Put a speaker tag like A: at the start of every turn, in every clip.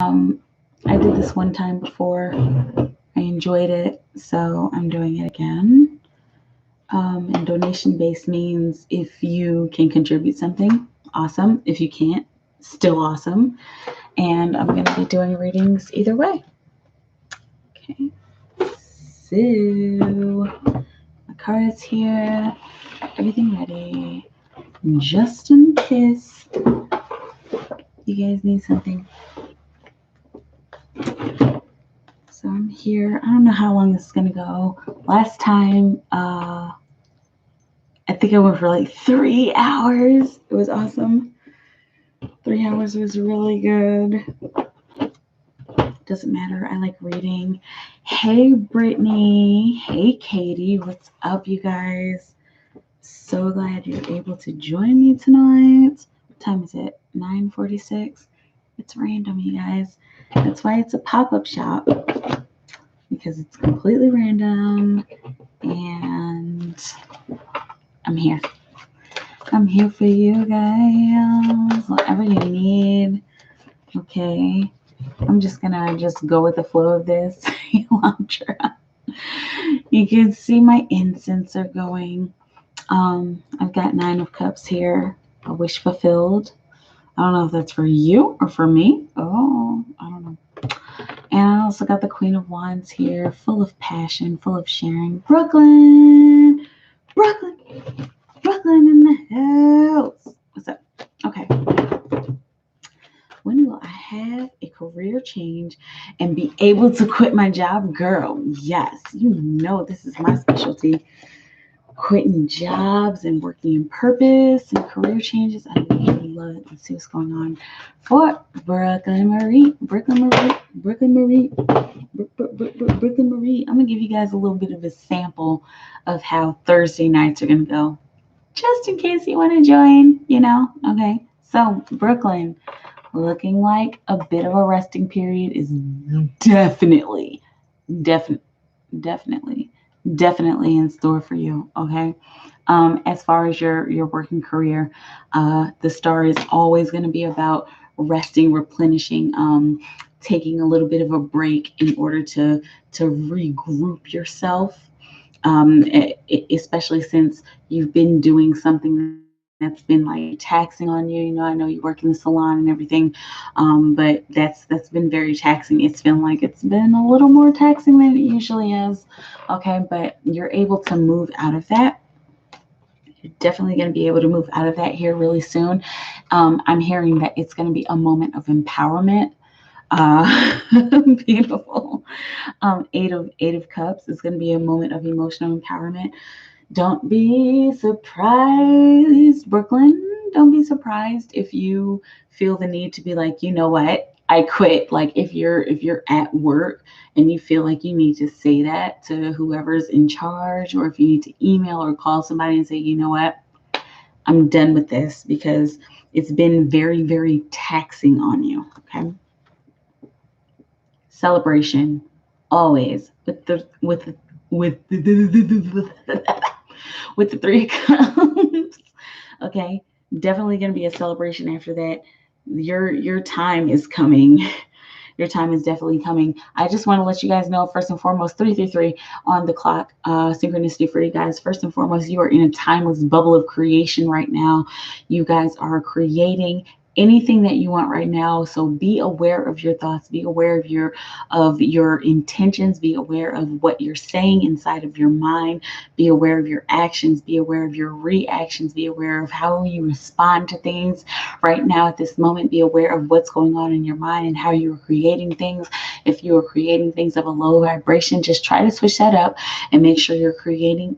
A: I did this one time before. I enjoyed it, so I'm doing it again. And donation based means if you can contribute something, awesome. If you can't, still awesome. And I'm going to be doing readings either way. Okay. So, my cards here. Everything ready. Just in case you guys need something. So I'm here. I don't know how long this is going to go. Last time, I think I went for like 3 hours. It was awesome. 3 hours was really good. Doesn't matter. I like reading. Hey, Brittany. Hey, Katie. What's up, you guys? So glad you're able to join me tonight. What time is it? 9:46. It's random, you guys. That's why it's a pop-up shop. Because it's completely random. And I'm here. I'm here for you guys. Whatever you need. Okay. I'm just gonna go with the flow of this. You can see my incense are going. I've got 9 of Cups here. A wish fulfilled. I don't know if that's for you or for me. Oh, I don't know. And I also got the Queen of Wands here, full of passion, full of sharing. Brooklyn, Brooklyn, Brooklyn in the house. What's up? Okay. When will I have a career change and be able to quit my job? Girl, yes. You know this is my specialty. Quitting jobs and working in purpose and career changes. I really love it. Let's see what's going on for Brooklyn Marie. Brooklyn Marie. Brooklyn Marie. Brooklyn Marie. I'm going to give you guys a little bit of a sample of how Thursday nights are going to go. Just in case you want to join, Okay. So, Brooklyn, looking like a bit of a resting period is definitely in store for you. Okay. As far as your working career, the star is always going to be about resting, replenishing, taking a little bit of a break in order to regroup yourself. Especially since you've been doing something that's been like taxing on you. I know you work in the salon and everything, but that's been very taxing. It's been like it's been a little more taxing than it usually is. Okay, but you're able to move out of that. You're definitely going to be able to move out of that here really soon. I'm hearing that it's going to be a moment of empowerment. Uh, Beautiful. Eight of Cups is going to be a moment of emotional empowerment. Don't be surprised, Brooklyn. Don't be surprised if you feel the need to be like, you know what? I quit. Like if you're at work and you feel like you need to say that to whoever's in charge, or if you need to email or call somebody and say, you know what? I'm done with this because it's been very, very taxing on you. Okay. Celebration always with the 3 of Cups. Okay, definitely going to be a celebration after that. Your time is coming. Your time is definitely coming. I just want to let you guys know, first and foremost, 333 on the clock, synchronicity for you guys. First and foremost, you are in a timeless bubble of creation right now. You guys are creating anything that you want right now. So be aware of your thoughts, be aware of your intentions, be aware of what you're saying inside of your mind, be aware of your actions, be aware of your reactions, be aware of how you respond to things right now at this moment. Be aware of what's going on in your mind and how you're creating things. If you are creating things of a low vibration, just try to switch that up and make sure you're creating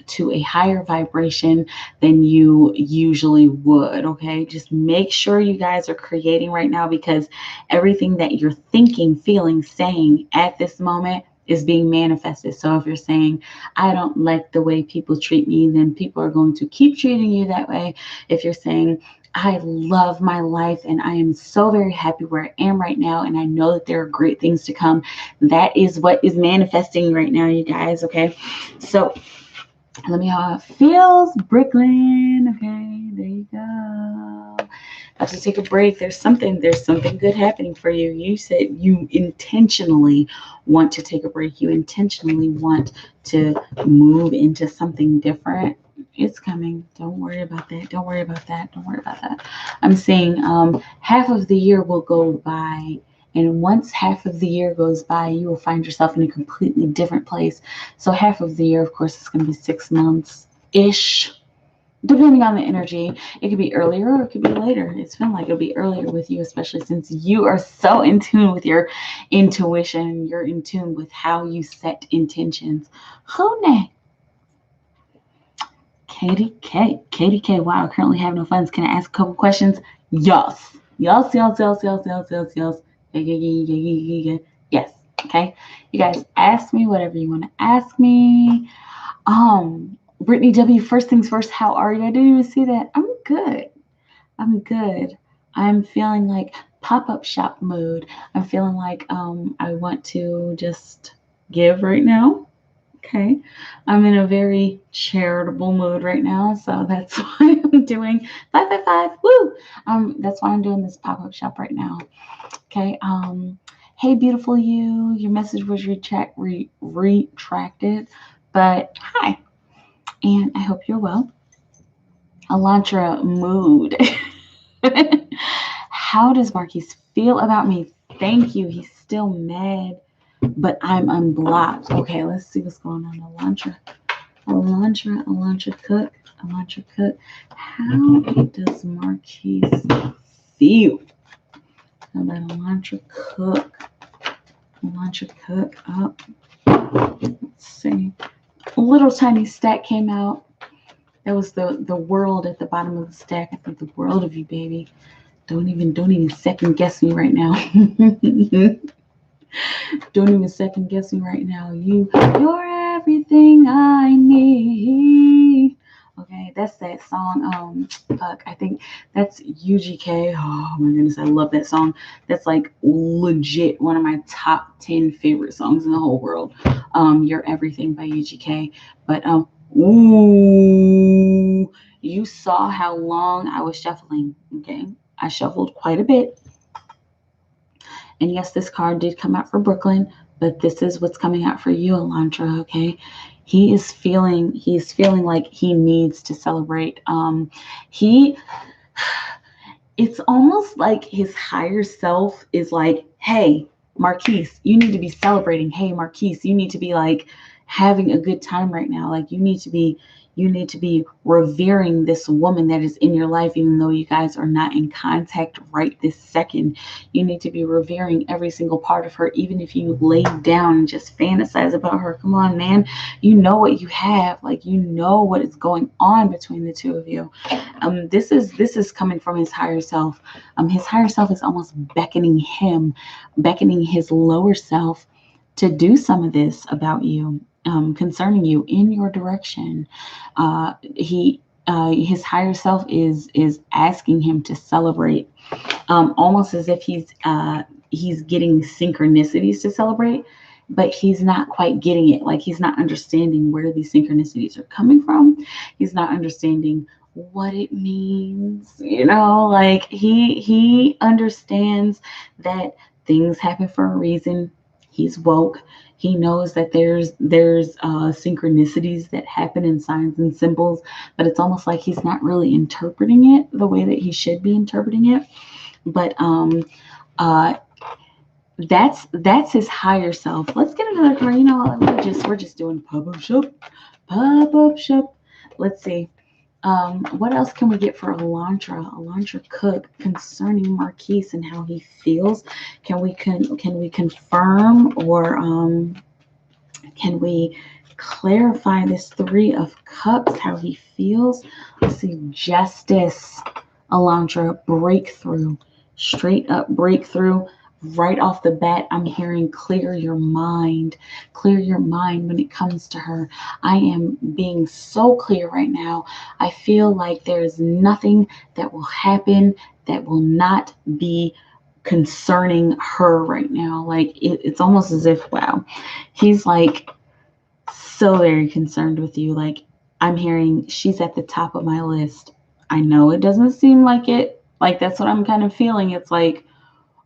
A: to a higher vibration than you usually would. Okay, just make sure you guys are creating right now, because everything that you're thinking, feeling, saying at this moment is being manifested. So if you're saying, I don't like the way people treat me, then people are going to keep treating you that way. If you're saying, I love my life and I am so very happy where I am right now, and I know that there are great things to come, that is what is manifesting right now, you guys. Okay, so let me know how it feels, Brooklyn. Okay, there you go. Have to take a break. There's something good happening for you. You said you intentionally want to take a break. You intentionally want to move into something different. It's coming. Don't worry about that. Don't worry about that. Don't worry about that. I'm saying half of the year will go by. And once half of the year goes by, you will find yourself in a completely different place. So half of the year, of course, is going to be 6 months-ish, depending on the energy. It could be earlier or it could be later. It's feeling like it'll be earlier with you, especially since you are so in tune with your intuition. You're in tune with how you set intentions. Who next? Katie K. Katie K. Wow, I currently have no funds. Can I ask a couple questions? Yes. Yes, yes, yes, yes, yes, yes, yes. Yes. Okay. You guys ask me whatever you want to ask me. Brittany W, first things first, how are you? I didn't even see that. I'm good. I'm good. I'm feeling like pop-up shop mood. I'm feeling like I want to just give right now. Okay. I'm in a very charitable mood right now, so that's why I'm doing 555. Woo! That's why I'm doing this pop-up shop right now. Okay. Hey, beautiful you. Your message was retracted, but hi, and I hope you're well. Elantra mood. How does Marquise feel about me? Thank you. He's still mad, but I'm unblocked. Okay, let's see what's going on. Elantra Cook. How does Marquise feel about Elantra Cook? Elantra Cook up. Let's see. A little tiny stack came out. That was the world at the bottom of the stack. I think the world of you, baby. Don't even second guess me right now. Don't even second guess me right now. You're everything I need. Okay, that's that song. I think that's UGK. Oh my goodness, I love that song. That's like legit one of my top 10 favorite songs in the whole world. You're Everything by UGK. But ooh, you saw how long I was shuffling. Okay, I shuffled quite a bit. And yes, this card did come out for Brooklyn, but this is what's coming out for you, Elantra, okay? He's feeling like he needs to celebrate. He It's almost like his higher self is like, hey, Marquise, you need to be celebrating. Hey, Marquise, you need to be like having a good time right now. Like you need to be revering this woman that is in your life, even though you guys are not in contact right this second. You need to be revering every single part of her, even if you lay down and just fantasize about her. Come on, man. You know what you have. Like you know what is going on between the two of you. This is coming from his higher self. His higher self is almost beckoning his lower self to do some of this about you, concerning you in your direction. His higher self is asking him to celebrate, almost as if he's getting synchronicities to celebrate, but he's not quite getting it. Like he's not understanding where these synchronicities are coming from. He's not understanding what it means, like he understands that things happen for a reason. He's woke. He knows that there's synchronicities that happen in signs and symbols, but it's almost like he's not really interpreting it the way that he should be interpreting it. But that's his higher self. Let's get another card. You know what? We're just doing pop-up shop. Let's see. What else can we get for Elantra Cook concerning Marquise and how he feels? Can we confirm, or can we clarify this 3 of Cups, how he feels? Let's see. Justice, Elantra, breakthrough, straight up breakthrough. Right off the bat, I'm hearing clear your mind when it comes to her. I am being so clear right now. I feel like there's nothing that will happen that will not be concerning her right now. Like it's almost as if, wow, he's like so very concerned with you. Like I'm hearing she's at the top of my list. I know it doesn't seem like it, Like, that's what I'm kind of feeling. It's like,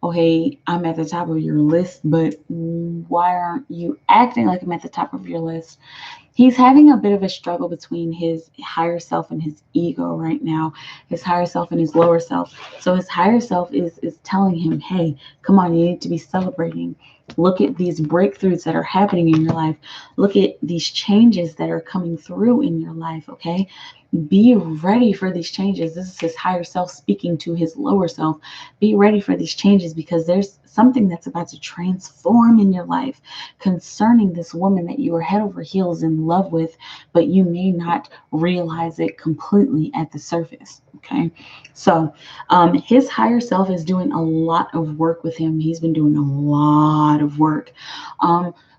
A: oh, hey, I'm at the top of your list, but why aren't you acting like I'm at the top of your list? He's having a bit of a struggle between his higher self and his ego right now, his higher self and his lower self. So his higher self is telling him, hey, come on, you need to be celebrating. Look at these breakthroughs that are happening in your life. Look at these changes that are coming through in your life, okay? Be ready for these changes. This is his higher self speaking to his lower self. Be ready for these changes because there's something that's about to transform in your life concerning this woman that you are head over heels in love with, but you may not realize it completely at the surface. Okay. So his higher self is doing a lot of work with him. He's been doing a lot of work.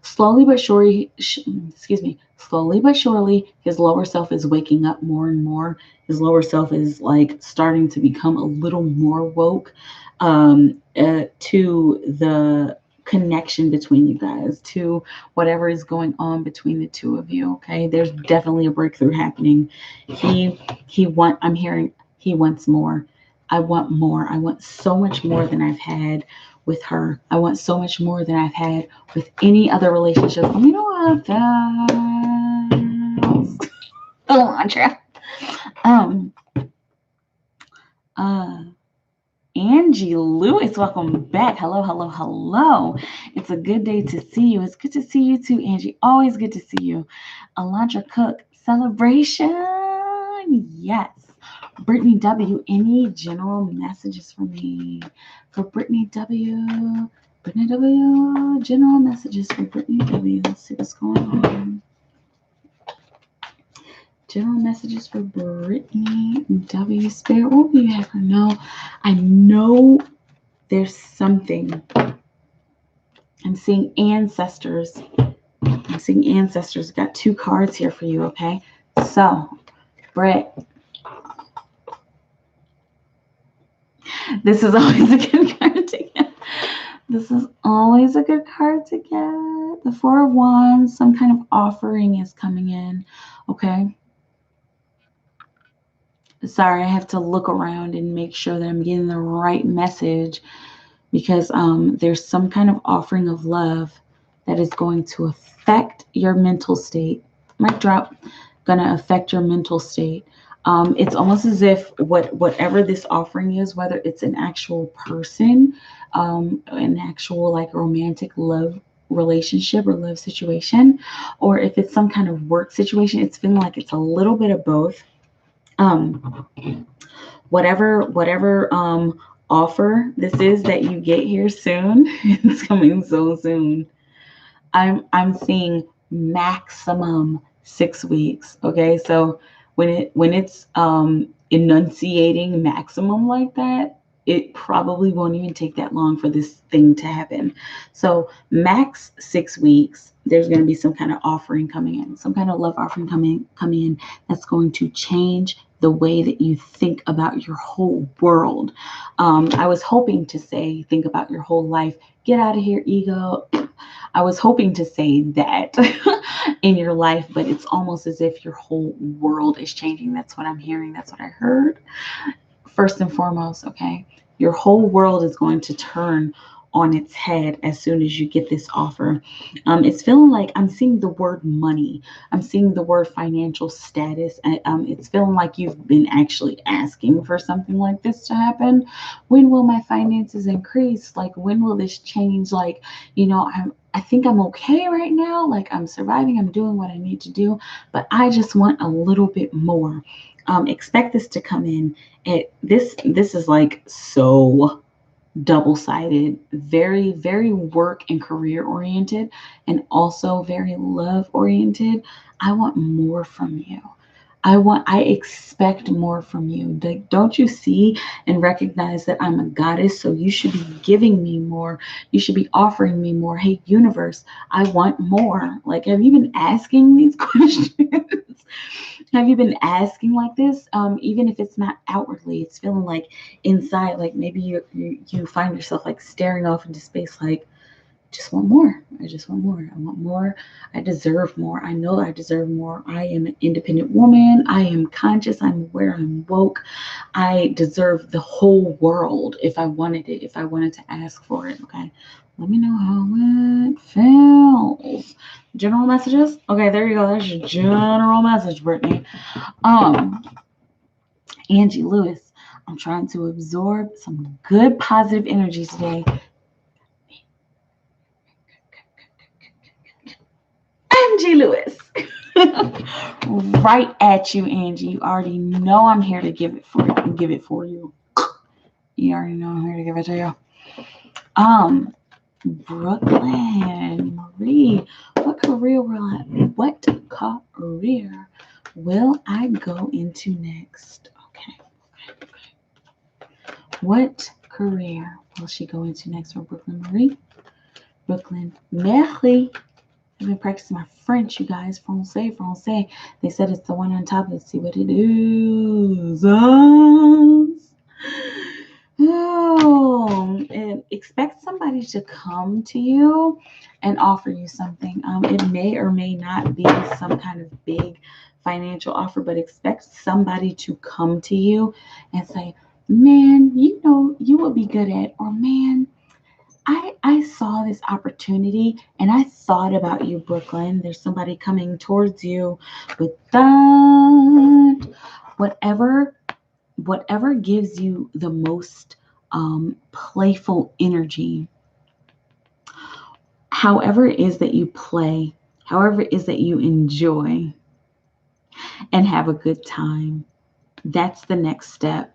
A: Slowly but surely, excuse me, slowly but surely, his lower self is waking up more and more. His lower self is like starting to become a little more woke to the connection between you guys, to whatever is going on between the two of you. Okay, there's definitely a breakthrough happening. I'm hearing he wants more. I want more. I want so much more than I've had with her. I want so much more than I've had with any other relationship. Let me know what that's. Oh, Andrea. Um, uh, Angie Lewis, welcome back. Hello, hello, hello. It's a good day to see you. It's good to see you too, Angie. Always good to see you. Alondra Cook, celebration. Yes. Brittany W, any general messages for me? For Brittany W. Brittany W, general messages for Brittany W. Let's see what's going on. General messages for Brittany W. Spirit, what will you have her know? I know there's something. I'm seeing ancestors. I'm seeing ancestors. Got 2 cards here for you, okay? So, Britt, this is always a good card to get. This is always a good card to get. The 4 of Wands, some kind of offering is coming in, okay? Sorry, I have to look around and make sure that I'm getting the right message because there's some kind of offering of love that is going to affect your mental state. Mic drop, gonna affect your mental state. It's almost as if whatever this offering is, whether it's an actual person, an actual like romantic love relationship or love situation, or if it's some kind of work situation, it's feeling like it's a little bit of both. Um, whatever offer this is that you get here soon, it's coming so soon. I'm seeing maximum 6 weeks. Okay, so when it's enunciating maximum like that, it probably won't even take that long for this thing to happen. So max 6 weeks, there's going to be some kind of offering coming in, some kind of love offering coming in that's going to change the way that you think about your whole world. I was hoping to say think about your whole life. Get out of here, ego. I was hoping to say that in your life, but it's almost as if your whole world is changing. That's what I'm hearing. That's what I heard. First and foremost, okay, your whole world is going to turn on its head as soon as you get this offer. It's feeling like I'm seeing the word money. I'm seeing the word financial status. It's feeling like you've been actually asking for something like this to happen. When will my finances increase? Like, when will this change? Like, I think I'm okay right now. Like, I'm surviving. I'm doing what I need to do, but I just want a little bit more. Expect this to come in. This is like so double-sided, very, very work and career oriented, and also very love oriented. I want more from you. I expect more from you. Like, don't you see and recognize that I'm a goddess? So you should be giving me more. You should be offering me more. Hey, universe, I want more. Like, have you been asking these questions? Have you been asking like this? Even if it's not outwardly, it's feeling like inside, like maybe you find yourself like staring off into space, like, just want more. I just want more. I want more. I deserve more. I know I deserve more. I am an independent woman. I am conscious. I'm aware. I'm woke. I deserve the whole world if I wanted it, if I wanted to ask for it. Okay. Let me know how it feels. General messages? Okay, there you go. There's your general message, Brittany. Um, Angie Lewis, I'm trying to absorb some good positive energy today. Angie Lewis. Right at you, Angie. You already know I'm here to give it for you. Give it for you. You already know I'm here to give it to you. Brooklyn, Marie, what career will I go into next? Okay. What career will she go into next for Brooklyn Marie? Brooklyn Marie. I've been practicing my French, you guys. Francais, Francais. They said it's the one on top. Let's see what it is. And expect somebody to come to you and offer you something. It may or may not be some kind of big financial offer, but expect somebody to come to you and say, man, you know, you would be good at, or man, I saw this opportunity and I thought about you, Brooklyn. There's somebody coming towards you with that. Whatever gives you the most playful energy, however it is that you play, however it is that you enjoy and have a good time, that's the next step.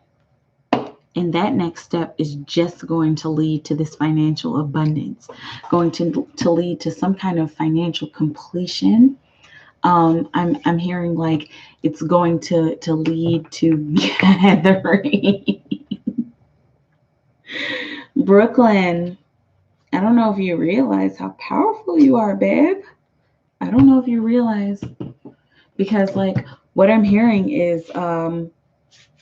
A: And that next step is just going to lead to this financial abundance, going to lead to some kind of financial completion. I'm hearing like it's going to lead to gathering. Brooklyn, I don't know if you realize how powerful you are, babe. I don't know if you realize, because like what I'm hearing is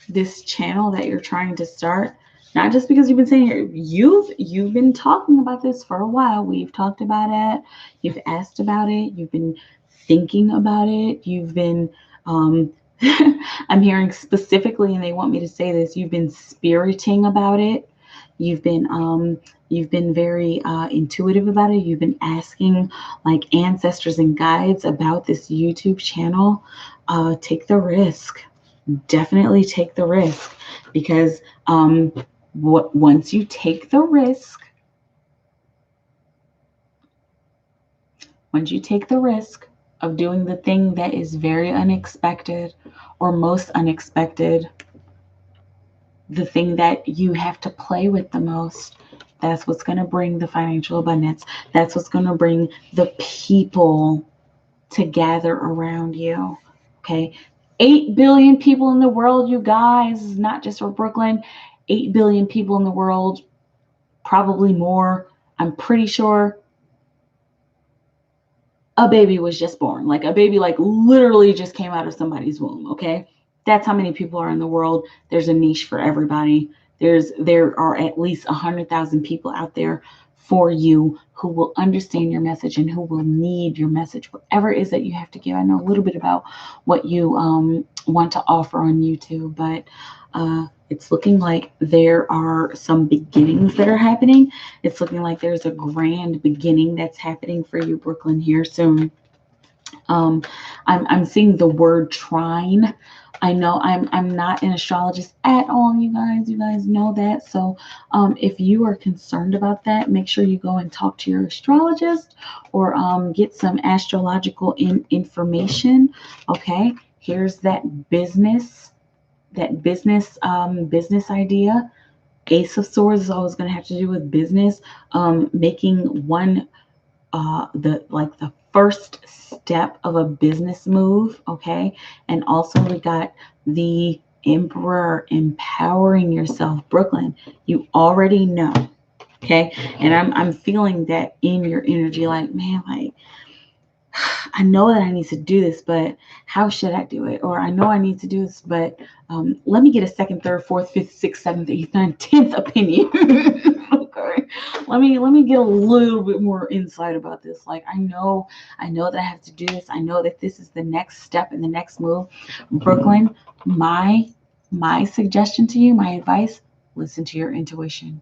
A: this channel that you're trying to start, not just because you've been saying it, you've been talking about this for a while. We've talked about it. You've asked about it. You've been thinking about it. You've been I'm hearing specifically, and they want me to say this, you've been spiriting about it. You've been very intuitive about it. You've been asking like ancestors and guides about this YouTube channel. Take the risk. Definitely take the risk, because once you take the risk, of doing the thing that is very unexpected or most unexpected, the thing that you have to play with the most, that's what's going to bring the financial abundance. That's what's going to bring the people to gather around you. Okay. 8 billion people in the world, you guys, not just for Brooklyn. 8 billion people in the world, probably more. I'm pretty sure a baby was just born. Like a baby, like literally just came out of somebody's womb. Okay. That's how many people are in the world. There's a niche for everybody. There are at least 100,000 people out there for you who will understand your message and who will need your message, whatever it is that you have to give. I know a little bit about what you want to offer on YouTube, but it's looking like there are some beginnings that are happening. It's looking like there's a grand beginning that's happening for you, Brooklyn, here soon. I'm seeing the word trine. I know I'm not an astrologist at all, you guys. You guys know that. So if you are concerned about that, make sure you go and talk to your astrologist or get some astrological information. Okay, here's that business idea. Ace of Swords is always going to have to do with business. Making one the first step of a business move, okay? And also we got the Emperor, empowering yourself. Brooklyn, you already know, okay? And I'm feeling that in your energy, like, man, like I know that I need to do this, but how should I do it? Or I know I need to do this, but let me get a second, third, fourth, fifth, sixth, seventh, eighth, ninth, 10th opinion. Okay. let me get a little bit more insight about this. Like I know that I have to do this. I know that this is the next step and the next move. Brooklyn, my suggestion to you, my advice, listen to your intuition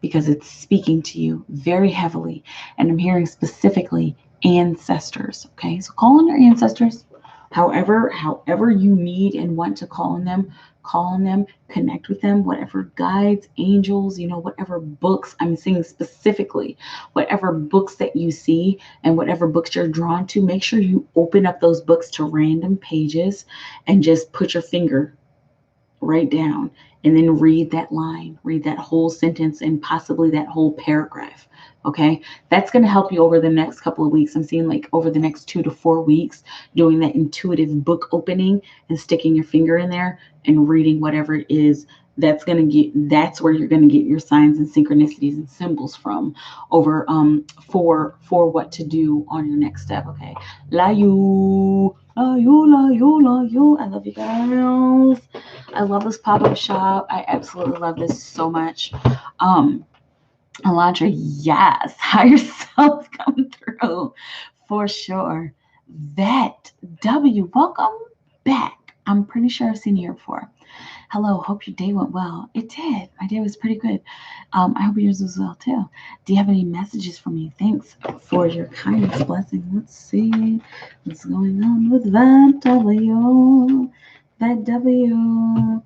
A: because it's speaking to you very heavily. And I'm hearing specifically ancestors. Okay. So call on your ancestors. However you need and want to call on them, connect with them, whatever guides, angels, whatever books I'm seeing specifically, whatever books that you see and whatever books you're drawn to, make sure you open up those books to random pages and just put your finger right down and then read that line, read that whole sentence and possibly that whole paragraph. Okay. That's going to help you over the next couple of weeks. I'm seeing like over the next 2 to 4 weeks, doing that intuitive book opening and sticking your finger in there and reading whatever it is that's where you're going to get your signs and synchronicities and symbols from over for what to do on your next step. Okay. La you, la you, la you, la you. I love you guys. I love this pop-up shop. I absolutely love this so much. Alondra, yes, higher self coming through for sure. Vet W, welcome back. I'm pretty sure I've seen you here before. Hello, hope your day went well. It did. My day was pretty good. I hope yours was well too. Do you have any messages for me? Thanks for your kindness, blessing. Let's see what's going on with that W. That W.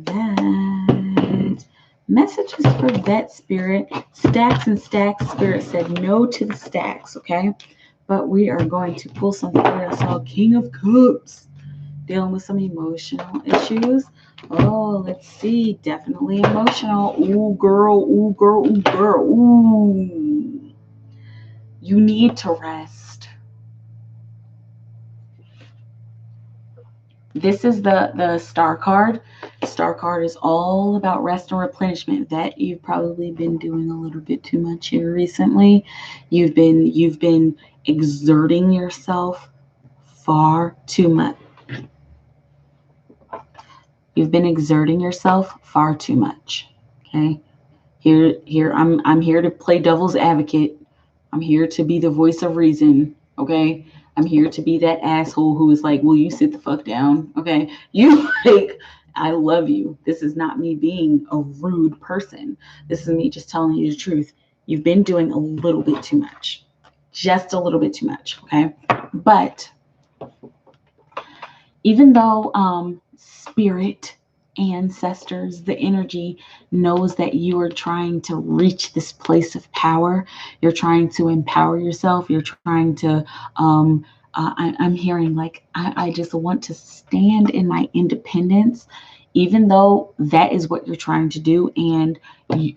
A: That. Messages for that spirit. Stacks and stacks. Spirit said no to the stacks, okay? But we are going to pull something for us all. King of Cups. Dealing with some emotional issues. Oh, let's see. Definitely emotional. Ooh, girl. Ooh, girl. Ooh, girl. Ooh. You need to rest. This is the star card. Star card is all about rest and replenishment. That you've probably been doing a little bit too much here recently. You've been exerting yourself far too much. You've been exerting yourself far too much. Okay. Here, I'm here to play devil's advocate. I'm here to be the voice of reason. Okay. I'm here to be that asshole who is like, will you sit the fuck down? Okay. You like, I love you. This is not me being a rude person. This is me just telling you the truth. You've been doing a little bit too much. Just a little bit too much. Okay. But even though spirit, ancestors, the energy knows that you are trying to reach this place of power, you're trying to empower yourself, you're trying to I'm hearing like I just want to stand in my independence, even though that is what you're trying to do, and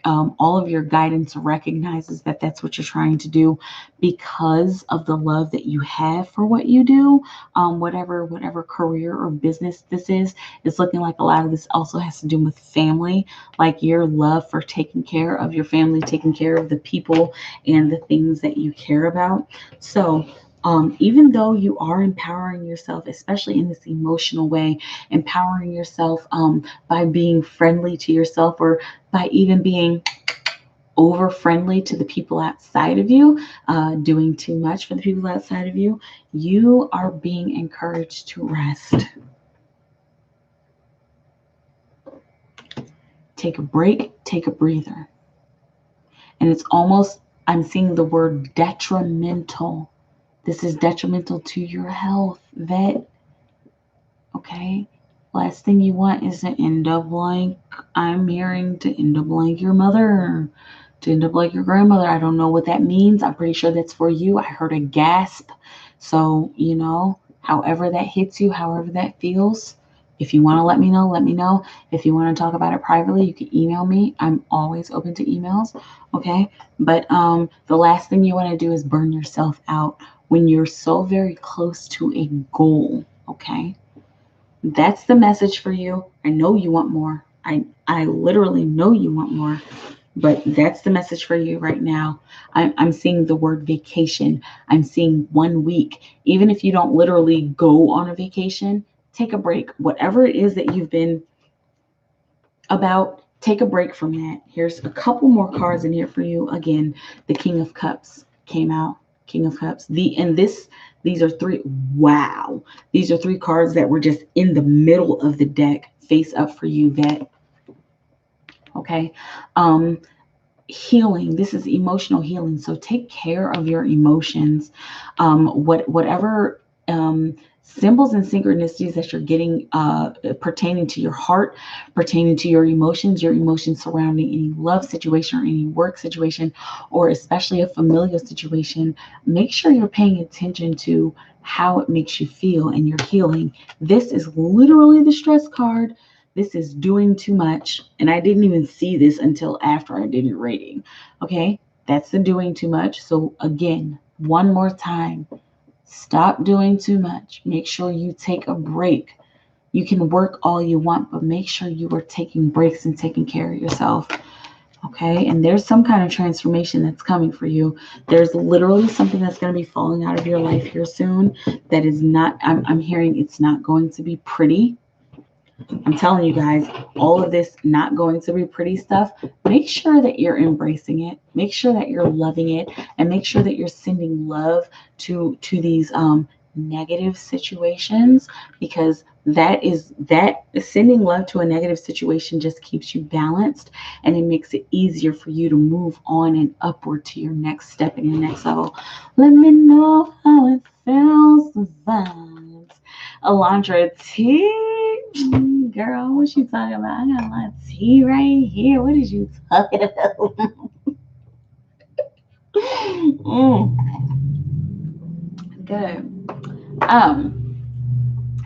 A: all of your guidance recognizes that that's what you're trying to do because of the love that you have for what you do. Whatever career or business this is, it's looking like a lot of this also has to do with family, like your love for taking care of your family, taking care of the people and the things that you care about. So even though you are empowering yourself, especially in this emotional way, empowering yourself by being friendly to yourself, or by even being over friendly to the people outside of you, doing too much for the people outside of you, you are being encouraged to rest. Take a break, take a breather. And it's almost, I'm seeing the word detrimental. This is detrimental to your health, vet. Okay? Last thing you want is to end up like, I'm hearing, to end up like your mother, to end up like your grandmother. I don't know what that means. I'm pretty sure that's for you. I heard a gasp. So, however that hits you, however that feels, if you want to let me know, let me know. If you want to talk about it privately, you can email me. I'm always open to emails. Okay? But the last thing you want to do is burn yourself out when you're so very close to a goal. Okay? That's the message for you. I know you want more. I literally know you want more, but that's the message for you right now. I'm seeing the word vacation. I'm seeing 1 week. Even if you don't literally go on a vacation, take a break. Whatever it is that you've been about, take a break from that. Here's a couple more cards in here for you. Again, the King of Cups came out. King of Cups. These are three. Wow. These are three cards that were just in the middle of the deck, face up for you, Vet. Okay. Um, Healing. This is emotional healing. So take care of your emotions. Whatever symbols and synchronicities that you're getting pertaining to your heart, pertaining to your emotions surrounding any love situation or any work situation, or especially a familial situation, make sure you're paying attention to how it makes you feel and you're healing. This is literally the stress card. This is doing too much. And I didn't even see this until after I did your rating. Okay, that's the doing too much. So, again, one more time, stop doing too much. Make sure you take a break. You can work all you want, but make sure you are taking breaks and taking care of yourself. Okay, and there's some kind of transformation that's coming for you. There's literally something that's going to be falling out of your life here soon that is not, I'm hearing it's not going to be pretty. I'm telling you guys, all of this not going to be pretty stuff. Make sure that you're embracing it. Make sure that you're loving it, and make sure that you're sending love to these negative situations, because that sending love to a negative situation just keeps you balanced, and it makes it easier for you to move on and upward to your next step and your next level. Let me know how it feels to vibes. Alondra T. Girl, what you talking about? I got my tea right here. What is you talking about? Good.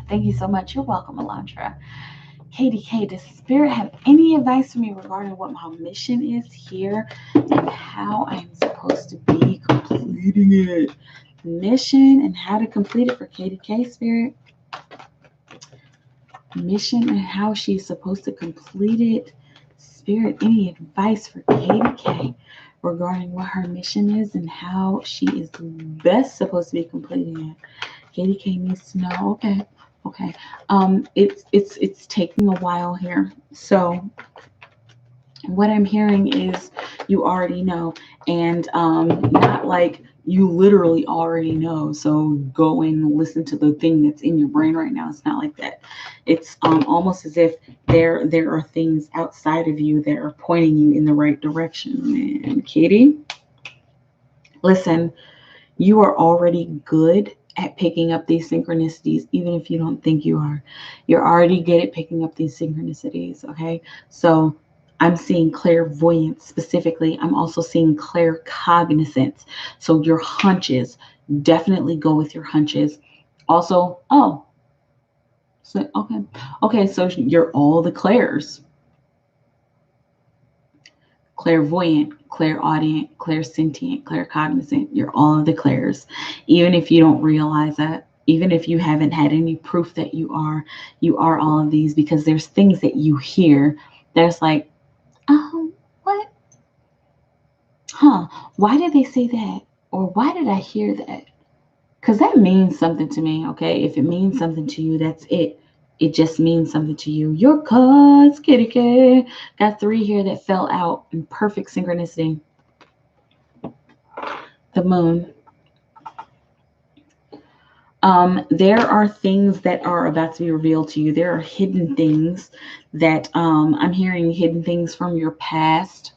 A: Thank you so much. You're welcome, Alondra. Katie K, does Spirit have any advice for me regarding what my mission is here and how I'm supposed to be completing it? Mission and how to complete it for Katie K, Spirit. Mission and how she's supposed to complete it. Spirit, any advice for Katie K regarding what her mission is and how she is best supposed to be completing it? Katie K needs to know. Okay, okay. It's taking a while here. So what I'm hearing is you already know, and not like you literally already know. So go and listen to the thing that's in your brain right now. It's not like that. It's almost as if there are things outside of you that are pointing you in the right direction. And Katie, listen, you are already good at picking up these synchronicities, even if you don't think you are. You're already good at picking up these synchronicities, okay? So I'm seeing clairvoyance specifically. I'm also seeing claircognizance. So your hunches, definitely go with your hunches. Also, oh, so okay. Okay, so you're all the clairs. Clairvoyant, clairaudient, clairsentient, claircognizant. You're all of the clairs. Even if you don't realize that, even if you haven't had any proof that you are all of these, because there's things that you hear that's like, what? Huh? Why did they say that? Or why did I hear that? Because that means something to me, okay? If it means something to you, that's it. It just means something to you. Your cards, kitty cat. Got three here that fell out in perfect synchronicity. The moon. There are things that are about to be revealed to you. There are hidden things that I'm hearing hidden things from your past.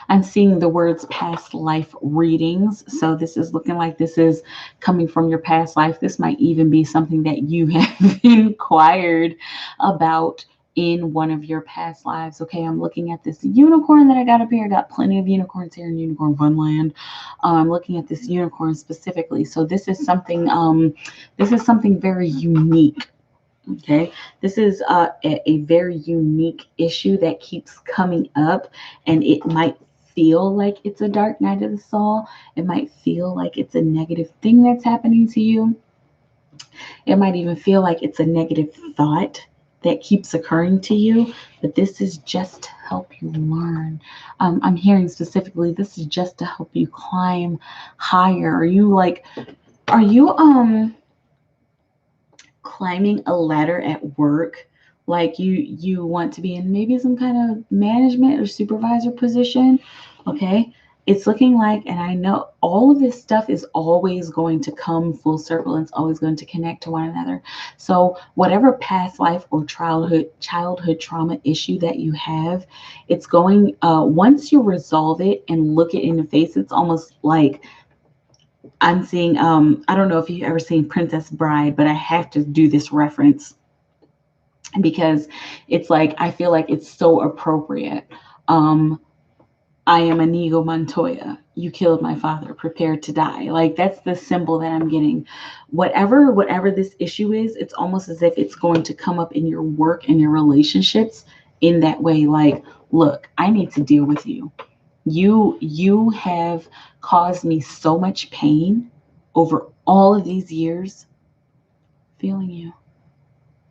A: I'm seeing the words past life readings. So this is looking like this is coming from your past life. This might even be something that you have inquired about in one of your past lives. Okay, I'm looking at this unicorn that I got up here. I got plenty of unicorns here in Unicorn Funland. I'm looking at this unicorn specifically. So this is something very unique. Okay, this is a very unique issue that keeps coming up, and it might feel like it's a dark night of the soul. It might feel like it's a negative thing that's happening to you. It might even feel like it's a negative thought that keeps occurring to you, but this is just to help you learn. I'm hearing specifically, this is just to help you climb higher. Are you climbing a ladder at work, like you want to be in maybe some kind of management or supervisor position. Okay, it's looking like, and I know all of this stuff is always going to come full circle, and it's always going to connect to one another. So whatever past life or childhood trauma issue that you have, it's going, once you resolve it and look it in the face, it's almost like I'm seeing, I don't know if you've ever seen Princess Bride, but I have to do this reference because it's like I feel like it's so appropriate. Um, I am Inigo Montoya. You killed my father. Prepare to die. Like that's the symbol that I'm getting. Whatever this issue is, it's almost as if it's going to come up in your work and your relationships in that way. Like, look, I need to deal with you. You have caused me so much pain over all of these years. Feeling you.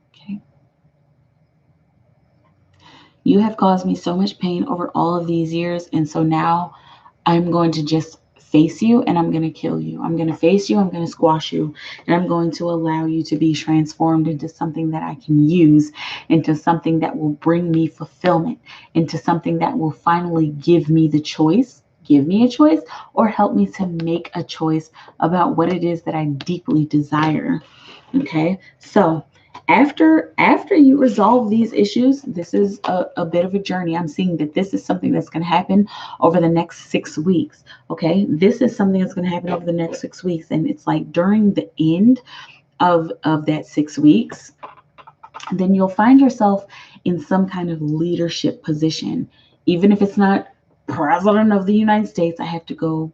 A: Okay. You have caused me so much pain over all of these years. And so now I'm going to just face you and I'm going to kill you. I'm going to face you, I'm going to squash you, and I'm going to allow you to be transformed into something that I can use, into something that will bring me fulfillment, into something that will finally give me the choice. Give me a choice or help me to make a choice about what it is that I deeply desire. Okay, so after you resolve these issues, this is a bit of a journey. I'm seeing that this is something that's going to happen over the next 6 weeks. Okay, this is something that's going to happen over the next 6 weeks, and it's like during the end of that 6 weeks, then you'll find yourself in some kind of leadership position, even if it's not president of the United States. I have to go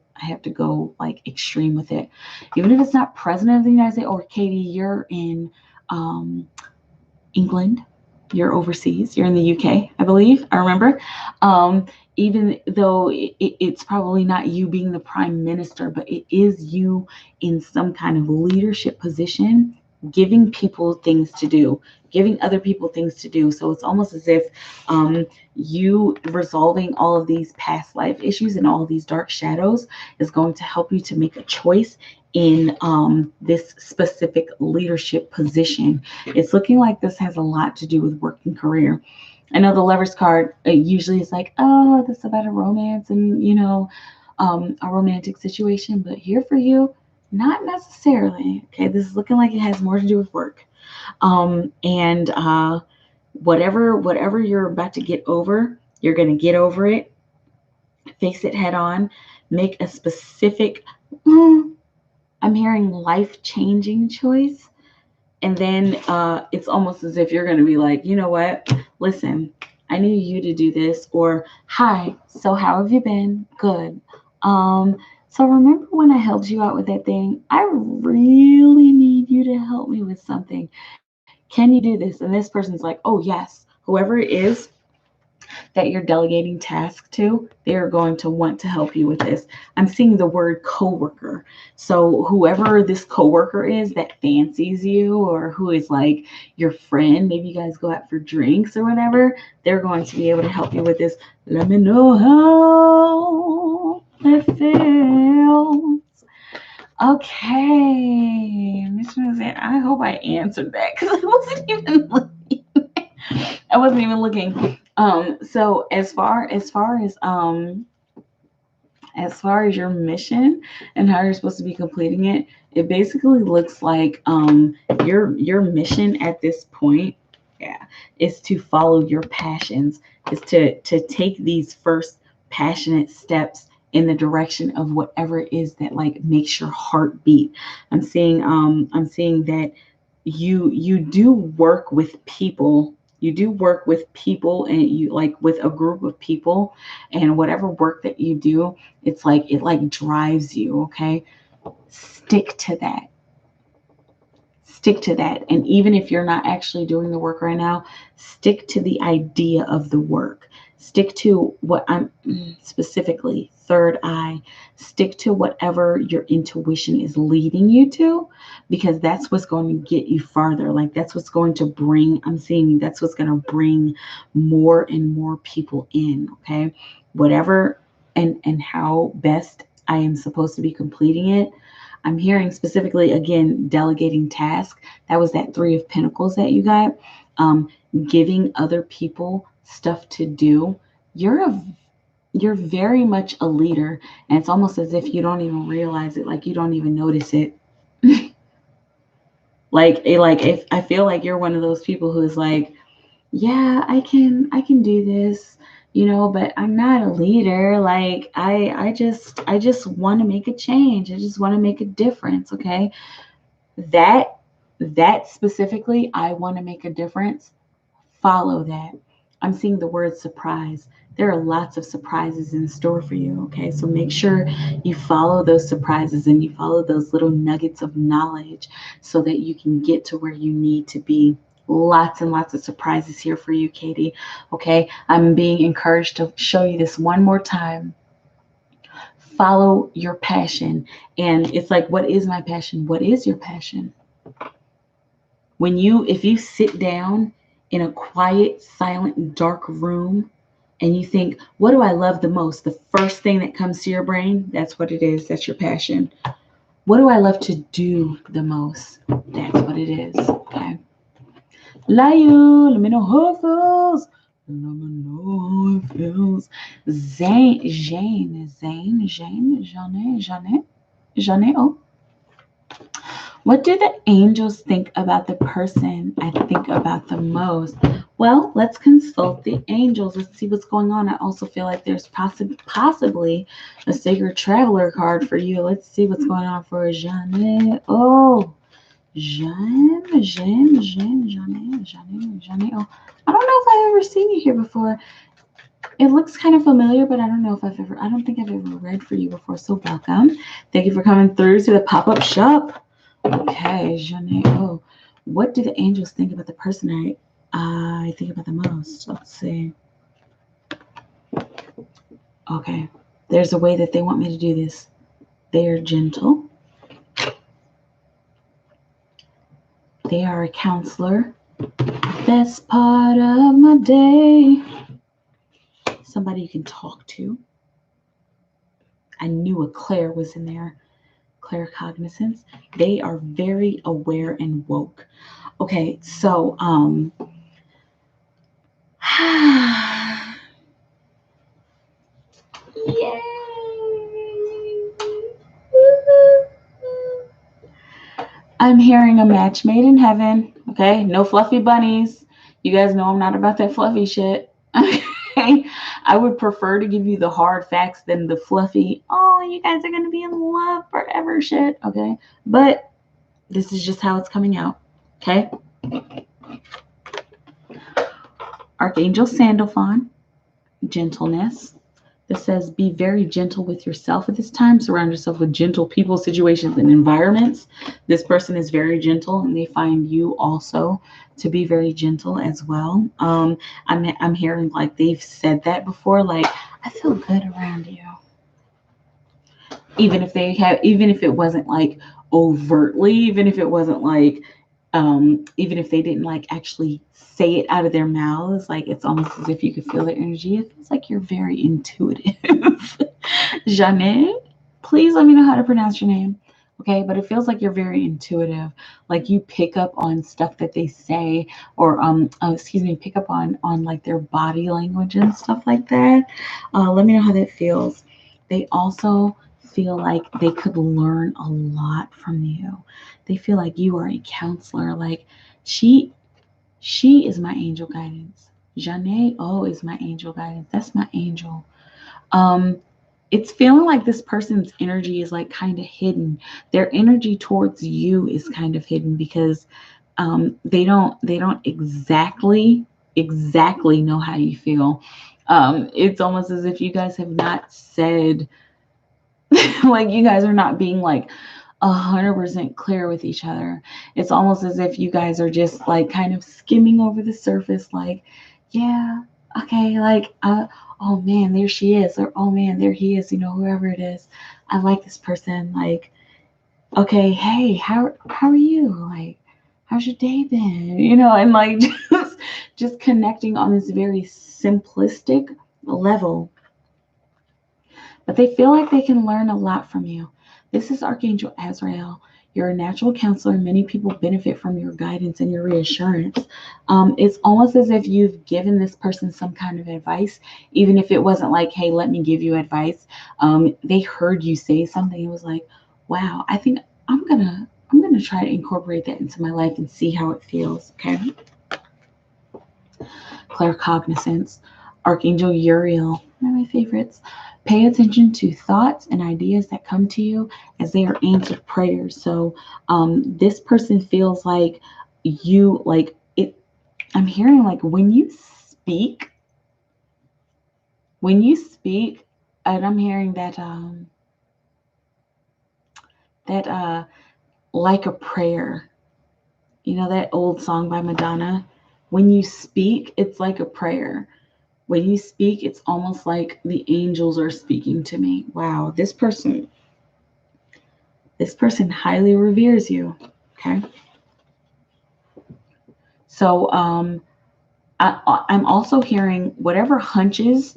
A: like extreme with it. Even if it's not president of the United States, or Katie, you're in um, England, you're overseas, you're in the UK, I believe, I remember. Um, Even though it's probably not you being the prime minister, but it is you in some kind of leadership position, giving people things to do, giving other people things to do. So it's almost as if you resolving all of these past life issues and all of these dark shadows is going to help you to make a choice in this specific leadership position. It's looking like this has a lot to do with work and career. I know the Lovers card usually is like, oh, this is about a romance and, a romantic situation. But here for you, not necessarily. Okay, this is looking like it has more to do with work. And whatever you're about to get over, you're going to get over it, face it head on, make a specific, I'm hearing life changing choice. And then it's almost as if you're going to be like, you know what? Listen, I need you to do this. Or, hi, so how have you been? Good. So remember when I helped you out with that thing? I really need you to help me with something. Can you do this? And this person's like, oh, yes. Whoever it is that you're delegating tasks to, they're going to want to help you with this. I'm seeing the word coworker. So whoever this coworker is that fancies you, or who is like your friend, maybe you guys go out for drinks or whatever, they're going to be able to help you with this. Let me know how it feels. Okay, Miss Mizette, I hope I answered that because I wasn't even looking. I wasn't even looking. So as far as your mission and how you're supposed to be completing it, it basically looks like your mission at this point, yeah, is to follow your passions, is to take these first passionate steps in the direction of whatever it is that like makes your heart beat. I'm seeing that you do work with people. You do work with people, and you like with a group of people, and whatever work that you do, it's like it like drives you. Okay, stick to that. Stick to that. And even if you're not actually doing the work right now, stick to the idea of the work. Stick to what I'm specifically third eye. Stick to whatever your intuition is leading you to, because that's what's going to get you farther. Like that's what's going to bring, I'm seeing that's what's going to bring more and more people in. Okay. Whatever and how best I am supposed to be completing it. I'm hearing specifically again delegating tasks. That was that Three of Pentacles that you got. giving other people stuff to do, you're very much a leader, and it's almost as if you don't even realize it, like you don't even notice it. Like if I feel like you're one of those people who is like, yeah, I can do this, but I'm not a leader. Like I just want to make a change. I just want to make a difference, okay? That that specifically, I want to make a difference. Follow that. I'm seeing the word surprise. There are lots of surprises in store for you, okay? So make sure you follow those surprises and you follow those little nuggets of knowledge so that you can get to where you need to be. Lots and lots of surprises here for you, Katie. Okay, I'm being encouraged to show you this one more time. Follow your passion. And it's like, what is my passion? What is your passion? If you sit down in a quiet, silent, dark room and you think, what do I love the most? The first thing that comes to your brain, that's what it is. That's your passion. What do I love to do the most? That's what it is. Okay. Layu, let me know how it feels. Let me know how it feels. Jane, oh. What do the angels think about the person I think about the most? Well, let's consult the angels. Let's see what's going on. I also feel like there's possibly a sacred traveler card for you. Let's see what's going on for Jeanne. Oh, Jeanne. Oh, I don't know if I've ever seen you here before. It looks kind of familiar, but I don't think I've ever read for you before. So welcome. Thank you for coming through to the pop-up shop. Okay, Jeanne. Oh, what do the angels think about the person I think about the most? Let's see. Okay, there's a way that they want me to do this. They are gentle. They are a counselor. Best part of my day. Somebody you can talk to. I knew a Claire was in there. Claircognizance. They are very aware and woke. Okay, so yay! I'm hearing a match made in heaven. Okay, no fluffy bunnies. You guys know I'm not about that fluffy shit. Okay, I would prefer to give you the hard facts than the fluffy, oh, you guys are gonna be in love forever shit. Okay, but this is just how it's coming out. Okay. Archangel Sandalphon, gentleness. This says, be very gentle with yourself at this time. Surround yourself with gentle people, situations, and environments. This person is very gentle, and they find you also to be very gentle as well. I'm hearing like they've said that before, like, I feel good around you. Even if it wasn't like overtly, even if it wasn't like, even if they didn't like actually say it out of their mouths, like it's almost as if you could feel their energy. It feels like you're very intuitive. Jeanne, please let me know how to pronounce your name. Okay, but it feels like you're very intuitive. Like you pick up on stuff that they say, or pick up on like their body language and stuff like that. Let me know how that feels. They also feel like they could learn a lot from you. They feel like you are a counselor. Like she is my angel guidance. Jeanne, oh, is my angel guidance. That's my angel. It's feeling like this person's energy is like kind of hidden. Their energy towards you is kind of hidden because they don't exactly know how you feel. It's almost as if you guys have not said like you guys are not being like 100% clear with each other. It's almost as if you guys are just like kind of skimming over the surface, like, yeah, okay, like, oh man, there she is, or oh man, there he is, whoever it is. I like this person. Like, okay, hey, how are you? Like, how's your day been? And like just connecting on this very simplistic level. But they feel like they can learn a lot from you. This is Archangel Azrael. You're a natural counselor. Many people benefit from your guidance and your reassurance. It's almost as if you've given this person some kind of advice, even if it wasn't like, hey, let me give you advice. They heard you say something. It was like, wow, I think I'm gonna try to incorporate that into my life and see how it feels. Okay. Claircognizance, Archangel Uriel, one of my favorites. Pay attention to thoughts and ideas that come to you as they are answered prayers. So this person feels like you, like it. I'm hearing like when you speak, and I'm hearing that like a prayer. You know that old song by Madonna? When you speak, it's like a prayer. When you speak, it's almost like the angels are speaking to me. Wow, this person highly reveres you. Okay. So I'm also hearing whatever hunches,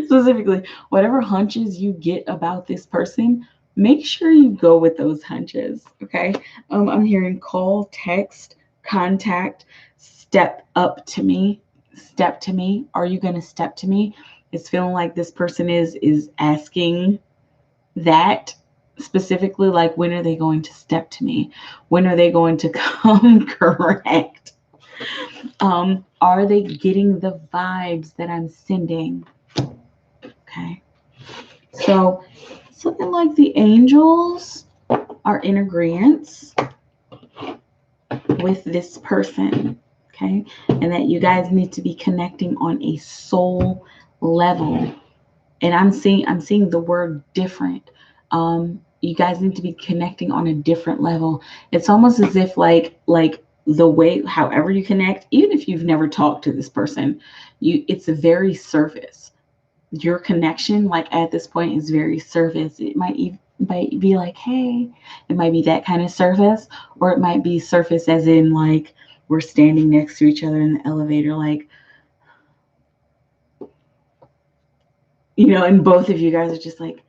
A: specifically, whatever hunches you get about this person, make sure you go with those hunches. Okay. I'm hearing call, text, contact, step up to me, step to me. Are you going to step to me? It's feeling like this person is asking that specifically, like, when are they going to step to me? When are they going to come correct? Are they getting the vibes that I'm sending? Okay. So something like the angels are in agreement with this person. Okay. And that you guys need to be connecting on a soul level. And I'm seeing the word different. You guys need to be connecting on a different level. It's almost as if like the way, however you connect, even if you've never talked to this person, it's a very surface. Your connection, like at this point, is very surface. It might be like, hey, it might be that kind of surface, or it might be surface as in like we're standing next to each other in the elevator, like, and both of you guys are just like,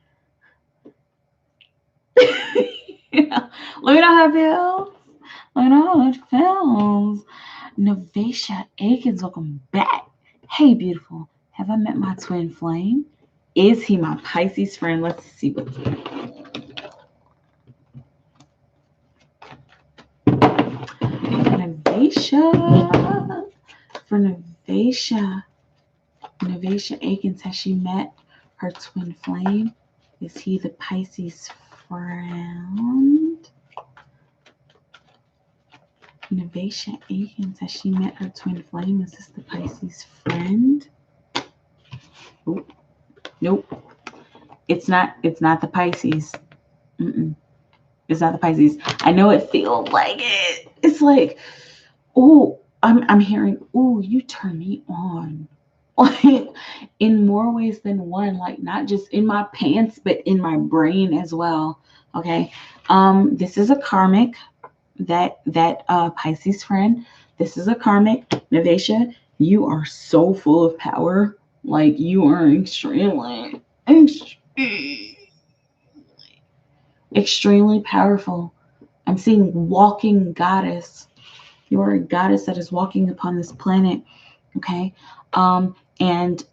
A: yeah. Let me know how it feels. Let me know how it feels. Novacia Aikens, welcome back. Hey, beautiful. Have I met my twin flame? Is he my Pisces friend? Let's see what's Novacia. For Novacia Aikens, has she met her twin flame? Is he the Pisces friend? Novacia Aikens, has she met her twin flame? Is this the Pisces friend? Oop. Nope. It's not the Pisces. Mm-mm. It's not the Pisces. I know it feels like it. It's like, oh, I'm hearing, oh, you turn me on. Like in more ways than one, like not just in my pants, but in my brain as well. Okay. This is a karmic, that Pisces friend. This is a karmic. Novacia, you are so full of power. Like you are extremely powerful. I'm seeing walking goddess. You are a goddess that is walking upon this planet. Okay. And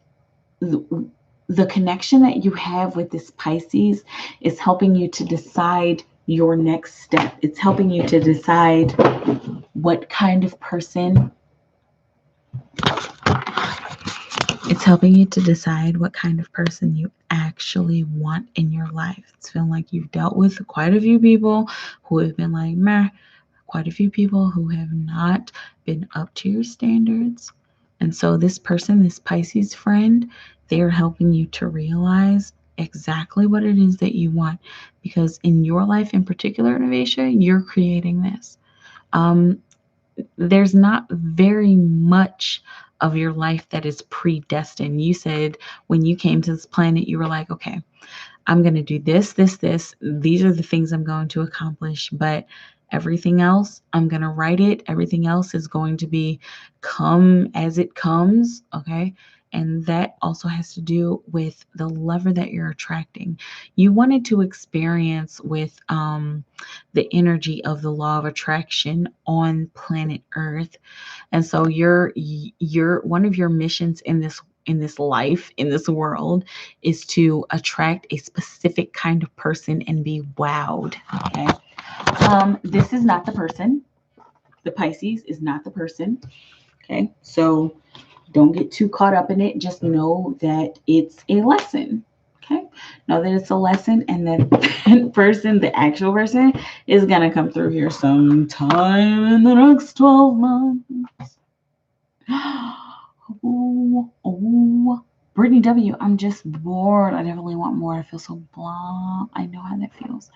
A: the connection that you have with this Pisces is helping you to decide your next step. It's helping you to decide what kind of person. It's helping you to decide what kind of person you actually want in your life. It's feeling like you've dealt with quite a few people who have been like, meh, quite a few people who have not been up to your standards. And so this person, this Pisces friend, they're helping you to realize exactly what it is that you want. Because in your life in particular, Novacia, you're creating this. There's not very much of your life that is predestined. You said when you came to this planet, you were like, okay, I'm going to do this, this, this. These are the things I'm going to accomplish. But everything else, I'm going to write it. Everything else is going to be come as it comes. Okay. And that also has to do with the lover that you're attracting. You wanted to experience with the energy of the law of attraction on planet Earth. And so your one of your missions in this life, in this world, is to attract a specific kind of person and be wowed. Okay. This is not the person. The Pisces is not the person. Okay. So don't get too caught up in it. Just know that it's a lesson. Okay. Know that it's a lesson, and that person, the actual person, is going to come through here sometime in the next 12 months. Oh, Brittany W., I'm just bored. I definitely want more. I feel so blah. I know how that feels.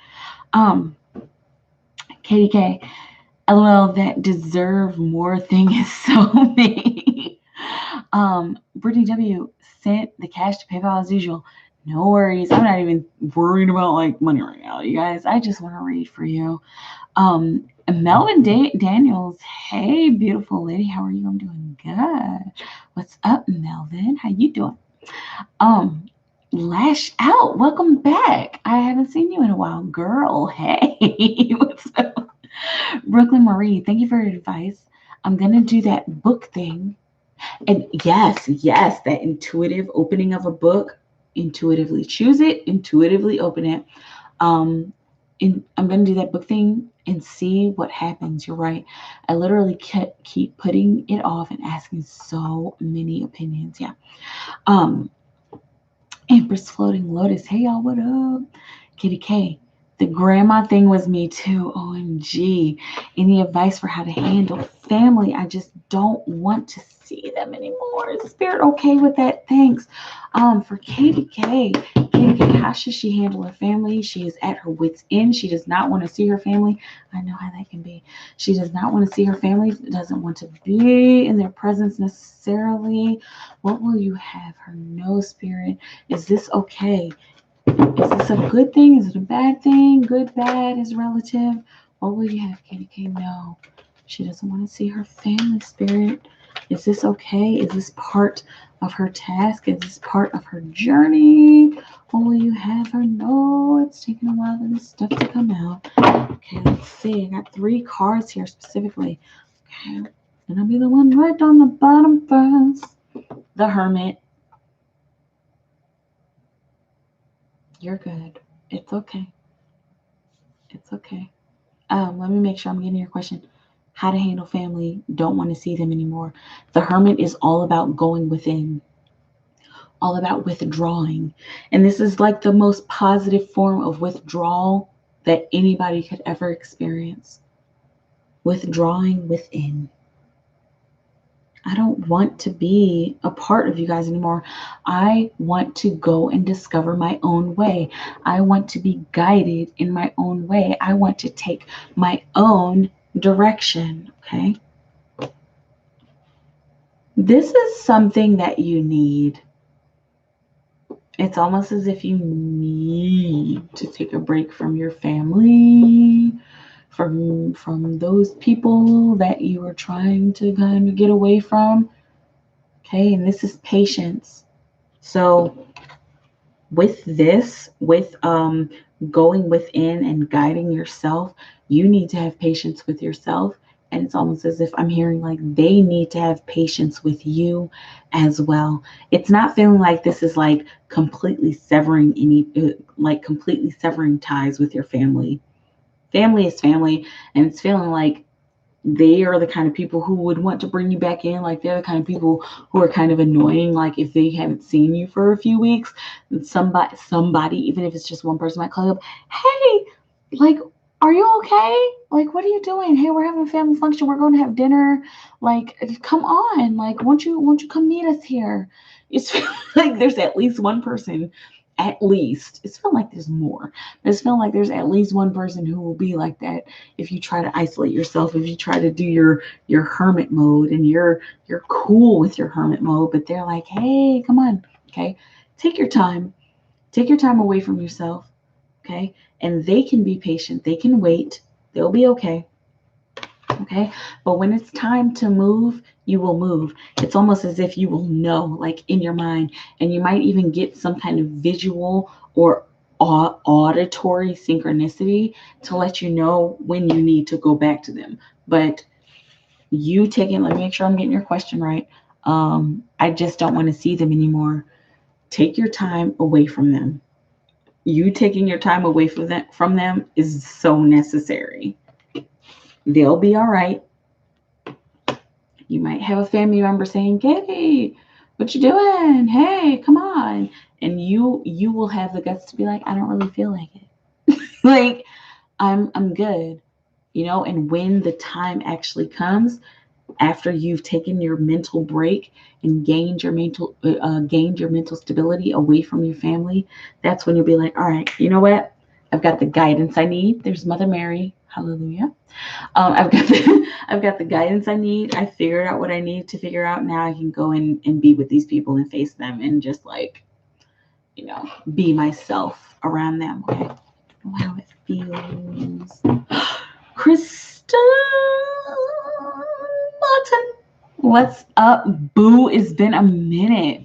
A: Katie K, LOL, that deserve more thing is so me. Brittany W. sent the cash to PayPal as usual. No worries. I'm not even worried about like money right now, you guys. I just want to read for you. Melvin Daniels. Hey, beautiful lady. How are you? I'm doing good. What's up, Melvin? How you doing? Lash Out. Welcome back. I haven't seen you in a while, girl. Hey, what's up? Brooklyn Marie, thank you for your advice. I'm gonna do that book thing. And yes, that intuitive opening of a book, intuitively choose it, intuitively open it. I'm going to do that book thing and see what happens. You're right. I literally keep putting it off and asking so many opinions. Yeah. Empress Floating Lotus. Hey, y'all, what up? Kitty K. The grandma thing was me too. OMG. Any advice for how to handle family? I just don't want to see them anymore. Is Spirit okay with that? Thanks. For Katie K. How should she handle her family? She is at her wit's end. She does not want to see her family. I know how that can be. She does not want to see her family. Doesn't want to be in their presence necessarily. What will you have her know, Spirit? Is this okay? Is this a good thing? Is it a bad thing? Good, bad is relative. What will you have Katie K know? She doesn't want to see her family, Spirit. Is this okay? Is this part of her task? Is this part of her journey? What will you have her know? It's taking a while for this stuff to come out. Okay, let's see. I got 3 cards here specifically. Okay, it's gonna be the one right on the bottom first. The Hermit. You're good. It's okay. It's okay. Let me make sure I'm getting your question. How to handle family, don't want to see them anymore. The Hermit is all about going within, all about withdrawing. And this is like the most positive form of withdrawal that anybody could ever experience. Withdrawing within. I don't want to be a part of you guys anymore. I want to go and discover my own way. I want to be guided in my own way. I want to take my own direction. Okay. This is something that you need. It's almost as if you need to take a break from your family, from those people that you are trying to kind of get away from. Okay, and this is patience. So with this, with going within and guiding yourself, you need to have patience with yourself. And it's almost as if I'm hearing like they need to have patience with you as well. It's not feeling like this is like completely severing completely severing ties with your family. Family is family, and it's feeling like they are the kind of people who would want to bring you back in. Like they're the kind of people who are kind of annoying. Like if they haven't seen you for a few weeks, somebody, even if it's just one person, might call you up. Hey, like, are you okay? Like, what are you doing? Hey, we're having a family function. We're going to have dinner. Like, come on. Like, won't you come meet us here? It's like there's at least one person. At least it's feeling like there's more. But it's feeling like there's at least one person who will be like that if you try to isolate yourself, if you try to do your hermit mode and you're cool with your hermit mode, but they're like, hey, come on, okay, take your time away from yourself, okay, and they can be patient, they can wait, they'll be okay, but when it's time to move, you will move. It's almost as if you will know, like in your mind, and you might even get some kind of visual or auditory synchronicity to let you know when you need to go back to them. But you taking, let me make sure I'm getting your question right. I just don't want to see them anymore. Take your time away from them. You taking your time away from them is so necessary. They'll be all right. You might have a family member saying, "Hey, what you doing? Hey, come on." And you will have the guts to be like, "I don't really feel like it." Like, I'm good. And when the time actually comes, after you've taken your mental break and gained your mental stability away from your family, that's when you'll be like, all right, you know what? I've got the guidance I need. There's Mother Mary. Hallelujah. I've got the guidance I need. I figured out what I need to figure out. Now I can go in and be with these people and face them and just like, be myself around them. Okay. How it feels. Kristen Martin. What's up, boo? It's been a minute.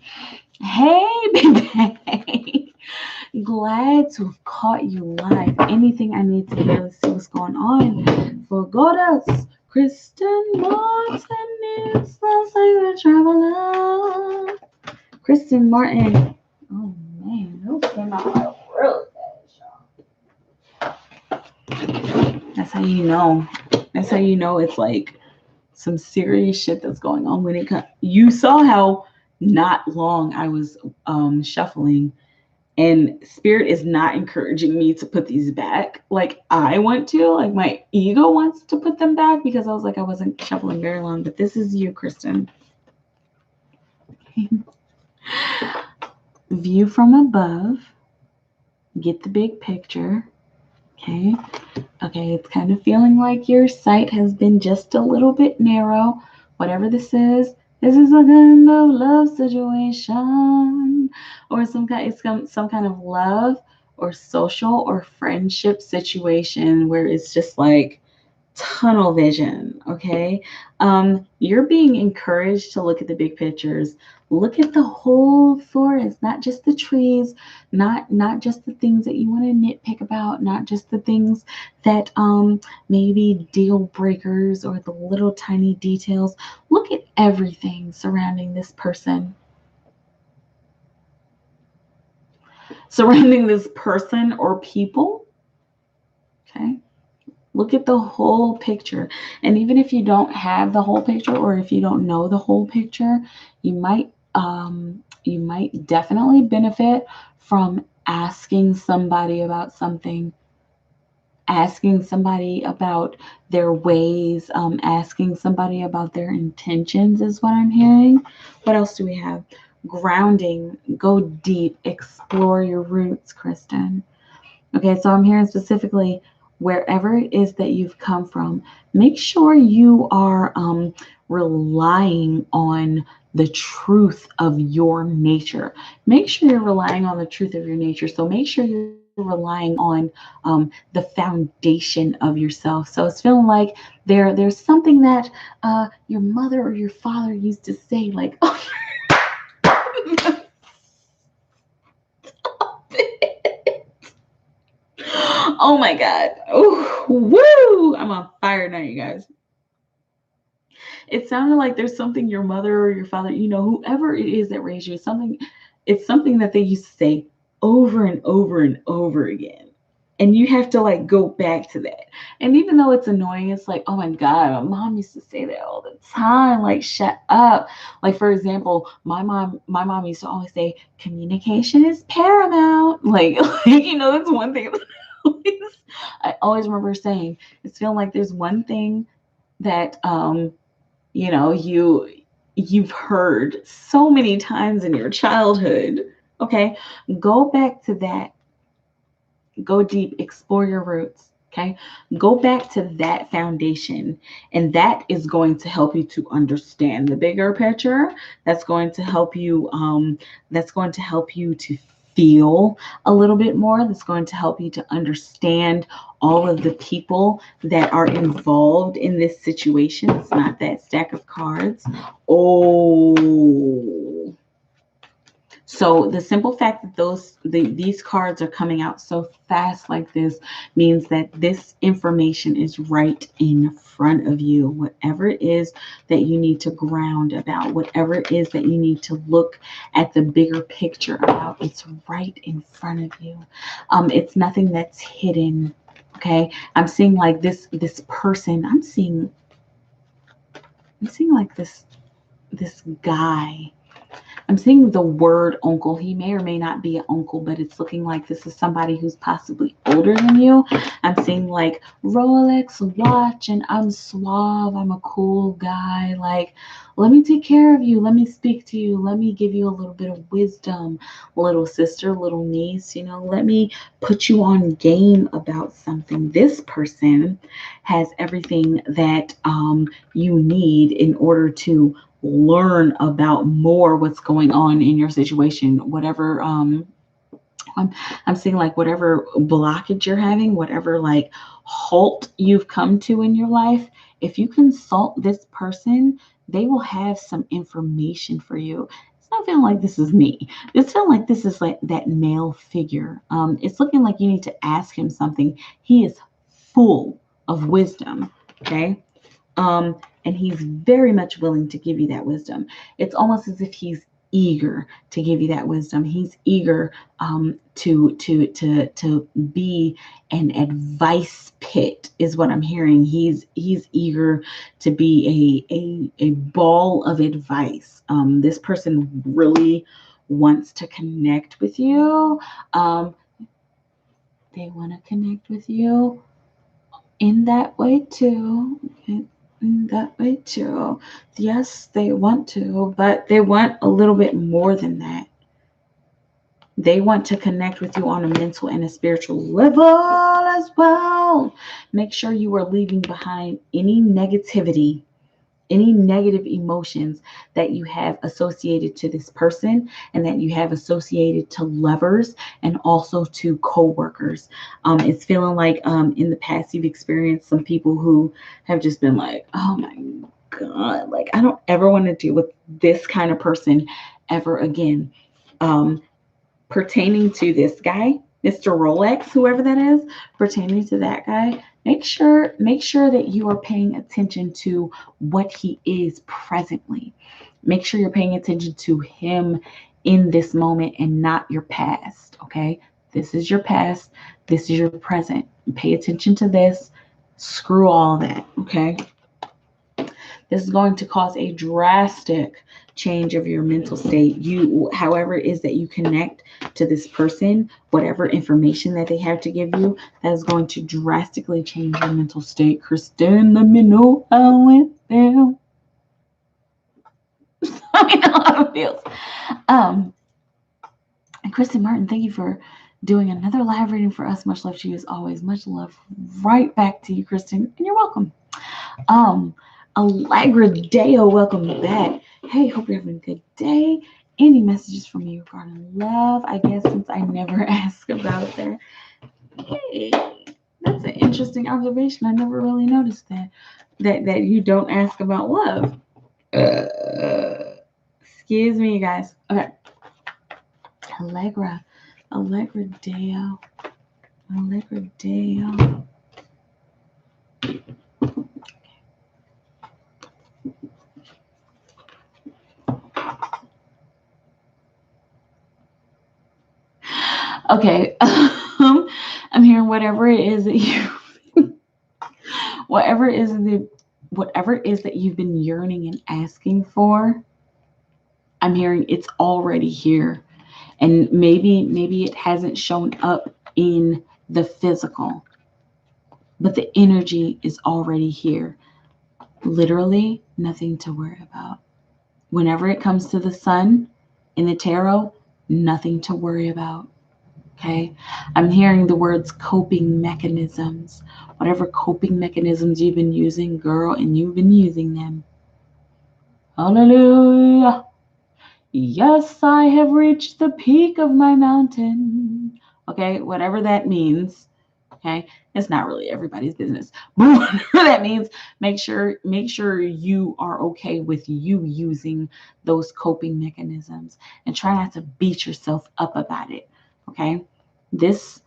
A: Hey, baby. Glad to have caught you live. Anything I need to hear? Let's see what's going on. For Goddess, Kristen Martin is the singer traveler. Kristen Martin. Oh man, those came out like really bad. That's how you know. That's how you know it's like some serious shit that's going on when it comes. You saw how not long I was shuffling, and Spirit is not encouraging me to put these back like I want to. Like my ego wants to put them back because I was like I wasn't shuffling very long. But this is you, Kristen. View from above. Get the big picture. Okay. Okay, it's kind of feeling like your sight has been just a little bit narrow. Whatever this is a kind of love situation, or some kind of love or social or friendship situation where it's just like tunnel vision. Okay. You're being encouraged to look at the big pictures. Look at the whole forest, not just the trees, not just the things that you want to nitpick about, not just the things that maybe deal breakers or the little tiny details. Look at everything surrounding this person, or people. Okay. Look at the whole picture. And even if you don't have the whole picture, or if you don't know the whole picture, you might definitely benefit from asking somebody about something, asking somebody about their ways, asking somebody about their intentions is what I'm hearing. What else do we have? Grounding, go deep, explore your roots, Kristen. Okay, so I'm hearing specifically wherever it is that you've come from, make sure you are relying on the truth of your nature. Make sure you're relying on the truth of your nature. So make sure you're relying on the foundation of yourself. So it's feeling like there's something that your mother or your father used to say, like, oh, oh my God. Ooh, woo! I'm on fire now, you guys. It sounded like there's something your mother or your father, whoever it is that raised you, it's something that they used to say over and over and over again. And you have to like go back to that. And even though it's annoying, it's like, oh my God, my mom used to say that all the time. Like, shut up. Like, for example, my mom used to always say, communication is paramount. Like, that's one thing. I always remember saying, it's feeling like there's one thing that you've heard so many times in your childhood. Okay, go back to that. Go deep, explore your roots. Okay, go back to that foundation, and that is going to help you to understand the bigger picture. That's going to help you to feel a little bit more. That's going to help you to understand all of the people that are involved in this situation. It's not that stack of cards. Oh, so the simple fact that these cards are coming out so fast like this means that this information is right in front of you. Whatever it is that you need to ground about, whatever it is that you need to look at the bigger picture about, it's right in front of you. It's nothing that's hidden. Okay, I'm seeing like this person. I'm seeing like this guy. I'm seeing the word uncle. He may or may not be an uncle, but it's looking like this is somebody who's possibly older than you. I'm seeing like Rolex watch, and I'm suave. I'm a cool guy. Like, let me take care of you. Let me speak to you. Let me give you a little bit of wisdom, little sister, little niece. Let me put you on game about something. This person has everything that you need in order to learn about more what's going on in your situation. Whatever I'm seeing, like whatever blockage you're having, whatever like halt you've come to in your life, if you consult this person, they will have some information for you. It's not feeling like this is me. It's feeling like this is like that male figure. It's looking like you need to ask him something. He is full of wisdom. Okay. And he's very much willing to give you that wisdom. It's almost as if he's eager to give you that wisdom. He's eager to be an advice pit, is what I'm hearing. He's eager to be a ball of advice. This person really wants to connect with you. They want to connect with you in that way too. In that way too. Yes, they want to, but they want a little bit more than that. They want to connect with you on a mental and a spiritual level as well. Make sure you are leaving behind any negativity, any negative emotions that you have associated to this person and that you have associated to lovers and also to co-workers. It's feeling like in the past you've experienced some people who have just been like, oh my God, like I don't ever want to deal with this kind of person ever again. Pertaining to this guy, Mr. Rolex, whoever that is, pertaining to that guy, make sure that you are paying attention to what he is presently. Make sure you're paying attention to him in this moment and not your past. Okay, this is your past, this is your present. Pay attention to this. Screw all that. Okay, this is going to cause a drastic change of your mental state. However it is that you connect to this person, whatever information that they have to give you, that is going to drastically change your mental state. Kristen, let me know how it feels. I know how it feels. And Kristen Martin, thank you for doing another live reading for us. Much love to you as always. Much love right back to you, Kristen, and you're welcome. Allegra Deo, welcome back. Hey, hope you're having a good day. Any messages from me regarding love? I guess since I never ask about that. Hey, that's an interesting observation. I never really noticed that you don't ask about love. Excuse me, you guys. Okay. Allegra Deo. Allegra Deo. Okay. I'm hearing whatever it is that whatever it is that you've been yearning and asking for, I'm hearing it's already here. And maybe it hasn't shown up in the physical, but the energy is already here. Literally nothing to worry about. Whenever it comes to the sun in the tarot, nothing to worry about. Okay, I'm hearing the words coping mechanisms. Whatever coping mechanisms you've been using, girl, and you've been using them. Hallelujah. Yes, I have reached the peak of my mountain. Okay, whatever that means. Okay, it's not really everybody's business, but whatever that means, make sure you are okay with you using those coping mechanisms, and try not to beat yourself up about it. Okay, this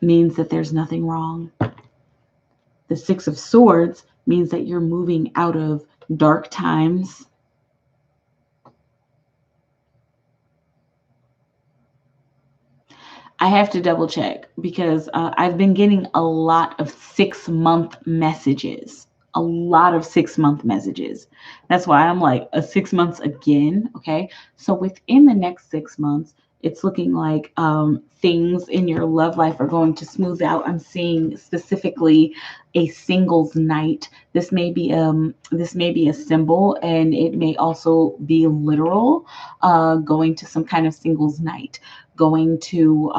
A: means that there's nothing wrong. The Six of Swords means that you're moving out of dark times. I have to double check because I've been getting a lot of 6 month messages. A lot of 6 month messages. That's why I'm like, a 6 months again. Okay. So within the next 6 months, it's looking like things in your love life are going to smooth out. I'm seeing specifically a singles night. This may be a symbol, and it may also be literal. Going to some kind of singles night, going to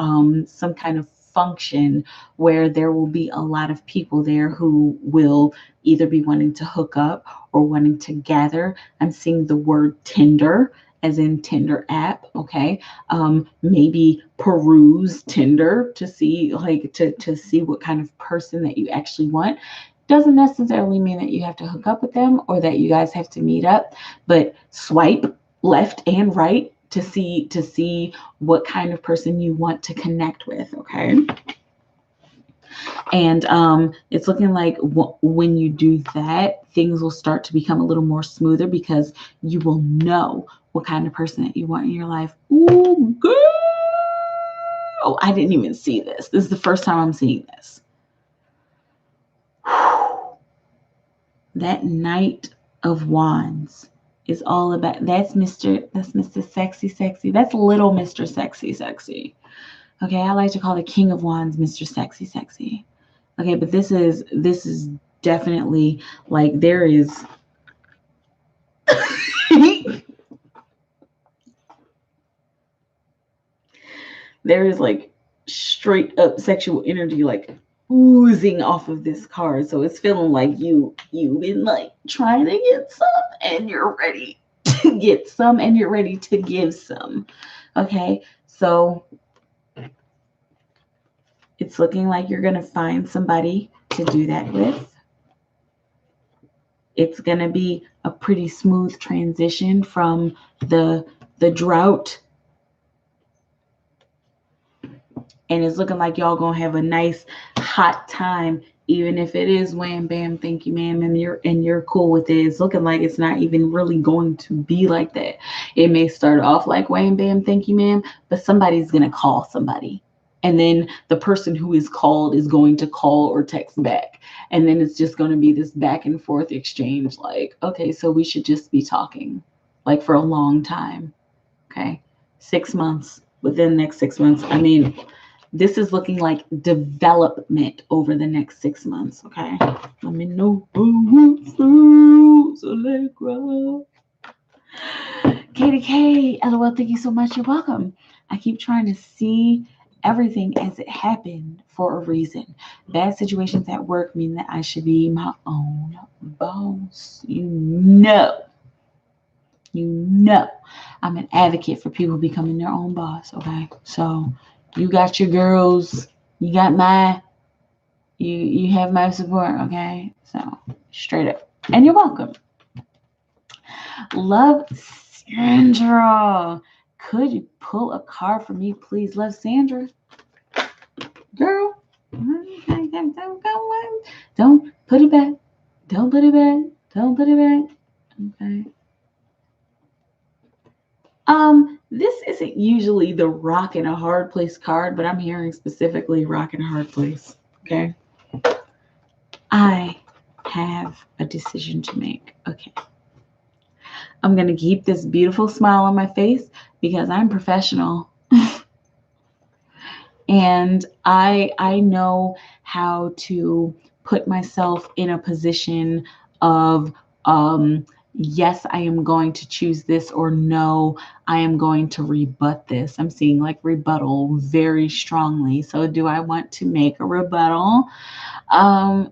A: some kind of function where there will be a lot of people there who will either be wanting to hook up or wanting to gather. I'm seeing the word Tinder, as in Tinder app. Okay. Maybe peruse Tinder to see, like, to see what kind of person that you actually want. Doesn't necessarily mean that you have to hook up with them or that you guys have to meet up, but swipe left and right to see what kind of person you want to connect with. Okay. And it's looking like when you do that, things will start to become a little more smoother because you will know what kind of person that you want in your life. Ooh, girl. Oh, I didn't even see this. This is the first time I'm seeing this. That Knight of Wands is all about, that's Mr. Sexy Sexy. That's little Mr. Sexy Sexy. Okay, I like to call the King of Wands Mr. Sexy Sexy. Okay, but this is definitely like there is there is like straight up sexual energy like oozing off of this card. So it's feeling like you've been like trying to get some and you're ready to get some and you're ready to give some. Okay, so it's looking like you're gonna find somebody to do that with. It's going to be a pretty smooth transition from the drought, and it's looking like y'all gonna have a nice hot time, even if it is wham bam thank you ma'am, and you're cool with it. It's looking like it's not even really going to be like that. It may start off like wham bam thank you ma'am, but somebody's gonna call somebody, and then the person who is called is going to call or text back, and then it's just going to be this back and forth exchange like, okay, so we should just be talking like for a long time. Okay, 6 months. Within the next 6 months, I mean, this is looking like development over the next 6 months. Okay, let me know. So let it grow. Katie K, LOL, thank you so much. You're welcome. I keep trying to see everything as it happened for a reason. Bad situations at work mean that I should be my own boss. You know, I'm an advocate for people becoming their own boss. Okay, so you got your girls, you got you have my support. Okay, so straight up, and you're welcome. Love Sandra, could you pull a card for me, please? Love Sandra, girl. Don't put it back. Don't put it back. Don't put it back. Okay. This isn't usually the rock in a hard place card, but I'm hearing specifically rock in a hard place. Okay. I have a decision to make. Okay. I'm going to keep this beautiful smile on my face because I'm professional. And I know how to put myself in a position of yes, I am going to choose this, or no, I am going to rebut this. I'm seeing like rebuttal very strongly. So do I want to make a rebuttal?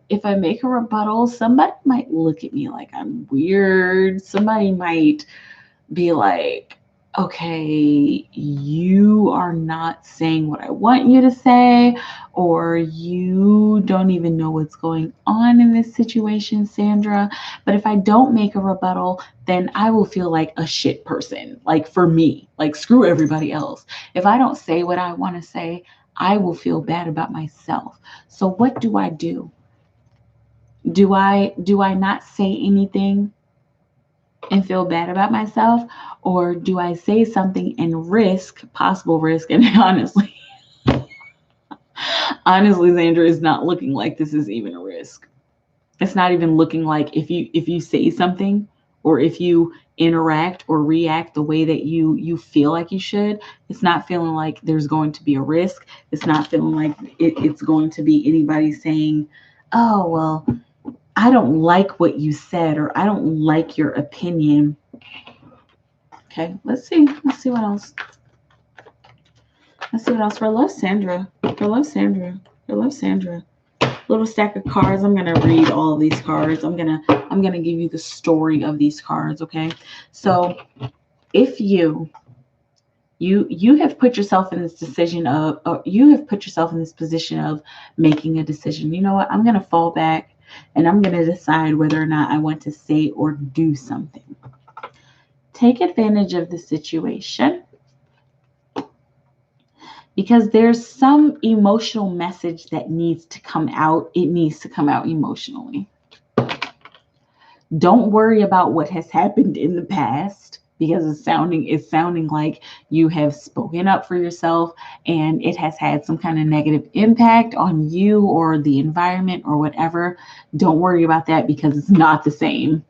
A: If I make a rebuttal, somebody might look at me like I'm weird. Somebody might be like, okay, you are not saying what I want you to say, or you don't even know what's going on in this situation, Sandra. But if I don't make a rebuttal, then I will feel like a shit person. Like for me, like screw everybody else. If I don't say what I want to say, I will feel bad about myself. So what do I do? Do I not say anything and feel bad about myself, or do I say something and risk possible risk? And honestly, Sandra, is not looking like this is even a risk. It's not even looking like if you say something, or if you interact or react the way that you feel like you should, it's not feeling like there's going to be a risk. It's not feeling like it's going to be anybody saying, oh well, I don't like what you said, or I don't like your opinion. Okay, let's see. Let's see what else. Let's see what else. For love, Sandra. For love, Sandra. For love, Sandra. Little stack of cards. I'm gonna read all of these cards. I'm gonna give you the story of these cards. Okay. So if you have put yourself in this decision of, or you have put yourself in this position of making a decision. You know what? I'm gonna fall back and I'm gonna decide whether or not I want to say or do something. Take advantage of the situation, because there's some emotional message that needs to come out. It needs to come out emotionally. Don't worry about what has happened in the past, because it's sounding like you have spoken up for yourself and it has had some kind of negative impact on you or the environment or whatever. Don't worry about that, because it's not the same.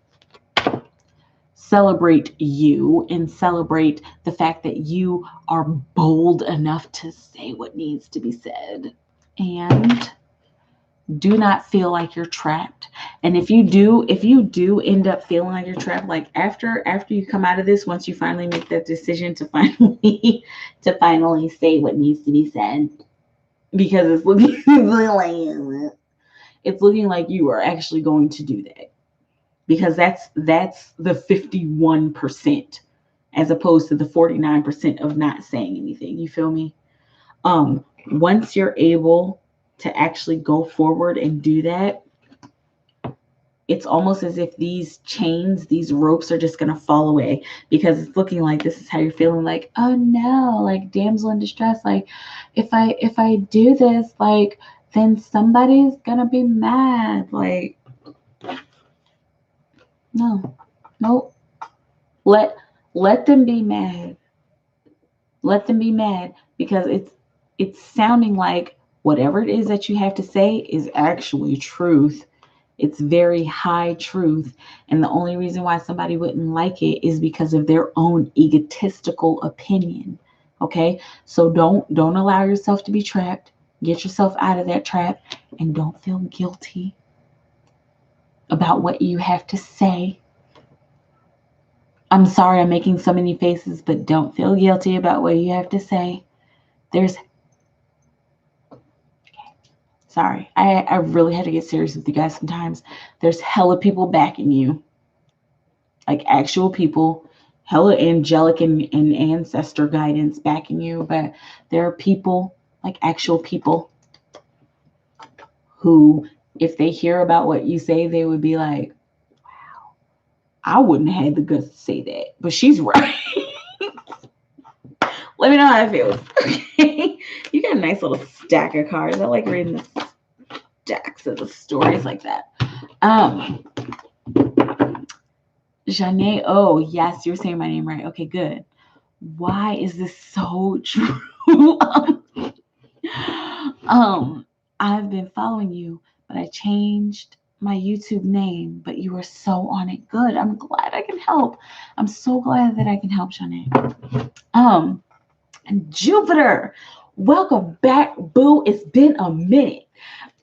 A: Celebrate you and celebrate the fact that you are bold enough to say what needs to be said. And do not feel like you're trapped. And if you do end up feeling like you're trapped, like after you come out of this, once you finally make that decision to finally to finally say what needs to be said, because it's looking like you are actually going to do that, because that's the 51%, as opposed to the 49% of not saying anything. You feel me? Once you're able to actually go forward and do that, it's almost as if these chains, these ropes are just going to fall away, because it's looking like this is how you're feeling, like, oh no, like damsel in distress, like if I do this, like then somebody's going to be mad. Like, no. Nope. Let them be mad. Let them be mad, because it's sounding like whatever it is that you have to say is actually truth. It's very high truth. And the only reason why somebody wouldn't like it is because of their own egotistical opinion. Okay? So don't allow yourself to be trapped. Get yourself out of that trap, and don't feel guilty about what you have to say. I'm sorry I'm making so many faces, but don't feel guilty about what you have to say. There's Sorry, I really had to get serious with you guys sometimes. There's hella people backing you, like actual people, hella angelic and ancestor guidance backing you. But there are people, like actual people, who, if they hear about what you say, they would be like, I wouldn't have had the guts to say that, but she's right. Let me know how it feels. You got a nice little stack of cards. I like reading the stacks of the stories like that. Janae, oh yes, you're saying my name right. Okay, good. Why is this so true? I've been following you, but I changed my YouTube name, but you were so on it. Good. I'm glad I can help. I'm so glad that I can help, Janae. And Jupiter, welcome back, boo. It's been a minute.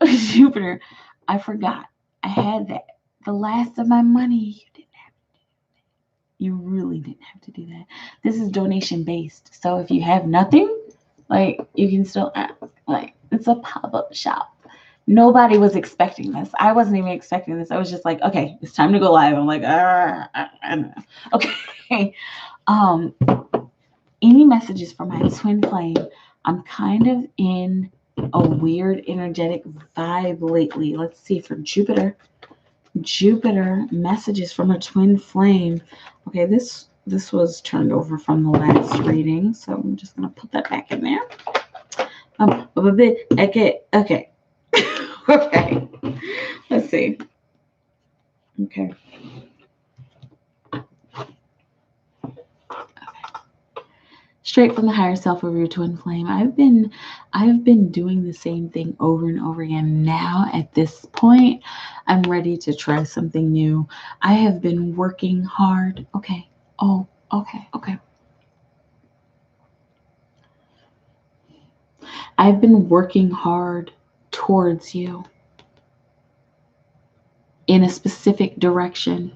A: Jupiter, I forgot. I had that. The last of my money. You really didn't have to do that. This is donation based. So if you have nothing, like you can still ask. Like it's a pop-up shop. Nobody was expecting this. I wasn't even expecting this. I was just like, okay, it's time to go live. I'm like, I don't know. Okay. Um, Any messages for my twin flame? I'm kind of in a weird energetic vibe lately. Let's see for Jupiter. Jupiter, messages from a twin flame. Okay, this was turned over from the last reading, so I'm just gonna put that back in there. Okay. Okay. Let's see. Okay. Straight from the higher self of your twin flame. I've been doing the same thing over and over again. Now at this point, I'm ready to try something new. I have been working hard. Okay. Oh, okay. I've been working hard towards you in a specific direction.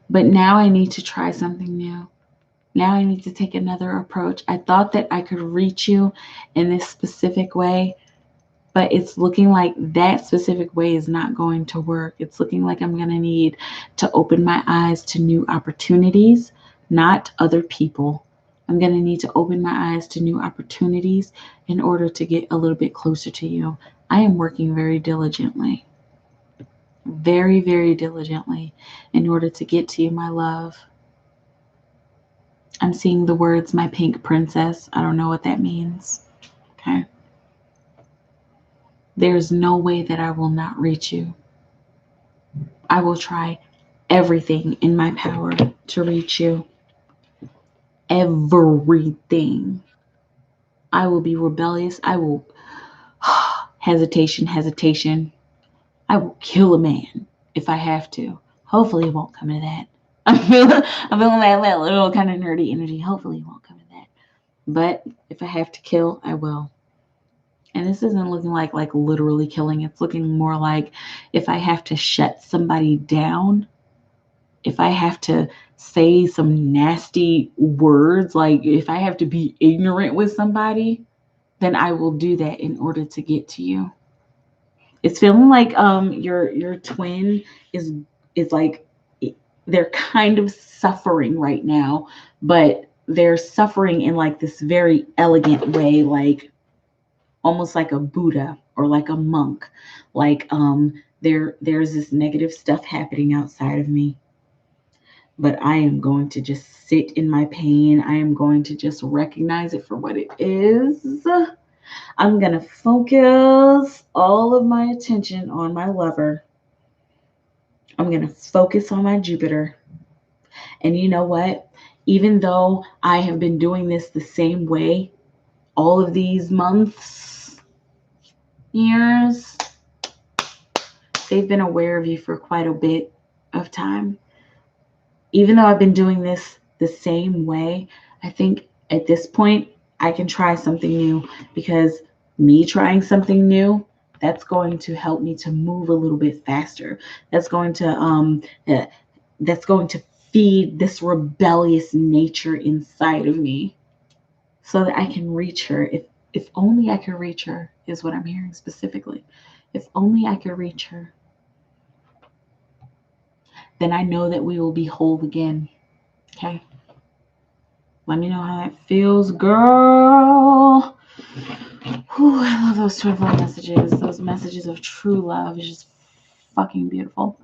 A: But now I need to try something new. Now I need to take another approach. I thought that I could reach you in this specific way, but it's looking like that specific way is not going to work. It's looking like I'm going to need to open my eyes to new opportunities, not other people. I'm going to need to open my eyes to new opportunities in order to get a little bit closer to you. I am working very diligently, very, very diligently in order to get to you, my love. I'm seeing the words, my pink princess. I don't know what that means. Okay. There's no way that I will not reach you. I will try everything in my power to reach you. Everything. I will be rebellious. I will hesitation. I will kill a man if I have to. Hopefully it won't come to that. I'm feeling that little kind of nerdy energy. Hopefully it won't come to that. But if I have to kill, I will. And this isn't looking like literally killing. It's looking more like if I have to shut somebody down, if I have to say some nasty words, like if I have to be ignorant with somebody, then I will do that in order to get to you. It's feeling like your twin is like they're kind of suffering right now, but they're suffering in like this very elegant way, like almost like a Buddha or like a monk. Like there's this negative stuff happening outside of me, but I am going to just sit in my pain. I am going to just recognize it for what it is. I'm going to focus all of my attention on my lover. I'm going to focus on my Jupiter. And you know what? Even though I have been doing this the same way all of these months, years, they've been aware of you for quite a bit of time. Even though I've been doing this the same way, I think at this point I can try something new, because me trying something new, that's going to help me to move a little bit faster. That's going to feed this rebellious nature inside of me so that I can reach her. If only I could reach her is what I'm hearing specifically. If only I could reach her, then I know that we will be whole again. Okay? Let me know how that feels, girl. Whew, I love those twin flame messages. Those messages of true love is just fucking beautiful.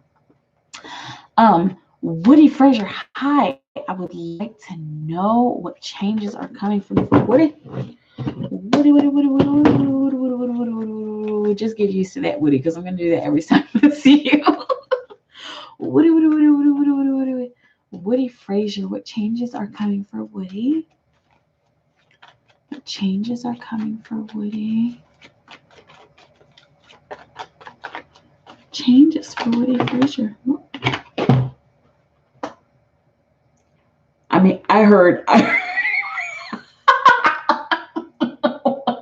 A: Woody Frazier, hi. I would like to know what changes are coming from Woody. Woody. Just get used to that, Woody, because I'm going to do that every time I see you. Woody. Woody Frazier, what changes are coming for Woody? What changes are coming for Woody? Changes for Woody Frazier. I mean, I heard oh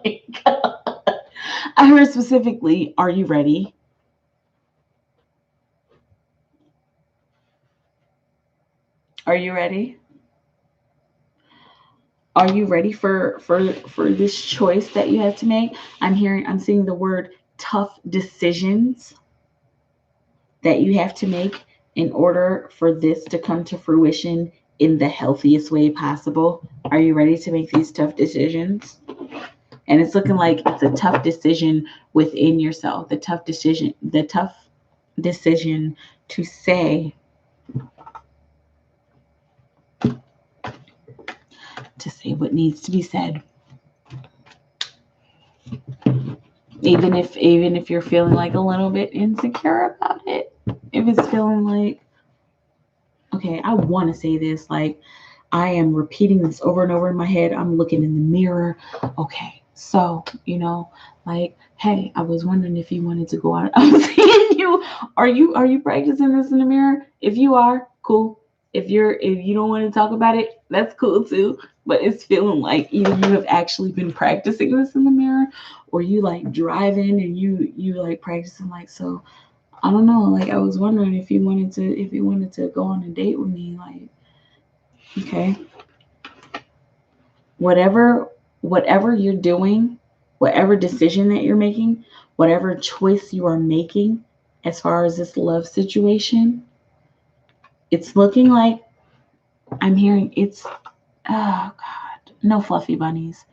A: my God. I heard specifically, are you ready? Are you ready? Are you ready for this choice that you have to make? I'm seeing the word tough decisions that you have to make in order for this to come to fruition in the healthiest way possible. Are you ready to make these tough decisions? And it's looking like it's a tough decision within yourself. The tough decision to say what needs to be said. Even if you're feeling like a little bit insecure about it. If it's feeling like, okay, I want to say this, like I am repeating this over and over in my head. I'm looking in the mirror. Okay, so, like, hey, I was wondering if you wanted to go out. I'm seeing you. Are you practicing this in the mirror? If you are, cool. If you don't want to talk about it, that's cool too. But it's feeling like either you have actually been practicing this in the mirror, or you like driving and you like practicing, like, so I don't know, like I was wondering if you wanted to go on a date with me, like, okay. Whatever you're doing, whatever decision that you're making, whatever choice you are making as far as this love situation, it's looking like I'm hearing it's, oh God, no fluffy bunnies.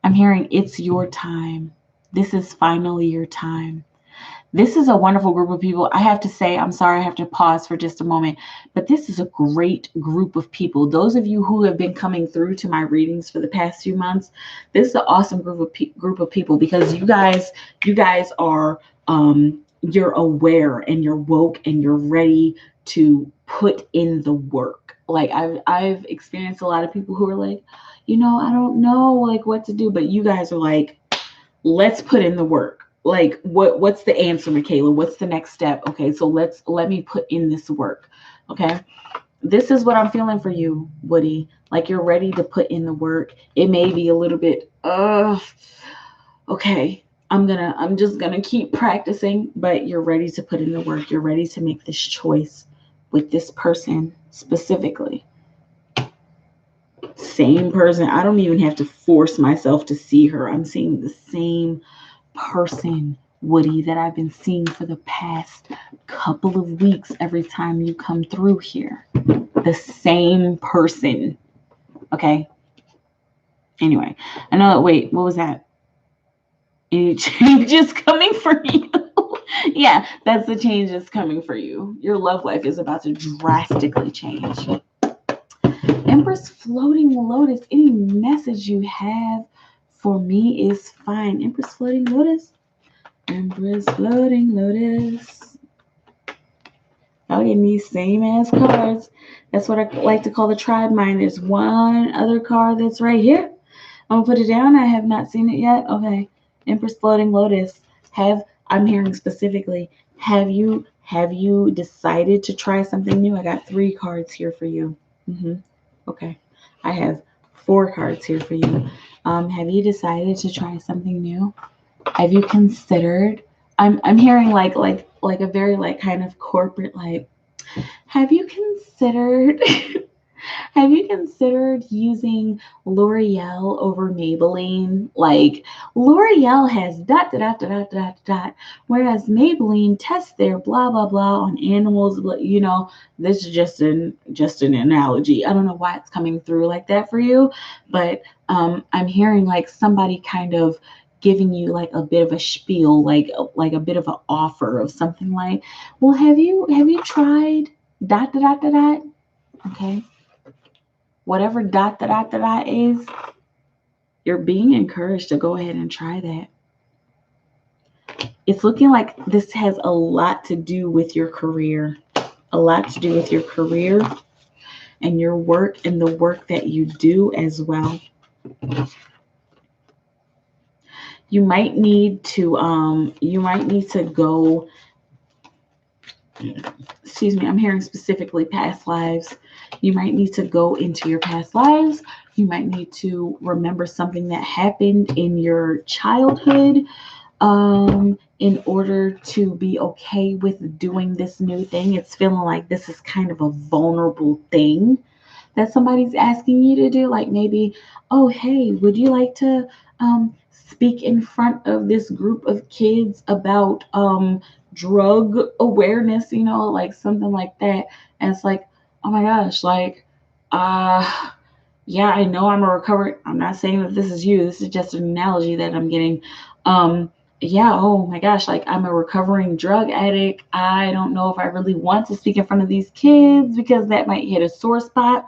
A: I'm hearing it's your time. This is finally your time. This is a wonderful group of people. I have to say, I'm sorry, I have to pause for just a moment, but this is a great group of people. Those of you who have been coming through to my readings for the past few months, this is an awesome group of people, because you guys are, you're aware and you're woke and you're ready to put in the work. Like I've experienced a lot of people who are like, I don't know like what to do, but you guys are like, let's put in the work. Like what's the answer, Mikaela? What's the next step? Okay, so let me put in this work. Okay. This is what I'm feeling for you, Woody. Like you're ready to put in the work. It may be a little bit okay. I'm just gonna keep practicing, but you're ready to put in the work. You're ready to make this choice with this person specifically. Same person. I don't even have to force myself to see her. I'm seeing the same person, Woody, that I've been seeing for the past couple of weeks every time you come through here. The same person. Okay. Anyway, I know. Wait, what was that? Any changes coming for you? Yeah, that's the change that's coming for you. Your love life is about to drastically change. Empress Floating Lotus, any message you have for me is fine. Empress Floating Lotus. Empress Floating Lotus. Oh, getting these same ass cards. That's what I like to call the tribe mind. There's one other card that's right here. I'm gonna put it down. I have not seen it yet. Okay. Empress Floating Lotus. I'm hearing specifically, have you decided to try something new? I got 3 cards here for you. Okay. I have 4 cards here for you. Have you decided to try something new? Have you considered? I'm hearing like a very like kind of corporate, like, have you considered have you considered using L'Oreal over Maybelline? Like L'Oreal has dot dot dot dot dot dot, whereas Maybelline tests their blah blah blah on animals. This is just an analogy. I don't know why it's coming through like that for you, but I'm hearing like somebody kind of giving you like a bit of a spiel, like a bit of an offer of something like, well, have you tried dot dot dot dot dot? Okay. Whatever dot dot dot dot is, you're being encouraged to go ahead and try that. It's looking like this has a lot to do with your career. A lot to do with your career and your work and the work that you do as well. You might need to go, excuse me, I'm hearing specifically past lives. You might need to go into your past lives. You might need to remember something that happened in your childhood in order to be okay with doing this new thing. It's feeling like this is kind of a vulnerable thing that somebody's asking you to do. Like maybe, oh, hey, would you like to speak in front of this group of kids about drug awareness, like something like that. And it's like, oh my gosh, like Yeah, I know I'm a recovery. I'm not saying that this is you. This is just an analogy that I'm getting. Yeah, oh my gosh, like I'm a recovering drug addict. I don't know if I really want to speak in front of these kids because that might hit a sore spot.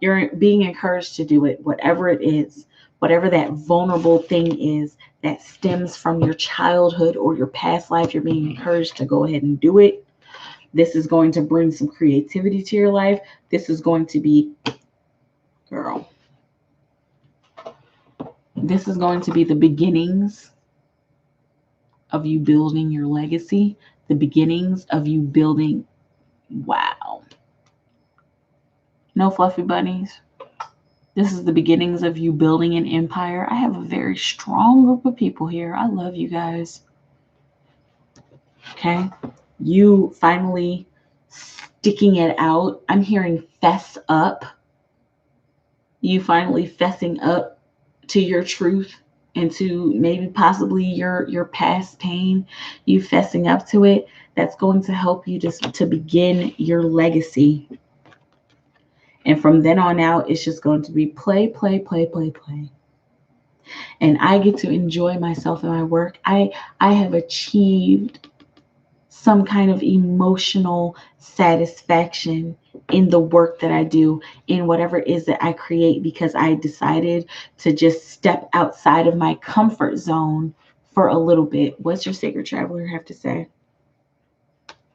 A: You're being encouraged to do it, whatever it is, whatever that vulnerable thing is that stems from your childhood or your past life. You're being encouraged to go ahead and do it. This is going to bring some creativity to your life. This is going to be, girl, this is going to be the beginnings of you building your legacy, the beginnings of you building, wow. No fluffy bunnies. This is the beginnings of you building an empire. I have a very strong group of people here. I love you guys. Okay. You finally sticking it out. I'm hearing fess up. You finally fessing up to your truth and to maybe possibly your past pain, you fessing up to it. That's going to help you just to begin your legacy. And from then on out, it's just going to be play, play, play, play, play. And I get to enjoy myself and my work. I have achieved some kind of emotional satisfaction in the work that I do, in whatever it is that I create, because I decided to just step outside of my comfort zone for a little bit. What's your sacred traveler have to say?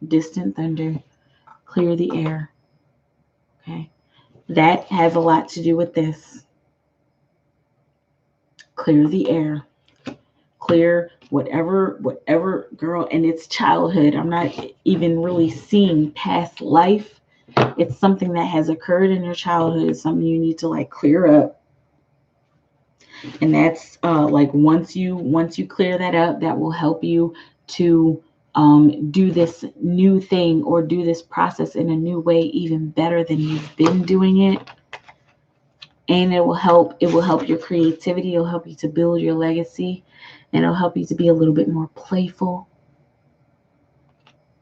A: Distant thunder, clear the air. Okay. That has a lot to do with this. Clear the air. Clear whatever, girl, and it's childhood. I'm not even really seeing past life. It's something that has occurred in your childhood. It's something you need to like clear up. And that's like once you clear that up, that will help you to do this new thing or do this process in a new way, even better than you've been doing it. And it will help your creativity. It'll help you to build your legacy, and it'll help you to be a little bit more playful.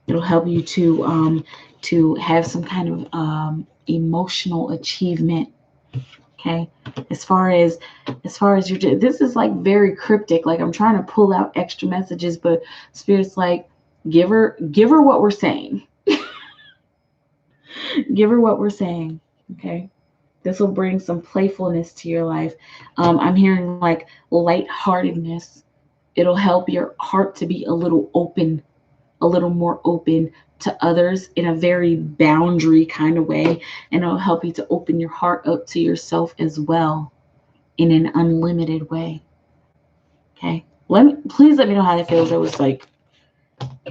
A: It'll help you to have some kind of emotional achievement. Okay. As far as your, this is like very cryptic. Like I'm trying to pull out extra messages, but Spirit's like, give her what we're saying. Give her what we're saying. Okay. This will bring some playfulness to your life. I'm hearing like lightheartedness. It'll help your heart to be a little open, a little more open to others in a very boundary kind of way. And it'll help you to open your heart up to yourself as well in an unlimited way. Okay. Please let me know how that feels. It was like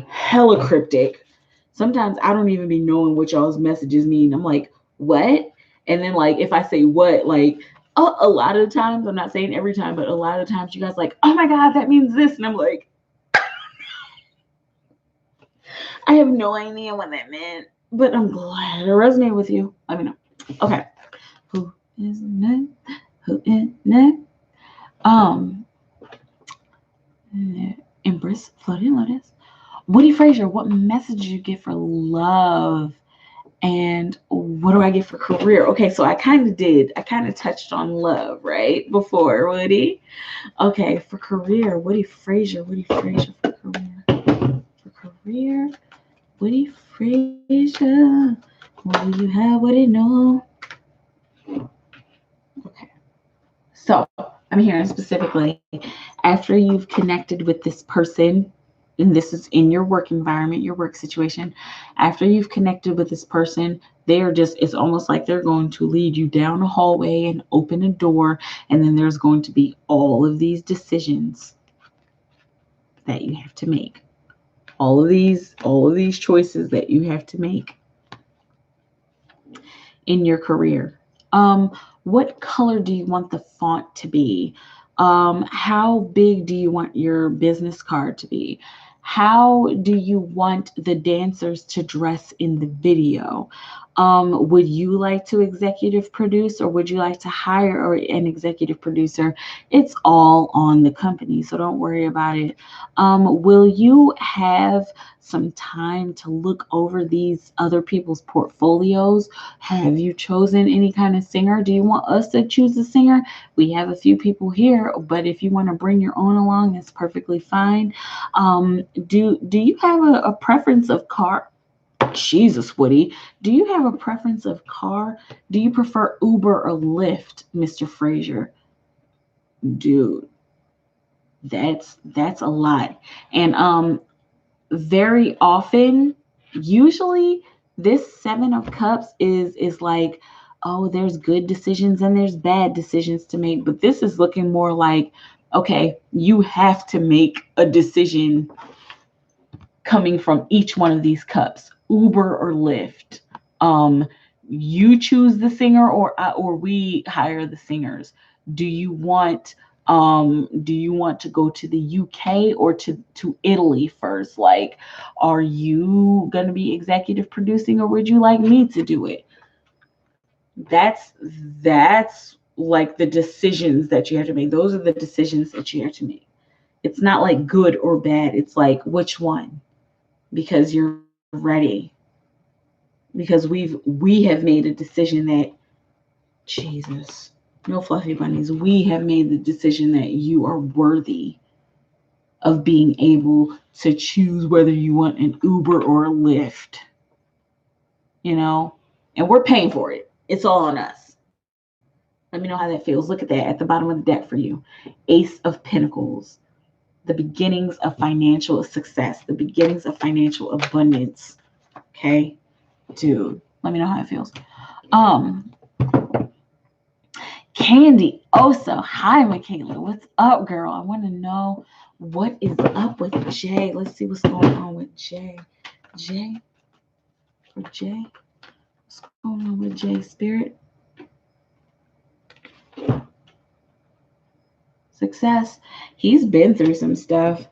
A: hella cryptic. Sometimes I don't even be knowing what y'all's messages mean. I'm like, what? And then like if I say what, like a lot of times, I'm not saying every time, but a lot of times you guys like, oh my God, that means this. And I'm like, I have no idea what that meant, but I'm glad it resonated with you. Let me know. Okay. Who is next? Who is next? Empress, Floating Lotus. Woody Frazier, what message did you get for love? And what do I get for career? Okay, so I kind of touched on love, right? Before, Woody. Okay, for career, Woody Frazier for career. For career, Woody Frazier. What do you have? What do you know? Okay. So I'm hearing specifically after you've connected with this person, and this is in your work environment, your work situation, after you've connected with this person, it's almost like they're going to lead you down a hallway and open a door. And then there's going to be all of these decisions that you have to make. All of these choices that you have to make in your career. What color do you want the font to be? How big do you want your business card to be? How do you want the dancers to dress in the video? Would you like to executive produce, or would you like to hire an executive producer? It's all on the company, so don't worry about it. Will you have some time to look over these other people's portfolios? Have you chosen any kind of singer? Do you want us to choose a singer? We have a few people here, but if you want to bring your own along, that's perfectly fine. Do you have a preference of car? Jesus, Woody, do you have a preference of car? Do you prefer Uber or Lyft, Mr. Frazier? Dude, that's a lot. And very often, usually this 7 of Cups is like, oh, there's good decisions and there's bad decisions to make, but this is looking more like, okay, you have to make a decision coming from each one of these cups, Uber or Lyft. Um, you choose the singer, or we hire the singers. Do you want to go to the UK or to Italy first? Like, are you going to be executive producing, or would you like me to do it? That's like the decisions that you have to make. Those are the decisions that you have to make. It's not like good or bad. It's like, which one? Because you're ready, because we have made a decision that, Jesus, no fluffy bunnies, we have made the decision that you are worthy of being able to choose whether you want an Uber or a Lyft, you know, and we're paying for it. It's all on us. Let me know how that feels. Look at that at the bottom of the deck for you. Ace of Pentacles, the beginnings of financial success, the beginnings of financial abundance. Okay, dude, let me know how it feels. Um, Candy Oso, hi Mikaela, what's up, girl? I want to know what is up with Jay. Let's see what's going on with Jay. Jay, for Jay, what's going on with Jay? Spirit, success. He's been through some stuff.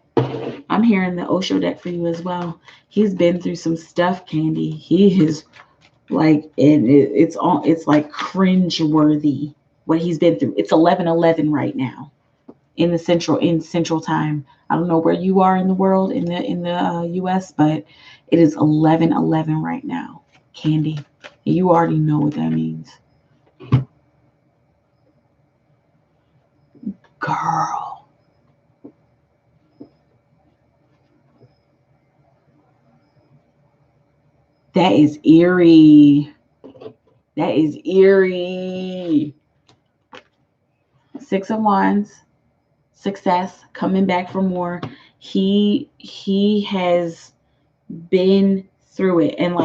A: I'm hearing the Osho deck for you as well. He's been through some stuff, Candy. He is like, and it's like cringe worthy what he's been through. It's 11:11 right now in central time. I don't know where you are in the world, in the US, but it is 11:11 right now, Candy. You already know what that means, girl. That is eerie. That is eerie. 6 of Wands, success, coming back for more. He has been through it, and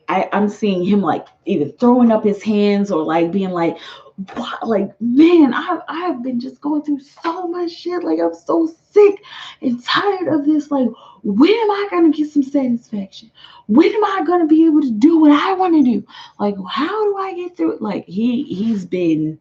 A: I'm seeing him like either throwing up his hands or like being like, what? Like, man, I've been just going through so much shit. Like, I'm so sick and tired of this. Like, when am I gonna get some satisfaction? When am I gonna be able to do what I want to do? Like, how do I get through it? Like, he's been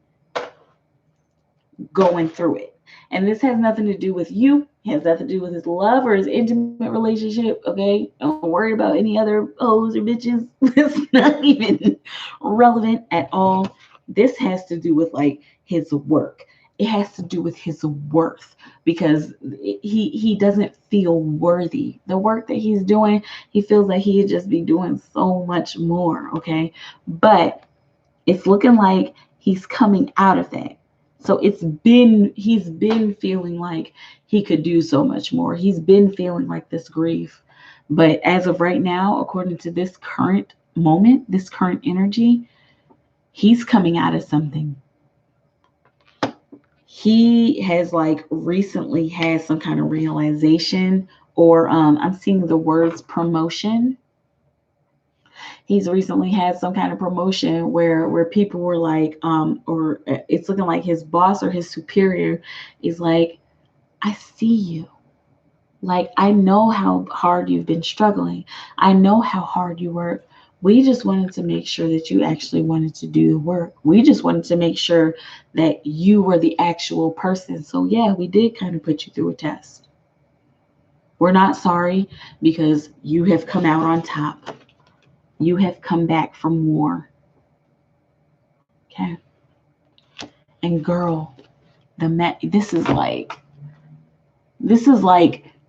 A: going through it. And this has nothing to do with you. It has nothing to do with his love or his intimate relationship. Okay. Don't worry about any other hoes or bitches. It's not even relevant at all. This has to do with like his work. It has to do with his worth, because he doesn't feel worthy. The work that he's doing, he feels like he'd just be doing so much more. Okay. But it's looking like he's coming out of that. So he's been feeling like he could do so much more. He's been feeling like this grief. But as of right now, according to this current moment, this current energy, he's coming out of something. He has like recently had some kind of realization, or I'm seeing the words promotion. He's recently had some kind of promotion where people were like, or it's looking like his boss or his superior is like, I see you. Like, I know how hard you've been struggling. I know how hard you work. We just wanted to make sure that you actually wanted to do the work. We just wanted to make sure that you were the actual person. So yeah, we did kind of put you through a test. We're not sorry, because you have come out on top. You have come back from war. Okay. And girl, this is like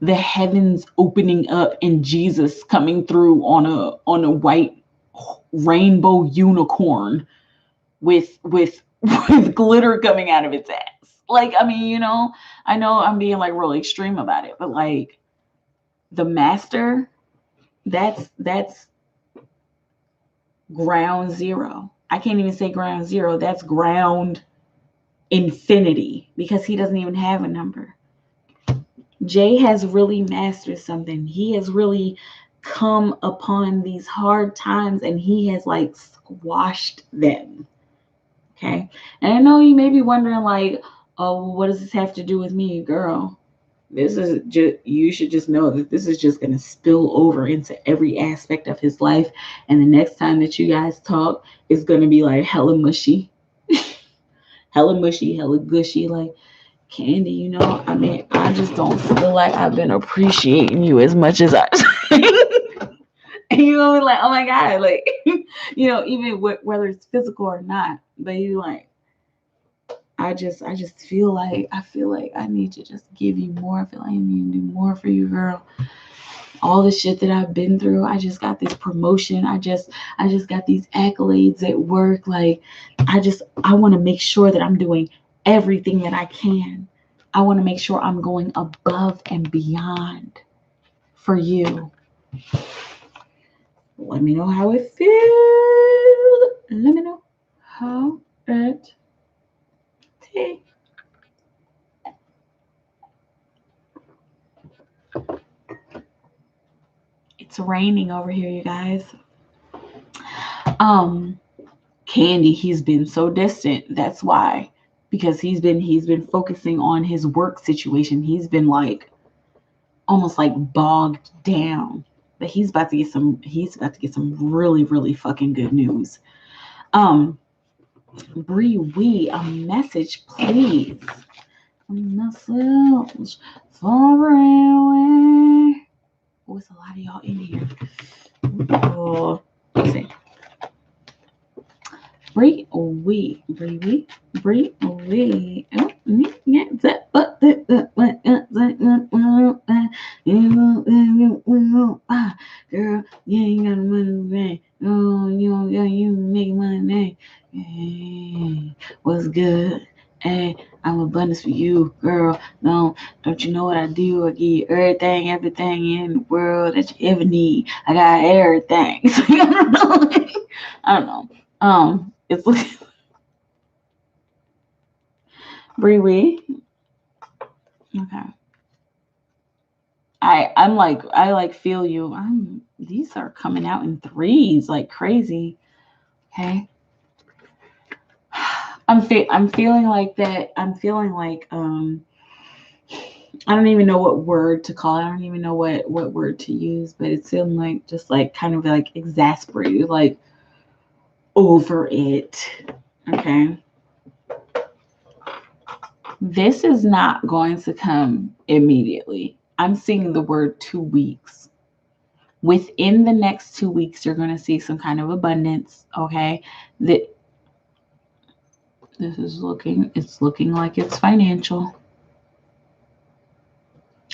A: the heavens opening up and Jesus coming through on a white rainbow unicorn with with glitter coming out of its ass. Like, I mean, I know I'm being like really extreme about it, but like the master, that's ground zero. I can't even say ground zero. That's ground infinity because he doesn't even have a number. Jay has really mastered something. He has really come upon these hard times and he has like squashed them. Okay. And I know you may be wondering, like, oh, what does this have to do with me, girl? This is just, you should just know that this is just going to spill over into every aspect of his life. And the next time that you guys talk, it's going to be like hella mushy, hella mushy, hella gushy. Like, Candy, I mean, I just don't feel like I've been appreciating you as much as I. And you're gonna be like, oh my God, like, even whether it's physical or not, but you like, I just feel like I need to just give you more. I feel like I need to do more for you, girl. All the shit that I've been through, I just got this promotion. I just got these accolades at work. Like, I want to make sure that I'm doing everything that I can. I want to make sure I'm going above and beyond for you. Let me know how it feels. Let me know how it tastes. It's raining over here, you guys. Candy, he's been so distant. That's why. Because he's been focusing on his work situation. He's been like almost like bogged down. But he's about to get some really, really fucking good news. Bree Wee, a message, please. A message for away. Oh, it's a lot of y'all in here. Oh, let's see. Bree Wee. Girl, you ain't got no money. Oh, you make money. What's good? Hey, I'm abundance for you, girl. No, don't you know what I do? I give you everything in the world that you ever need. I got everything. I don't know. It's looking Bree. Okay. I feel you. These are coming out in threes like crazy. Okay. I'm feeling like that. I'm feeling like I don't even know what word to call it. I don't even know what word to use, but it's feeling like just like kind of like exasperated, like over it. Okay. This is not going to come immediately. I'm seeing the word 2 weeks. Within the next 2 weeks, you're going to see some kind of abundance. Okay. It's looking like it's financial.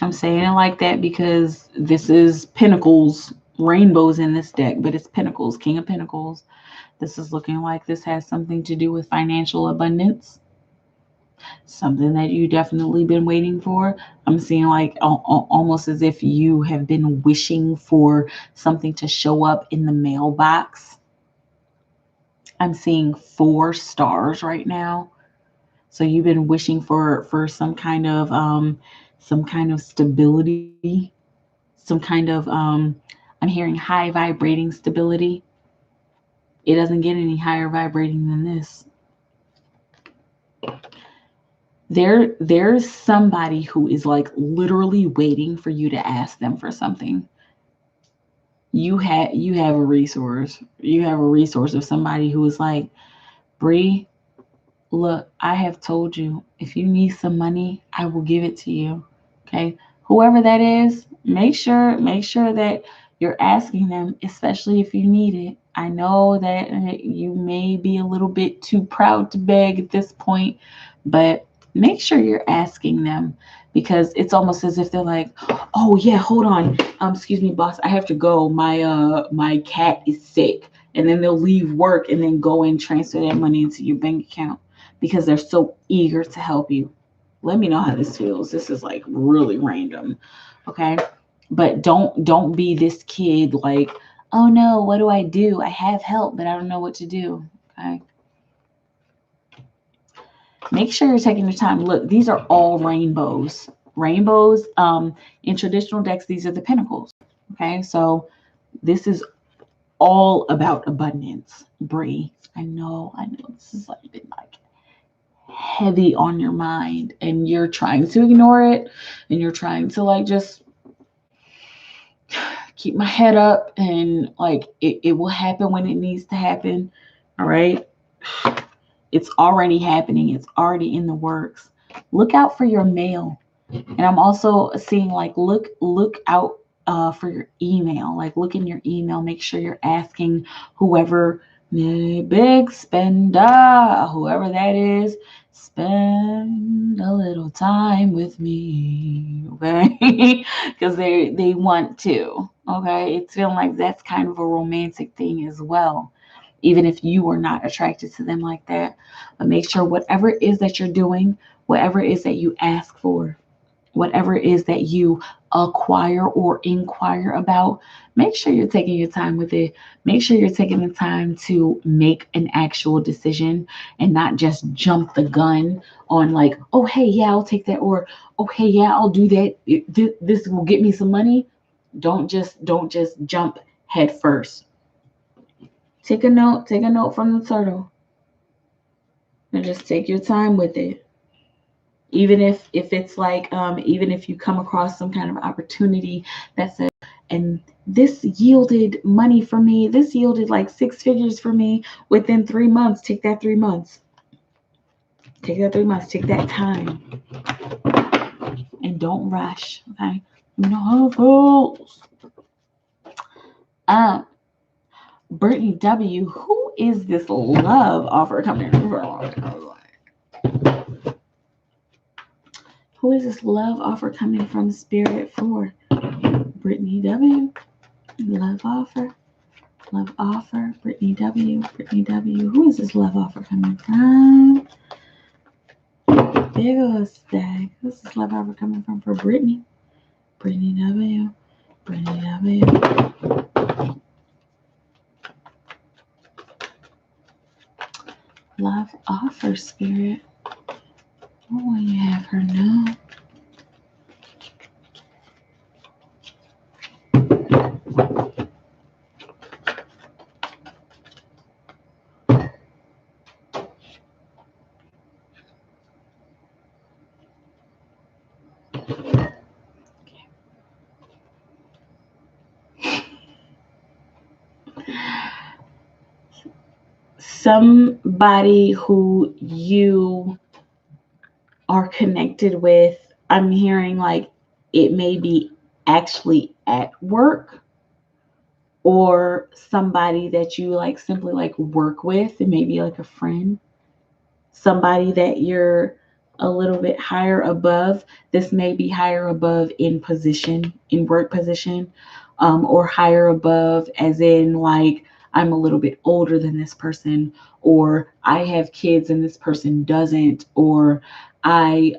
A: I'm saying it like that because this is Pentacles, rainbows in this deck, but it's Pentacles, King of Pentacles. This is looking like this has something to do with financial abundance. Something that you definitely been waiting for. I'm seeing like almost as if you have been wishing for something to show up in the mailbox. I'm seeing 4 stars right now. So you've been wishing for some kind of stability, some kind of I'm hearing high vibrating stability. It doesn't get any higher vibrating than this. There's somebody who is like literally waiting for you to ask them for something. You have a resource. You have a resource of somebody who is like, Bree, look, I have told you, if you need some money, I will give it to you. Okay. Whoever that is, make sure that you're asking them, especially if you need it. I know that you may be a little bit too proud to beg at this point, but make sure you're asking them, because it's almost as if they're like, "Oh yeah, hold on, excuse me, boss, I have to go. My cat is sick," and then they'll leave work and then go and transfer that money into your bank account because they're so eager to help you. Let me know how this feels. This is like really random, okay? But don't be this kid like, "Oh no, what do? I have help, but I don't know what to do." Okay? Make sure you're taking your time. Look, these are all rainbows. Rainbows, in traditional decks, these are the pentacles. Okay, so this is all about abundance, Bree. I know this has like been like heavy on your mind, and you're trying to ignore it, and you're trying to like just keep my head up, and like it will happen when it needs to happen. All right. It's already happening. It's already in the works. Look out for your mail. And I'm also seeing like look out for your email. Like look in your email. Make sure you're asking whoever, big spender, whoever that is, spend a little time with me, okay? Because they want to, okay? It's feeling like that's kind of a romantic thing as well, even if you are not attracted to them like that. But make sure whatever it is that you're doing, whatever it is that you ask for, whatever it is that you acquire or inquire about, make sure you're taking your time with it. Make sure you're taking the time to make an actual decision and not just jump the gun on like, "Oh, hey, yeah, I'll take that," or, "Oh, hey, yeah, I'll do that. This will get me some money." Don't just jump head first. Take a note from the turtle, and just take your time with it. Even if it's like even if you come across some kind of opportunity that says, "And this yielded money for me, this yielded like six figures for me within 3 months," take that 3 months, take that time, and don't rush, okay? No fools. um Brittany W, who is this love offer coming from? Who is this love offer coming from Spirit for? Brittany W. Love offer. Love offer. Brittany W. Brittany W. Who is this love offer coming from? Big old stack. Who's this love offer coming from for Brittany? Brittany W. Brittany W. Love offer, Spirit. What will you have her know? Somebody who you are connected with, I'm hearing like it may be actually at work, or somebody that you like simply like work with. It may be like a friend, somebody that you're a little bit higher above. This may be higher above in position, in work position, or higher above as in like, "I'm a little bit older than this person," or "I have kids and this person doesn't," or I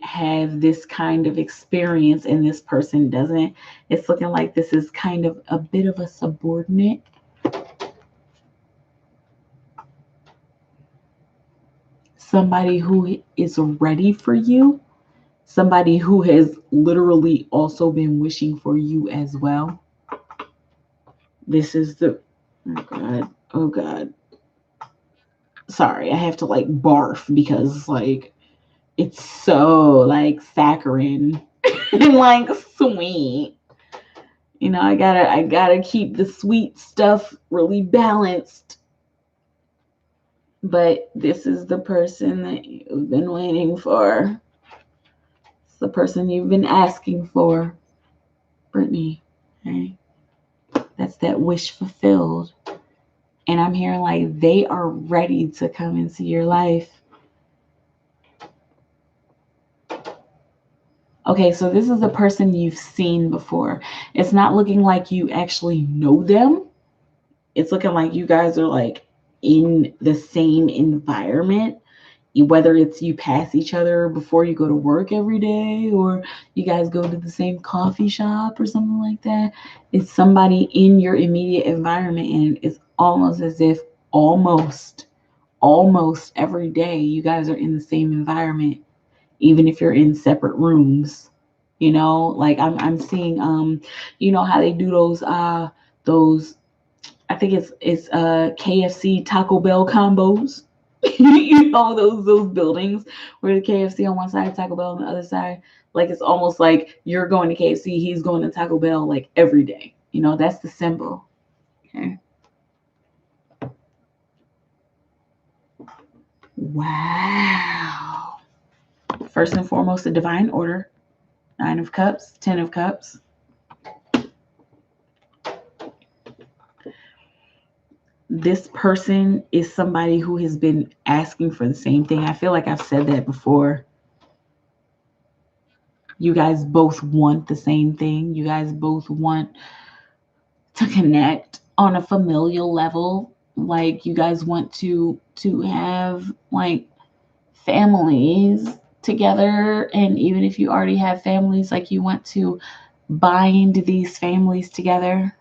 A: have this kind of experience and this person doesn't. It's looking like this is kind of a bit of a subordinate. Somebody who is ready for you, somebody who has literally also been wishing for you as well. This is the, oh God, oh God. Sorry, I have to like barf because like it's so like saccharine and like sweet. I gotta keep the sweet stuff really balanced. But this is the person that you've been waiting for. It's the person you've been asking for, Brittany. Okay? That's that wish fulfilled. And I'm hearing like they are ready to come into your life. Okay, so this is a person you've seen before. It's not looking like you actually know them. It's looking like you guys are like in the same environment, whether it's you pass each other before you go to work every day, or you guys go to the same coffee shop or something like that. It's somebody in your immediate environment, and it's almost as if almost every day you guys are in the same environment, even if you're in separate rooms. Like I'm seeing you know how they do those I think it's KFC Taco Bell combos. Those buildings where the KFC on one side, Taco Bell on the other side. Like it's almost like you're going to KFC, he's going to Taco Bell like every day. That's the symbol. Okay. Wow. First and foremost, the divine order. 9 of Cups, 10 of Cups. This person is somebody who has been asking for the same thing. I feel like I've said that before. You guys both want the same thing. You guys both want to connect on a familial level. Like you guys want to have like families together, and even if you already have families, like you want to bind these families together.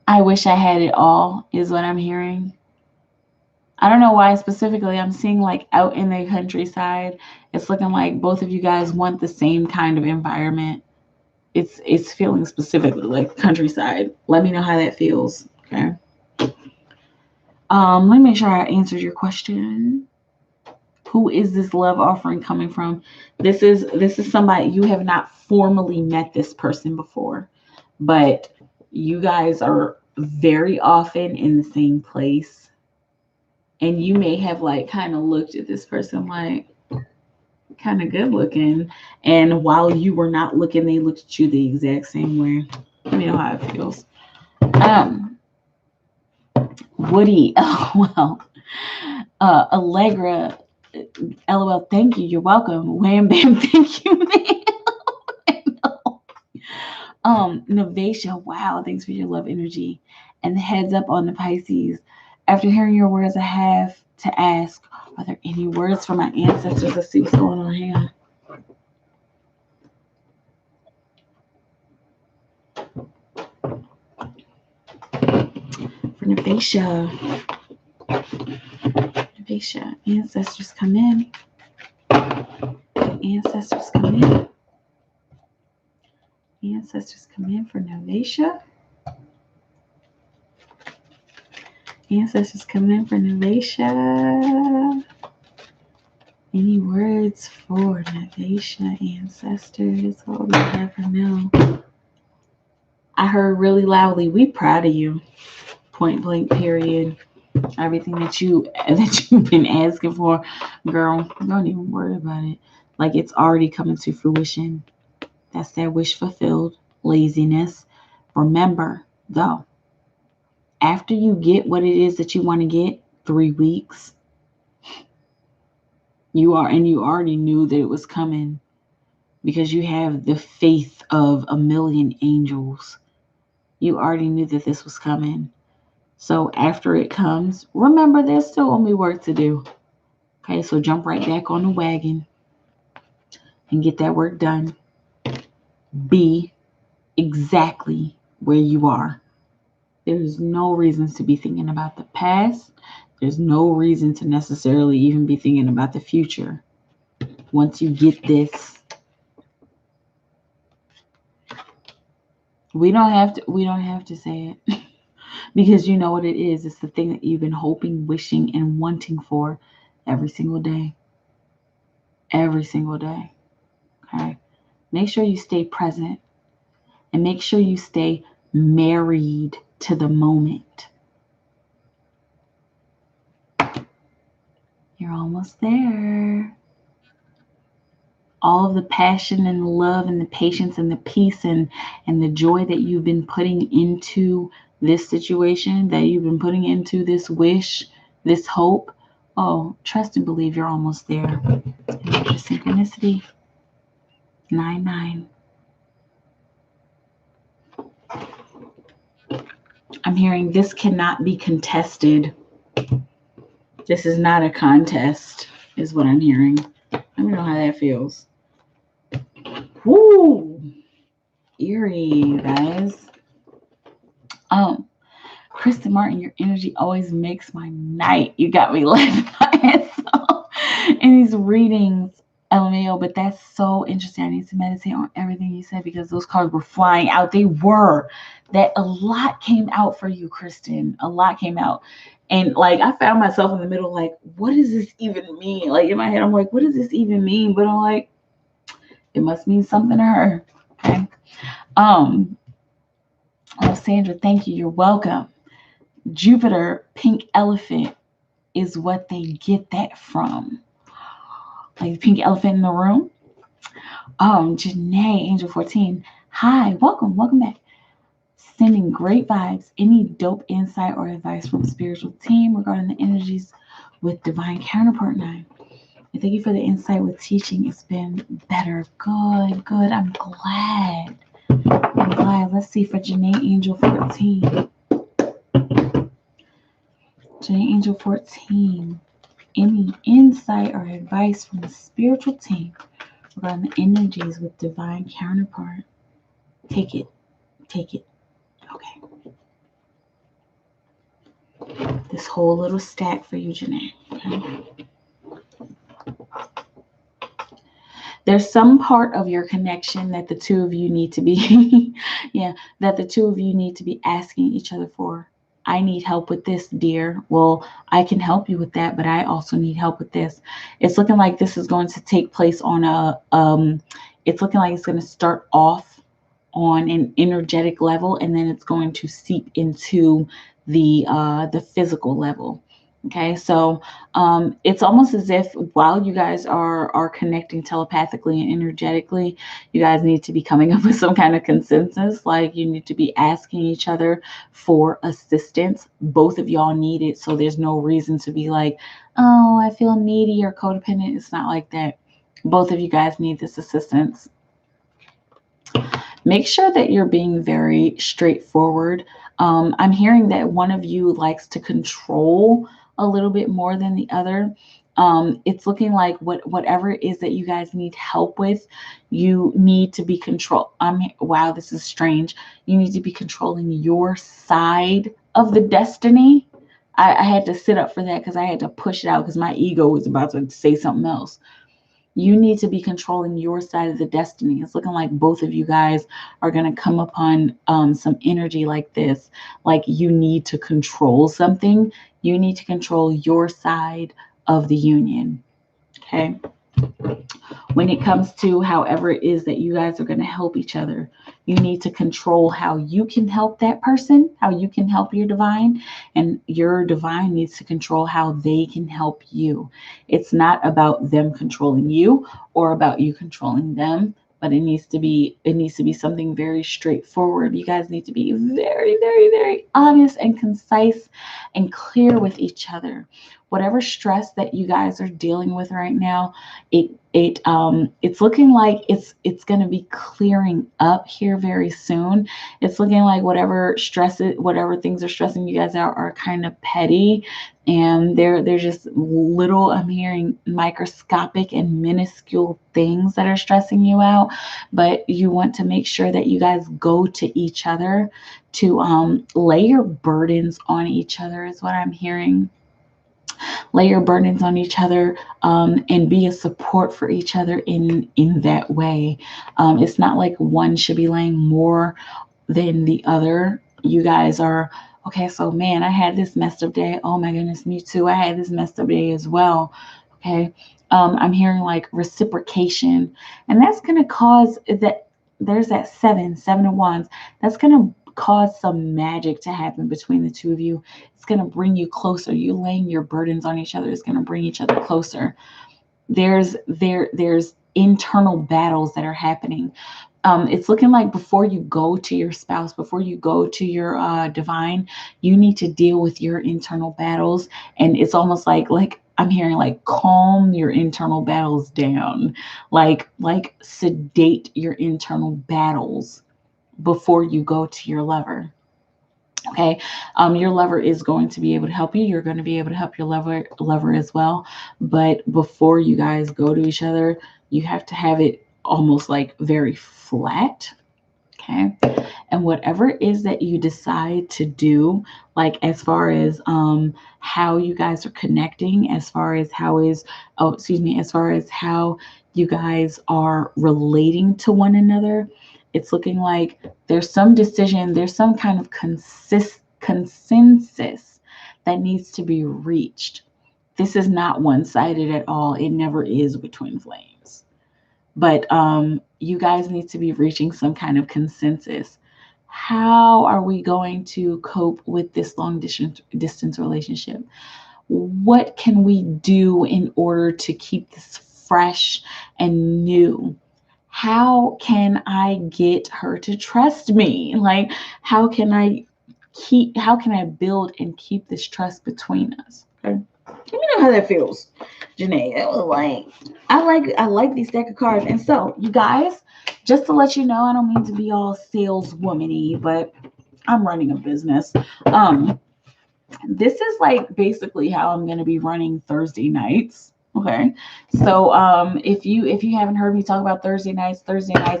A: I wish I had it all, is what I'm hearing. I don't know why specifically. I'm seeing like out in the countryside. It's looking like both of you guys want the same kind of environment. It's feeling specifically like countryside. Let me know how that feels. Okay. Let me make sure I answered your question. Who is this love offering coming from? This is somebody you have not formally met this person before, but you guys are very often in the same place. And you may have like kind of looked at this person like kind of good looking. And while you were not looking, they looked at you the exact same way. Let me know how it feels. Woody, oh well. Allegra, LOL, thank you. You're welcome. Wham bam, thank you, man. I know. Novacia, wow, thanks for your love energy. And heads up on the Pisces. After hearing your words, I have to ask, are there any words for my ancestors? Let's see what's going on here. For Novacia. Novacia, ancestors come in. Ancestors come in. Ancestors come in for Novacia. Ancestors come in for Novacia. Any words for Novacia ancestors? What would we ever know? I heard really loudly, we proud of you. Point blank, period. Everything that you've been asking for, girl, don't even worry about it. Like it's already coming to fruition. That's that wish fulfilled. Laziness. Remember, though, after you get what it is that you want to get, 3 weeks, you already knew that it was coming because you have the faith of a million angels. You already knew that this was coming. So after it comes, remember there's still only work to do. Okay, so jump right back on the wagon and get that work done. Be exactly where you are. There's no reasons to be thinking about the past. There's no reason to necessarily even be thinking about the future. Once you get this, we don't have to say it because you know what it is. It's the thing that you've been hoping, wishing, and wanting for every single day. Every single day. Okay. Make sure you stay present and make sure you stay married to the moment. You're almost there. all of the passion and the love and the patience and the peace and the joy that you've been putting into this situation, that you've been putting into this wish, this hope. Oh, trust and believe you're almost there. And there's synchronicity. 9-9. I'm hearing this cannot be contested. This is not a contest, is what I'm hearing. Let me know how that feels. Woo! Eerie, you guys. Kristen Martin, your energy always makes my night. You got me laughing my ass off in these readings, LMAO, but that's so interesting. I need to meditate on everything you said because those cards were flying out. They were. That a lot came out for you, Kristen. A lot came out. And like I found myself in the middle, like, what does this even mean? Like in my head, I'm like, what does this even mean? But I'm like, it must mean something to her. Okay. Oh, Sandra, thank you. You're welcome. Jupiter, pink elephant is what they get that from. Like the pink elephant in the room. Janae, Angel 14. Hi, welcome back. Sending great vibes. Any dope insight or advice from spiritual team regarding the energies with divine counterpart 9? And thank you for the insight with teaching. It's been better. Good. I'm glad. Let's see for Janae, Angel 14. Janae, Angel 14. Any insight or advice from the spiritual team regarding the energies with divine counterpart? Take it. Okay. This whole little stack for you, Janae. Okay. There's some part of your connection that the two of you need to be, that the two of you need to be asking each other for. I need help with this, dear. Well, I can help you with that, but I also need help with this. It's looking like this is going to take place on it's looking like it's going to start off on an energetic level, and then it's going to seep into the physical level. Okay, so it's almost as if while you guys are connecting telepathically and energetically, you guys need to be coming up with some kind of consensus. Like you need to be asking each other for assistance. Both of y'all need it, so there's no reason to be like, oh, I feel needy or codependent. It's not like that. Both of you guys need this assistance. Make sure that you're being very straightforward. I'm hearing that one of you likes to control a little bit more than the other. It's looking like whatever it is that you guys need help with, you need to be wow, this is strange. You need to be controlling your side of the destiny. I had to sit up for that because I had to push it out because my ego was about to say something else. You need to be controlling your side of the destiny. It's looking like both of you guys are going to come upon some energy like this. Like you need to control something. You need to control your side of the union. Okay. When it comes to however it is that you guys are going to help each other, you need to control how you can help that person, how you can help your divine, and your divine needs to control how they can help you. It's not about them controlling you or about you controlling them, but it needs to be something very straightforward. You guys need to be very, very, very honest and concise and clear with each other. Whatever stress that you guys are dealing with right now, it's looking like it's going to be clearing up here very soon. It's looking like whatever things are stressing you guys out are kind of petty, and they're just little, I'm hearing microscopic and minuscule things that are stressing you out. But you want to make sure that you guys go to each other to lay your burdens on each other, is what I'm hearing. Lay your burdens on each other, and be a support for each other in that way. It's not like one should be laying more than the other. You guys are, okay, so man, I had this messed up day. Oh my goodness, me too. I had this messed up day as well. Okay. I'm hearing like reciprocation, and that's going to cause that. There's that seven of wands. That's going to cause some magic to happen between the two of you. It's going to bring you closer. You laying your burdens on each other is going to bring each other closer. There's internal battles that are happening. It's looking like before you go to your spouse, before you go to your divine, you need to deal with your internal battles. And it's almost like I'm hearing like calm your internal battles down, like sedate your internal battles before you go to your lover. Okay. Your lover is going to be able to help you. You're going to be able to help your lover as well. But before you guys go to each other, you have to have it almost like very flat. Okay. And whatever it is that you decide to do, like as far as how you guys are connecting, as far as as far as how you guys are relating to one another, it's looking like there's some decision, there's some kind of consensus that needs to be reached. This is not one-sided at all. It never is between flames. But you guys need to be reaching some kind of consensus. How are we going to cope with this long distance relationship? What can we do in order to keep this fresh and new? How can I get her to trust me? Like, how can I build and keep this trust between us? Okay. Let me know how that feels, Janae. It was like I like these deck of cards. And so, you guys, just to let you know, I don't mean to be all saleswoman-y, but I'm running a business. This is like basically how I'm gonna be running Thursday nights. Okay. So if you haven't heard me talk about Thursday nights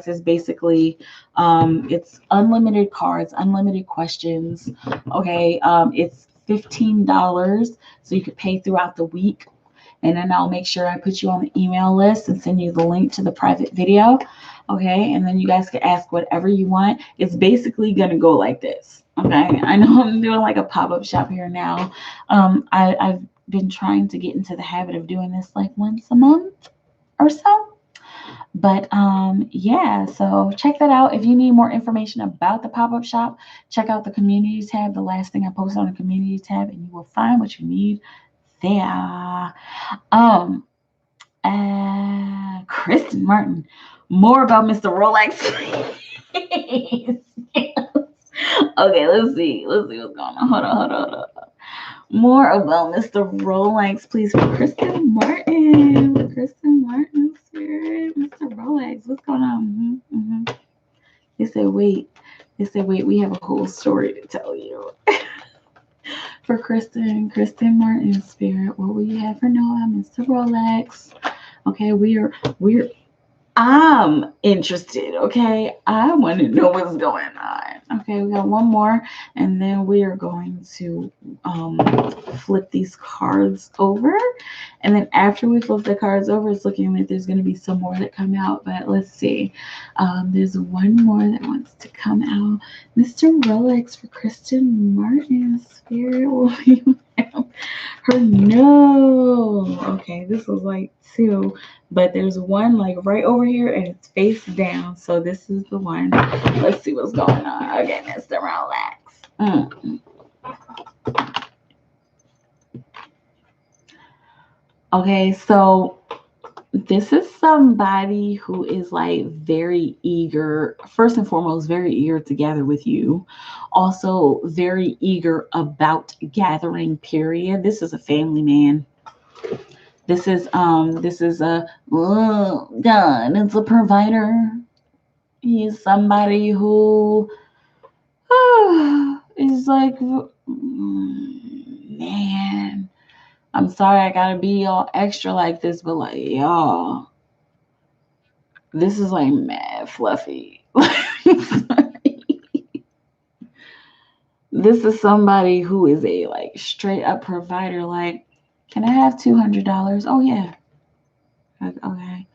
A: is basically it's unlimited cards, unlimited questions. Okay. It's $15. So you could pay throughout the week. And then I'll make sure I put you on the email list and send you the link to the private video. Okay. And then you guys can ask whatever you want. It's basically going to go like this. Okay. I know I'm doing like a pop-up shop here now. I've been trying to get into the habit of doing this like once a month or so. But yeah, so check that out. If you need more information about the pop-up shop, check out the community tab, the last thing I posted on the community tab, and you will find what you need there. Kristen Martin, more about Mr. Rolex, please. Okay, let's see what's going on. Hold on. More about Mr. Rolex, please, for Kristen Martin. Kristen Martin, spirit, Mr. Rolex, what's going on? Mm-hmm. They said, wait, we have a whole story to tell you. For Kristen Martin, spirit, what will you have for Noah, Mr. Rolex? Okay, I'm interested, okay? I want to know what's going on. Okay, we got one more, and then we are going to flip these cards over. And then after we flip the cards over, it's looking like there's going to be some more that come out, but let's see. There's one more that wants to come out. Mr. Rolex for Kristen Martin, spirit, will you have her? No. Okay, this was like two. But there's one like right over here and it's face down. So this is the one. Let's see what's going on. Okay, Mr. Rolex. Okay, so this is somebody who is like very eager, first and foremost, very eager to gather with you. Also very eager about gathering, period. This is a family man. This is a God, it's a provider. He's somebody who is like, man, I'm sorry I gotta be all extra like this, but like, y'all, this is like mad fluffy. This is somebody who is a like straight up provider. Like, can I have $200? Oh yeah. Okay.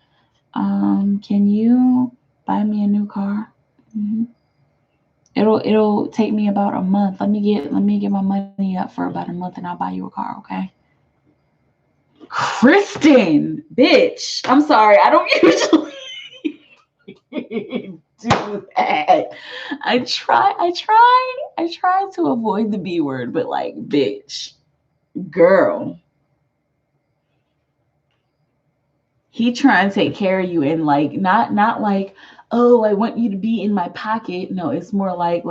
A: Can you buy me a new car? Mm-hmm. It'll take me about a month. Let me get my money up for about a month, and I'll buy you a car. Okay. Kristen, bitch. I'm sorry. I don't usually do that. I try to avoid the B word, but like, bitch, girl. He trying to take care of you, and like not like, oh, I want you to be in my pocket. No, it's more like,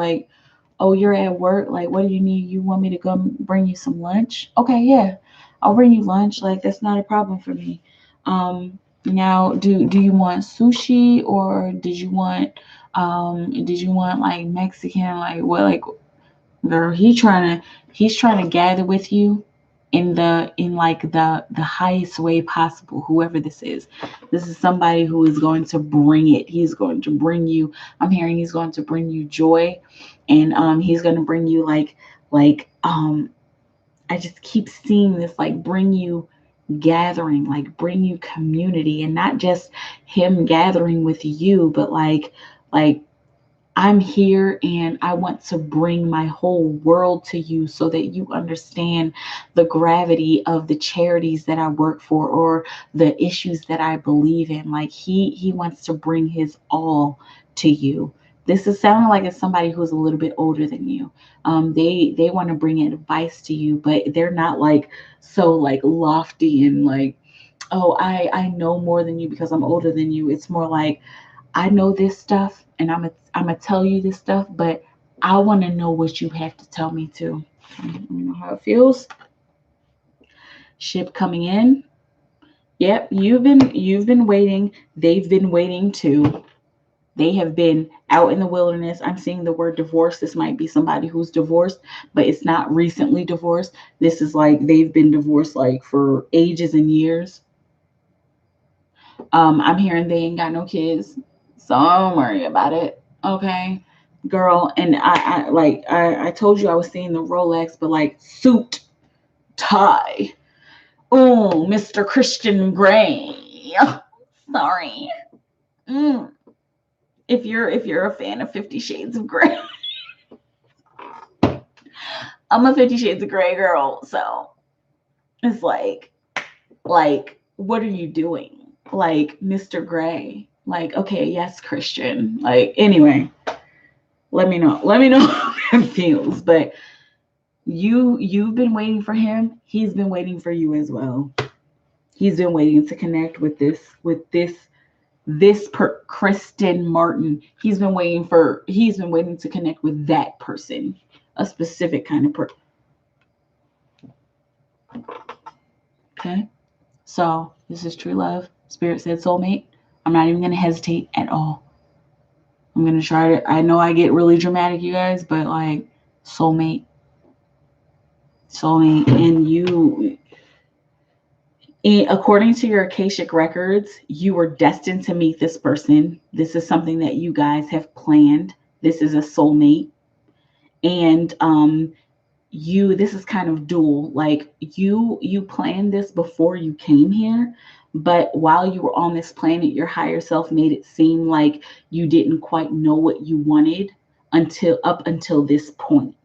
A: oh, you're at work. Like, what do you need? You want me to come bring you some lunch? Okay, yeah, I'll bring you lunch. Like, that's not a problem for me. Now, do you want sushi, or did you want like Mexican? Like, what? Like, girl, he's trying to gather with you in like the highest way possible. Whoever this is somebody who is going to bring it. He's going to bring you, I'm hearing he's going to bring you joy, and he's going to bring you like I just keep seeing this, like, bring you gathering, like bring you community, and not just him gathering with you, but like I'm here and I want to bring my whole world to you so that you understand the gravity of the charities that I work for, or the issues that I believe in. Like, he wants to bring his all to you. This is sounding like it's somebody who's a little bit older than you. They want to bring advice to you, but they're not like so like lofty and like, oh, I know more than you because I'm older than you. It's more like, I know this stuff and I'm gonna tell you this stuff, but I want to know what you have to tell me too. Let me know how it feels. Ship coming in. Yep, you've been waiting. They've been waiting too. They have been out in the wilderness. I'm seeing the word divorce. This might be somebody who's divorced, but it's not recently divorced. This is like they've been divorced like for ages and years. I'm hearing they ain't got no kids, so don't worry about it. Okay, girl. And I told you I was seeing the Rolex, but like suit, tie. Oh, Mr. Christian Grey. Sorry. Mm. If you're a fan of 50 Shades of Grey, I'm a 50 Shades of Grey girl. So it's like what are you doing? Like, Mr. Grey. Like, okay, yes, Christian. Like, anyway, let me know. Let me know how it feels. But you've been waiting for him. He's been waiting for you as well. He's been waiting to connect with this Kristen Martin. He's been waiting to connect with that person, a specific kind of person. Okay. So this is true love. Spirit said soulmate. I'm not even gonna hesitate at all. I'm gonna try to, I know I get really dramatic, you guys, but like, soulmate. Soulmate. And you, according to your Akashic records, you were destined to meet this person. This is something that you guys have planned. This is a soulmate. And this is kind of dual. Like, you planned this before you came here, but while you were on this planet, your higher self made it seem like you didn't quite know what you wanted until this point,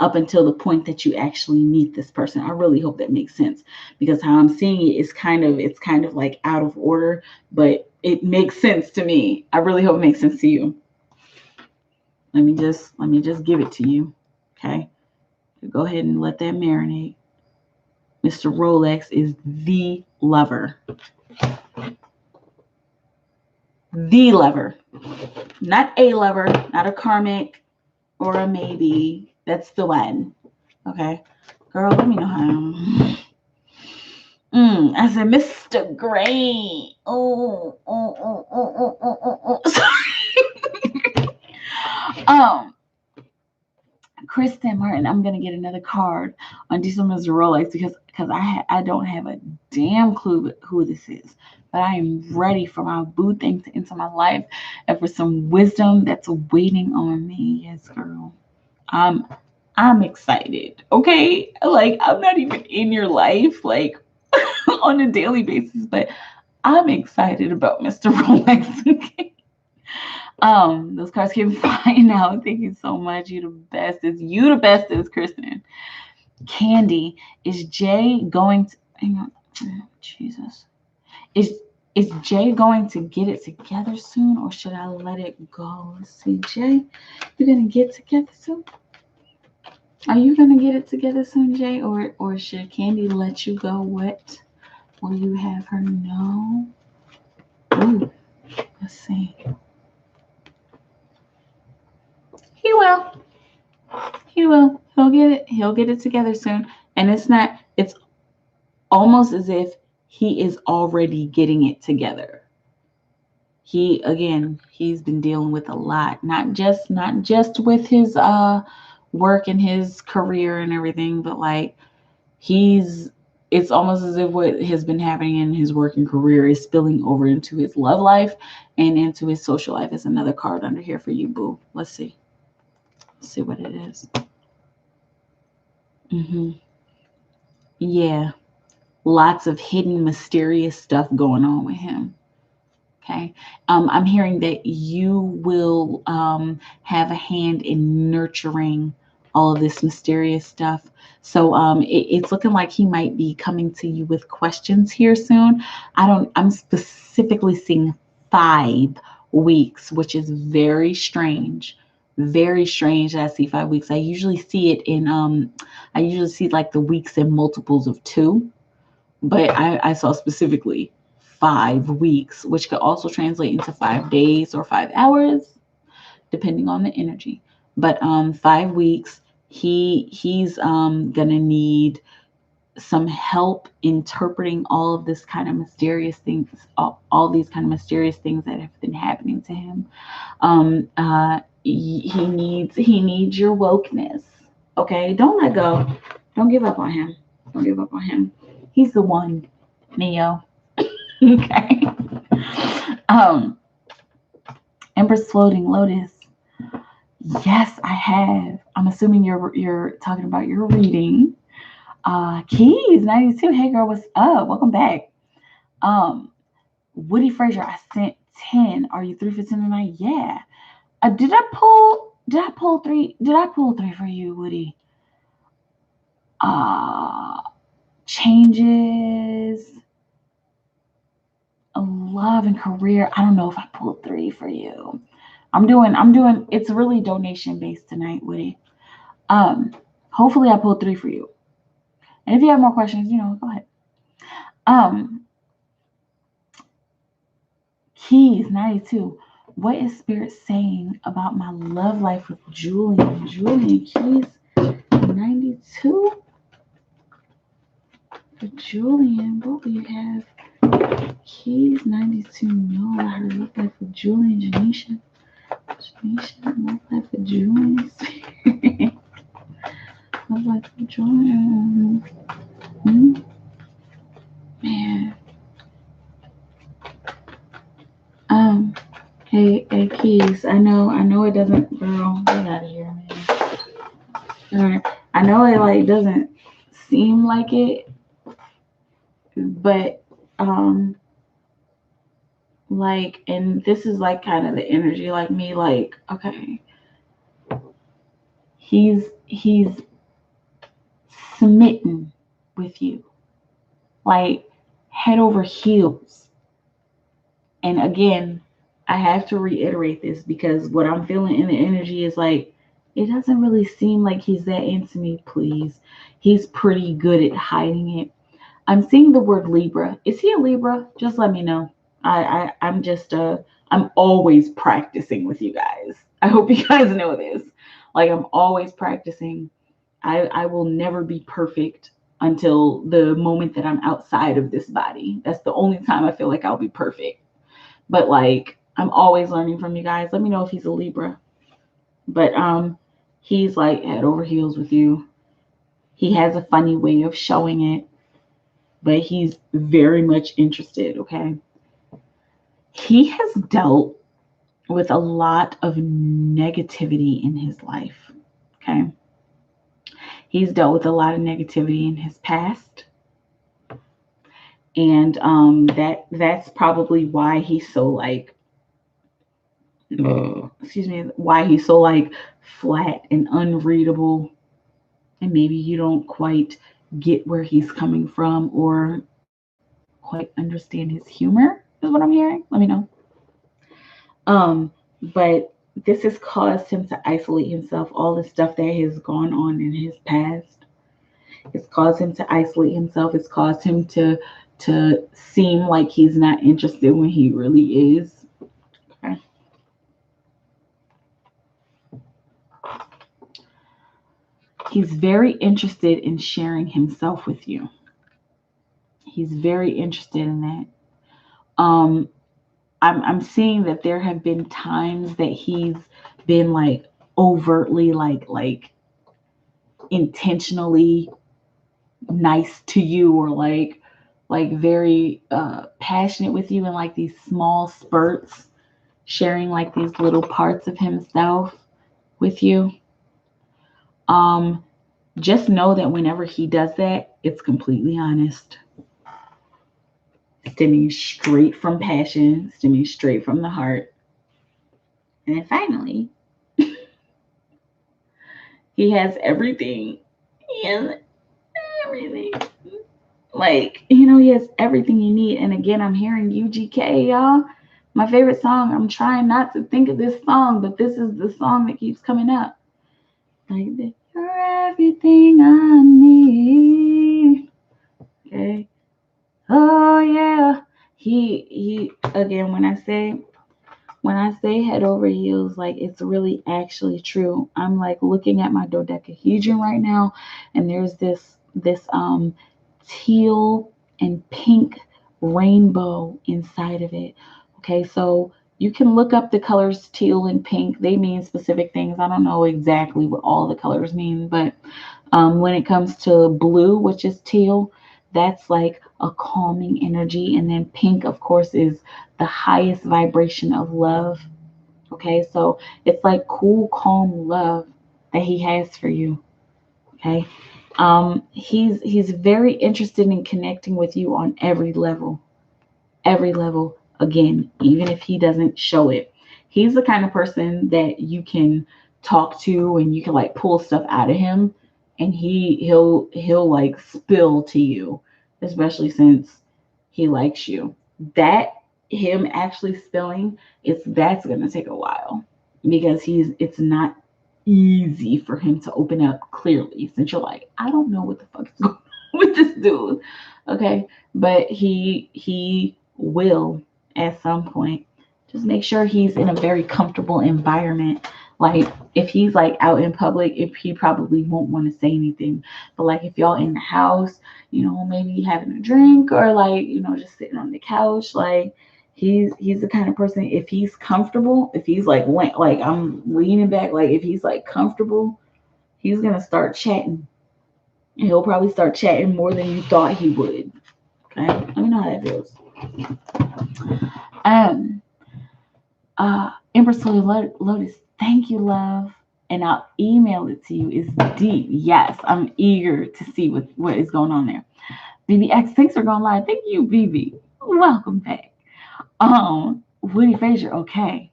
A: up until the point that you actually meet this person. I really hope that makes sense, because how I'm seeing it is it's kind of like out of order, but it makes sense to me. I really hope it makes sense to you. Let me just give it to you. Okay. Go ahead and let that marinate. Mr. Rolex is the lover. The lover. Not a lover, not a karmic or a maybe. That's the one. Okay. Girl, let me know how. I said, Mr. Gray. Oh. Sorry. Kristen Martin, I'm gonna get another card on December's Rolex because I don't have a damn clue who this is, but I am ready for my boo thing to enter my life and for some wisdom that's waiting on me. Yes, girl. I'm excited. Okay, like, I'm not even in your life like on a daily basis, but I'm excited about Mr. Rolex. Okay. Those cards keep flying out. Thank you so much. You the bestest. You the bestest, Kristen. Candy, is Jay going to, hang on, Jesus. Is Jay going to get it together soon, or should I let it go? Let's see, Jay, you gonna get together soon? Are you gonna get it together soon, Jay, or should Candy let you go? What will you have her know? Let's see. He will. He will. He'll get it. He'll get it together soon. And it's almost as if he is already getting it together. He's been dealing with a lot, not just with his work and his career and everything, but like he's it's almost as if what has been happening in his working career is spilling over into his love life and into his social life. There's another card under here for you, boo. Let's see. Let's see what it is. Yeah. Lots of hidden, mysterious stuff going on with him. Okay. I'm hearing that you will have a hand in nurturing all of this mysterious stuff. So it's looking like he might be coming to you with questions here soon. I'm specifically seeing 5 weeks, which is very strange. Very strange that I see 5 weeks. I usually see like the weeks in multiples of 2, but I saw specifically 5 weeks, which could also translate into 5 days or 5 hours, depending on the energy. But 5 weeks, he's gonna need some help interpreting all of this kind of mysterious things, all these kind of mysterious things that have been happening to him. He needs your wokeness. Okay, don't let go. Don't give up on him. Don't give up on him. He's the one, Neo. Okay. Um, Empress Floating Lotus. Yes, I have. I'm assuming you're talking about your reading. Keys 92. Hey girl, what's up? Welcome back. Woody Frazier, I sent 10. Are you 3 for 10 tonight? Yeah. Did I pull 3? Did I pull 3 for you, Woody? Changes, love and career. I don't know if I pulled 3 for you. I'm doing it's really donation based tonight, Woody. Hopefully I pulled 3 for you. And if you have more questions, go ahead. Keys 92. What is Spirit saying about my love life with Julian? Julian, Keys 92. For Julian, what do you have? Keys 92. No, I heard love life with Julian. Janisha, love life with Julian. Love life with Julian. Man. Hey, Keys. I know it doesn't, girl. Get out of here, man. I know it like doesn't seem like it, but like, and this is like kind of the energy, like me, like, okay, he's smitten with you, like head over heels. And again, I have to reiterate this because what I'm feeling in the energy is like, it doesn't really seem like he's that into me, please. He's pretty good at hiding it. I'm seeing the word Libra. Is he a Libra? Just let me know. I'm always practicing with you guys. I hope you guys know this. Like, I'm always practicing. I will never be perfect until the moment that I'm outside of this body. That's the only time I feel like I'll be perfect. But like, I'm always learning from you guys. Let me know if he's a Libra. But he's like head over heels with you. He has a funny way of showing it, but he's very much interested, okay? He has dealt with a lot of negativity in his life, okay? He's dealt with a lot of negativity in his past. And that's probably why he's so like, why he's so like flat and unreadable. And maybe you don't quite get where he's coming from or quite understand his humor, is what I'm hearing. Let me know. But this has caused him to isolate himself. All the stuff that has gone on in his past, it's caused him to isolate himself. It's caused him to seem like he's not interested when he really is. He's very interested in sharing himself with you. He's very interested in that. I'm seeing that there have been times that he's been like overtly like intentionally nice to you, or like very passionate with you in like these small spurts, sharing like these little parts of himself with you. Just know that whenever he does that, it's completely honest, stemming straight from passion, stemming straight from the heart. And then finally, he has everything. He has everything. Like, he has everything you need. And again, I'm hearing UGK, y'all. My favorite song. I'm trying not to think of this song, but this is the song that keeps coming up. Like, you're everything I need. Okay. Oh yeah. He again, when I say head over heels, like, it's really actually true. I'm like looking at my dodecahedron right now, and there's this teal and pink rainbow inside of it. Okay, so you can look up the colors teal and pink. They mean specific things. I don't know exactly what all the colors mean, but when it comes to blue, which is teal, that's like a calming energy. And then pink, of course, is the highest vibration of love. Okay, so it's like cool, calm love that he has for you. Okay. He's very interested in connecting with you on every level. Every level. Again, even if he doesn't show it. He's the kind of person that you can talk to and you can like pull stuff out of him, and he'll like spill to you, especially since he likes you. That him actually spilling, that's gonna take a while, because it's not easy for him to open up clearly, since you're like, I don't know what the fuck is going on with this dude. Okay. But he will at some point. Just make sure he's in a very comfortable environment. Like, if he's like out in public, if he probably won't want to say anything. But like, if y'all in the house, maybe having a drink, or like, just sitting on the couch, like, he's the kind of person, if he's comfortable, if he's like I'm leaning back, like if he's like comfortable, he's gonna start chatting. And he'll probably start chatting more than you thought he would. Okay, let me know how that feels. Um, Empress Lotus, thank you, love. And I'll email it to you. It's deep. Yes, I'm eager to see what is going on there. BBX, thanks for going live. Thank you, BB. Welcome back. Woody Frazier, okay.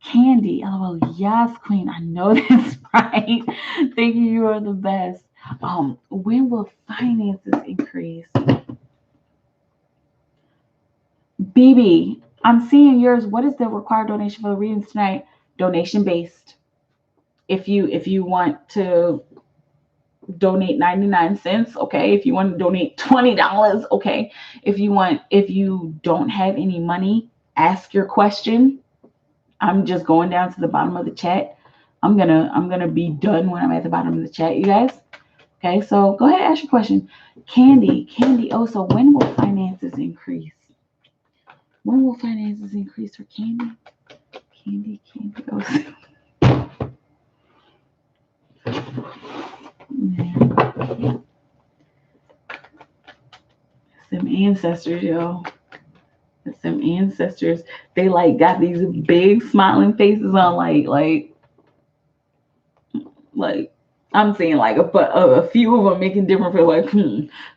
A: Candy, LOL, yes, Queen. I know that's right. Thank you. You are the best. When will finances increase? BB, I'm seeing yours. What is the required donation for the readings tonight? Donation based. If you want to donate 99 cents, okay. If you want to donate $20, okay. If you don't have any money, ask your question. I'm just going down to the bottom of the chat. I'm gonna be done when I'm at the bottom of the chat, you guys. Okay, so go ahead and ask your question. Candy. Oh, so when will finances increase? When will finances increase for Candy? Candy. Oh. Yeah. Some ancestors, yo. Some ancestors. They like got these big smiling faces on, like I'm saying, like a few of them making different feel like,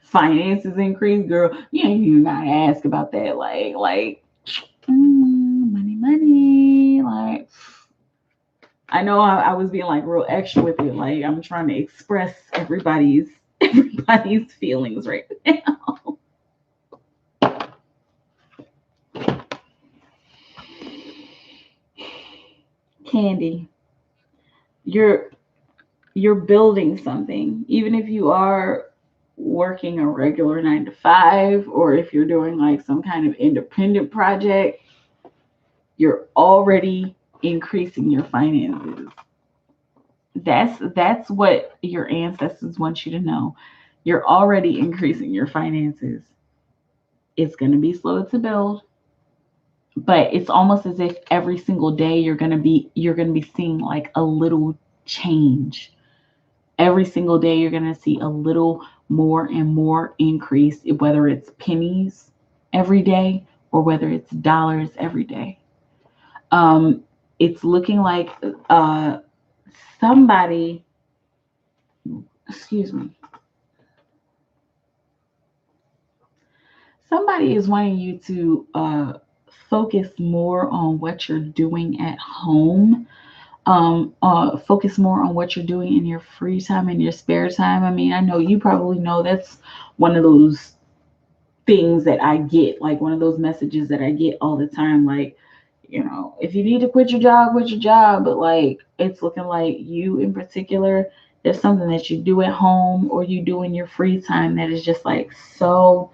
A: finances increase, girl. You ain't even gotta ask about that. Like money. Like, I know I was being like real extra with it. Like, I'm trying to express everybody's feelings right now. Candy, you're building something, even if you are working a regular 9 to 5, or if you're doing like some kind of independent project, you're already increasing your finances. That's what your ancestors want you to know. You're already increasing your finances. It's going to be slow to build, but it's almost as if every single day you're going to be seeing like a little change. Every single day you're going to see a little more and more increase, whether it's pennies every day or whether it's dollars every day. um it's looking like somebody, excuse me, somebody is wanting you to focus more on what you're doing at home. Focus more on what you're doing in your free time and your spare time. I mean, I know you probably know that's one of those things that I get, like one of those messages that I get all the time. Like, if you need to quit your job, quit your job. But like, it's looking like you in particular, there's something that you do at home or you do in your free time that is just like so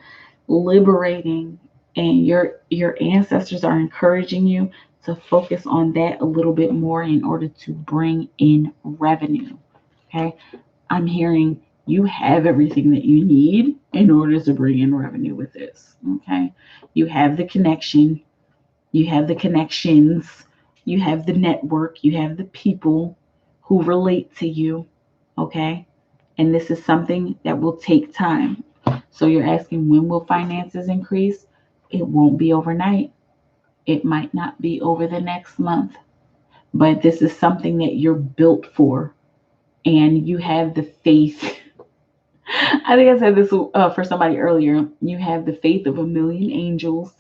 A: liberating. And your ancestors are encouraging you to focus on that a little bit more in order to bring in revenue. Okay. I'm hearing you have everything that you need in order to bring in revenue with this. Okay. You have the connection, you have the connections, you have the network, you have the people who relate to you. Okay. And this is something that will take time. So you're asking, when will finances increase? It won't be overnight. It might not be over the next month, but this is something that you're built for, and you have the faith. I think I said this for somebody earlier. You have the faith of a million angels.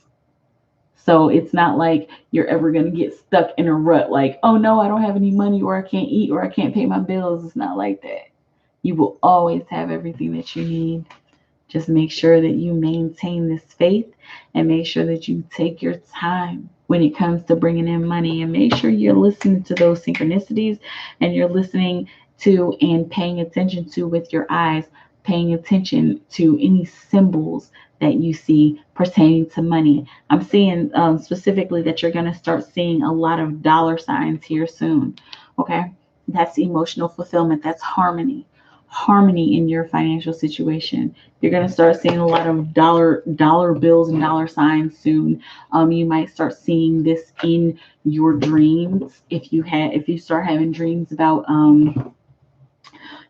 A: So it's not like you're ever going to get stuck in a rut like, oh no, I don't have any money, or I can't eat, or I can't pay my bills. It's not like that. You will always have everything that you need. Just make sure that you maintain this faith, and make sure that you take your time when it comes to bringing in money, and make sure you're listening to those synchronicities, and you're listening to and paying attention to with your eyes, paying attention to any symbols that you see pertaining to money. I'm seeing specifically that you're going to start seeing a lot of dollar signs here soon. Okay. That's emotional fulfillment. That's harmony in your financial situation. You're going to start seeing a lot of dollar bills and dollar signs soon. You might start seeing this in your dreams. If you start having dreams about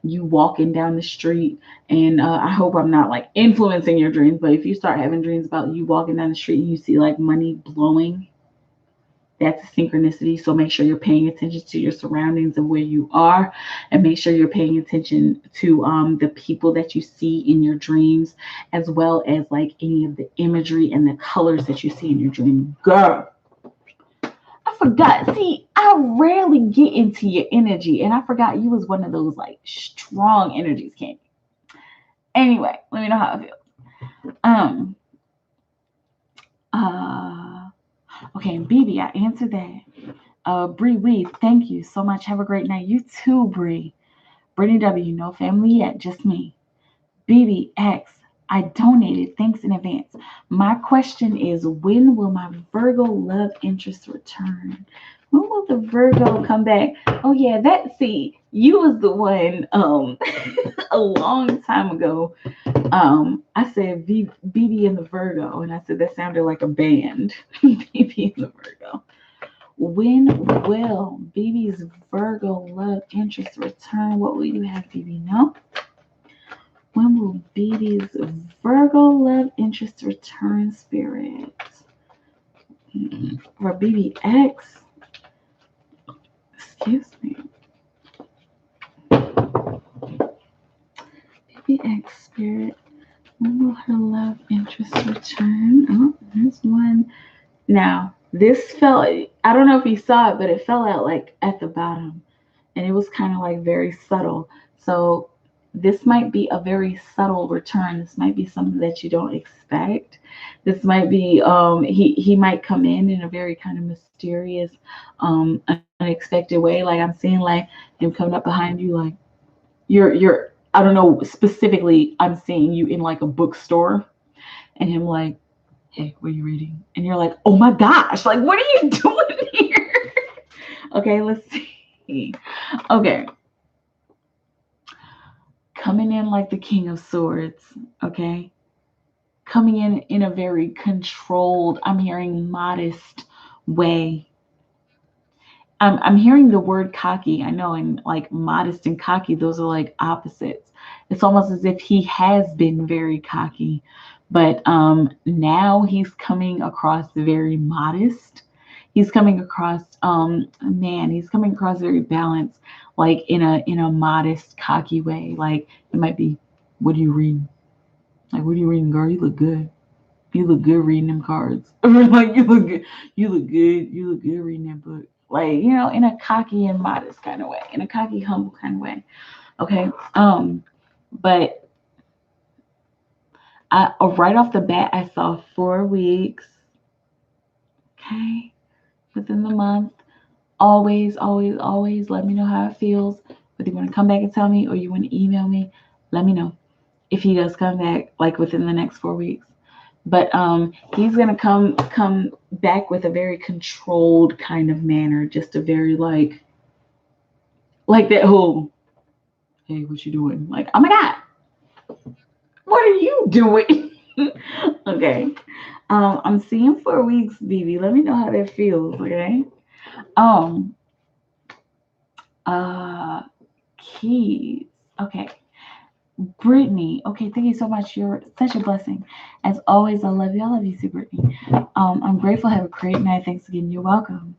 A: you walking down the street, and I hope I'm not like influencing your dreams, but if you start having dreams about you walking down the street and you see like money blowing, that's a synchronicity. So make sure you're paying attention to your surroundings and where you are, and make sure you're paying attention to the people that you see in your dreams, as well as like any of the imagery and the colors that you see in your dream. Girl, I forgot. See, I rarely get into your energy, and I forgot you was one of those like strong energies, Candy. Anyway, let me know how I feel. Uh, okay, BB, I answered that. Bree Wee, thank you so much. Have a great night. You too, Bree. Brittany W, no family yet, just me. BBX, I donated. Thanks in advance. My question is, when will my Virgo love interest return? When will the Virgo come back? Oh yeah, see, you was the one a long time ago. I said BB and the Virgo, and I said that sounded like a band. BB and the Virgo. When will BB's Virgo love interest return? What will you have BB know? When will BB's Virgo love interest return, spirit? For BBX, excuse me. BBX spirit, when will her love interest return? Oh, there's one. Now, this fell, I don't know if you saw it, but it fell out like at the bottom, and it was kind of like very subtle. So this might be a very subtle return. This might be something that you don't expect. This might be he might come in a very kind of mysterious, unexpected way. Like I'm seeing like him coming up behind you, like you're I don't know specifically. I'm seeing you in like a bookstore, and him like, hey, what are you reading? And you're like, oh my gosh, like, what are you doing here? Okay, let's see. Okay. coming in like the King of Swords, okay? Coming in a very controlled, I'm hearing modest way. I'm hearing the word cocky. I know, and like modest and cocky, those are like opposites. It's almost as if he has been very cocky, but now he's coming across very modest. He's coming across man, he's coming across very balanced, like in a modest, cocky way. Like it might be, what are you reading? Like, what are you reading, girl? You look good. You look good reading them cards. Like you look good. You look good. You look good reading that book. Like, in a cocky and modest kind of way, in a cocky, humble kind of way. Okay. But right off the bat, I saw 4 weeks. Okay, within the month. Always, always, always let me know how it feels. Whether you want to come back and tell me or you want to email me, let me know if he does come back like within the next 4 weeks. But he's gonna come back with a very controlled kind of manner, just a very like that whole, hey, what you doing? Like, oh my god, what are you doing? Okay. I'm seeing 4 weeks, BB. Let me know how that feels, okay? Um, uh, keys. Okay. Brittany. Okay, thank you so much. You're such a blessing. As always, I love you. I love you too, Brittany. I'm grateful. Have a great night. Thanks again. You're welcome.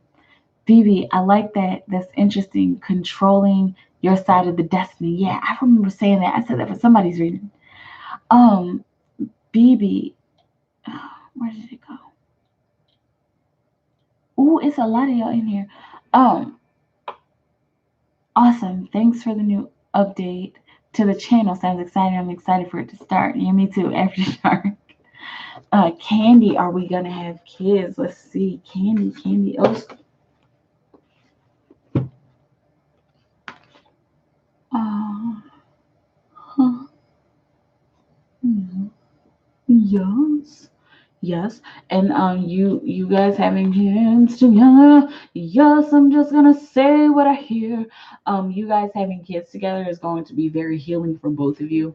A: Phoebe, I like that. That's interesting. Controlling your side of the destiny. Yeah, I remember saying that. I said that for somebody's reading. Um, BB, where did it go? Ooh, it's a lot of y'all in here. Um, awesome. Thanks for the new update to the channel. Sounds exciting. I'm excited for it to start. Yeah, me too. After dark. Candy, are we gonna have kids? Let's see. Candy. Oh, huh. Yes. Yes. And you guys having kids together. Yes, I'm just gonna say what I hear. You guys having kids together is going to be very healing for both of you.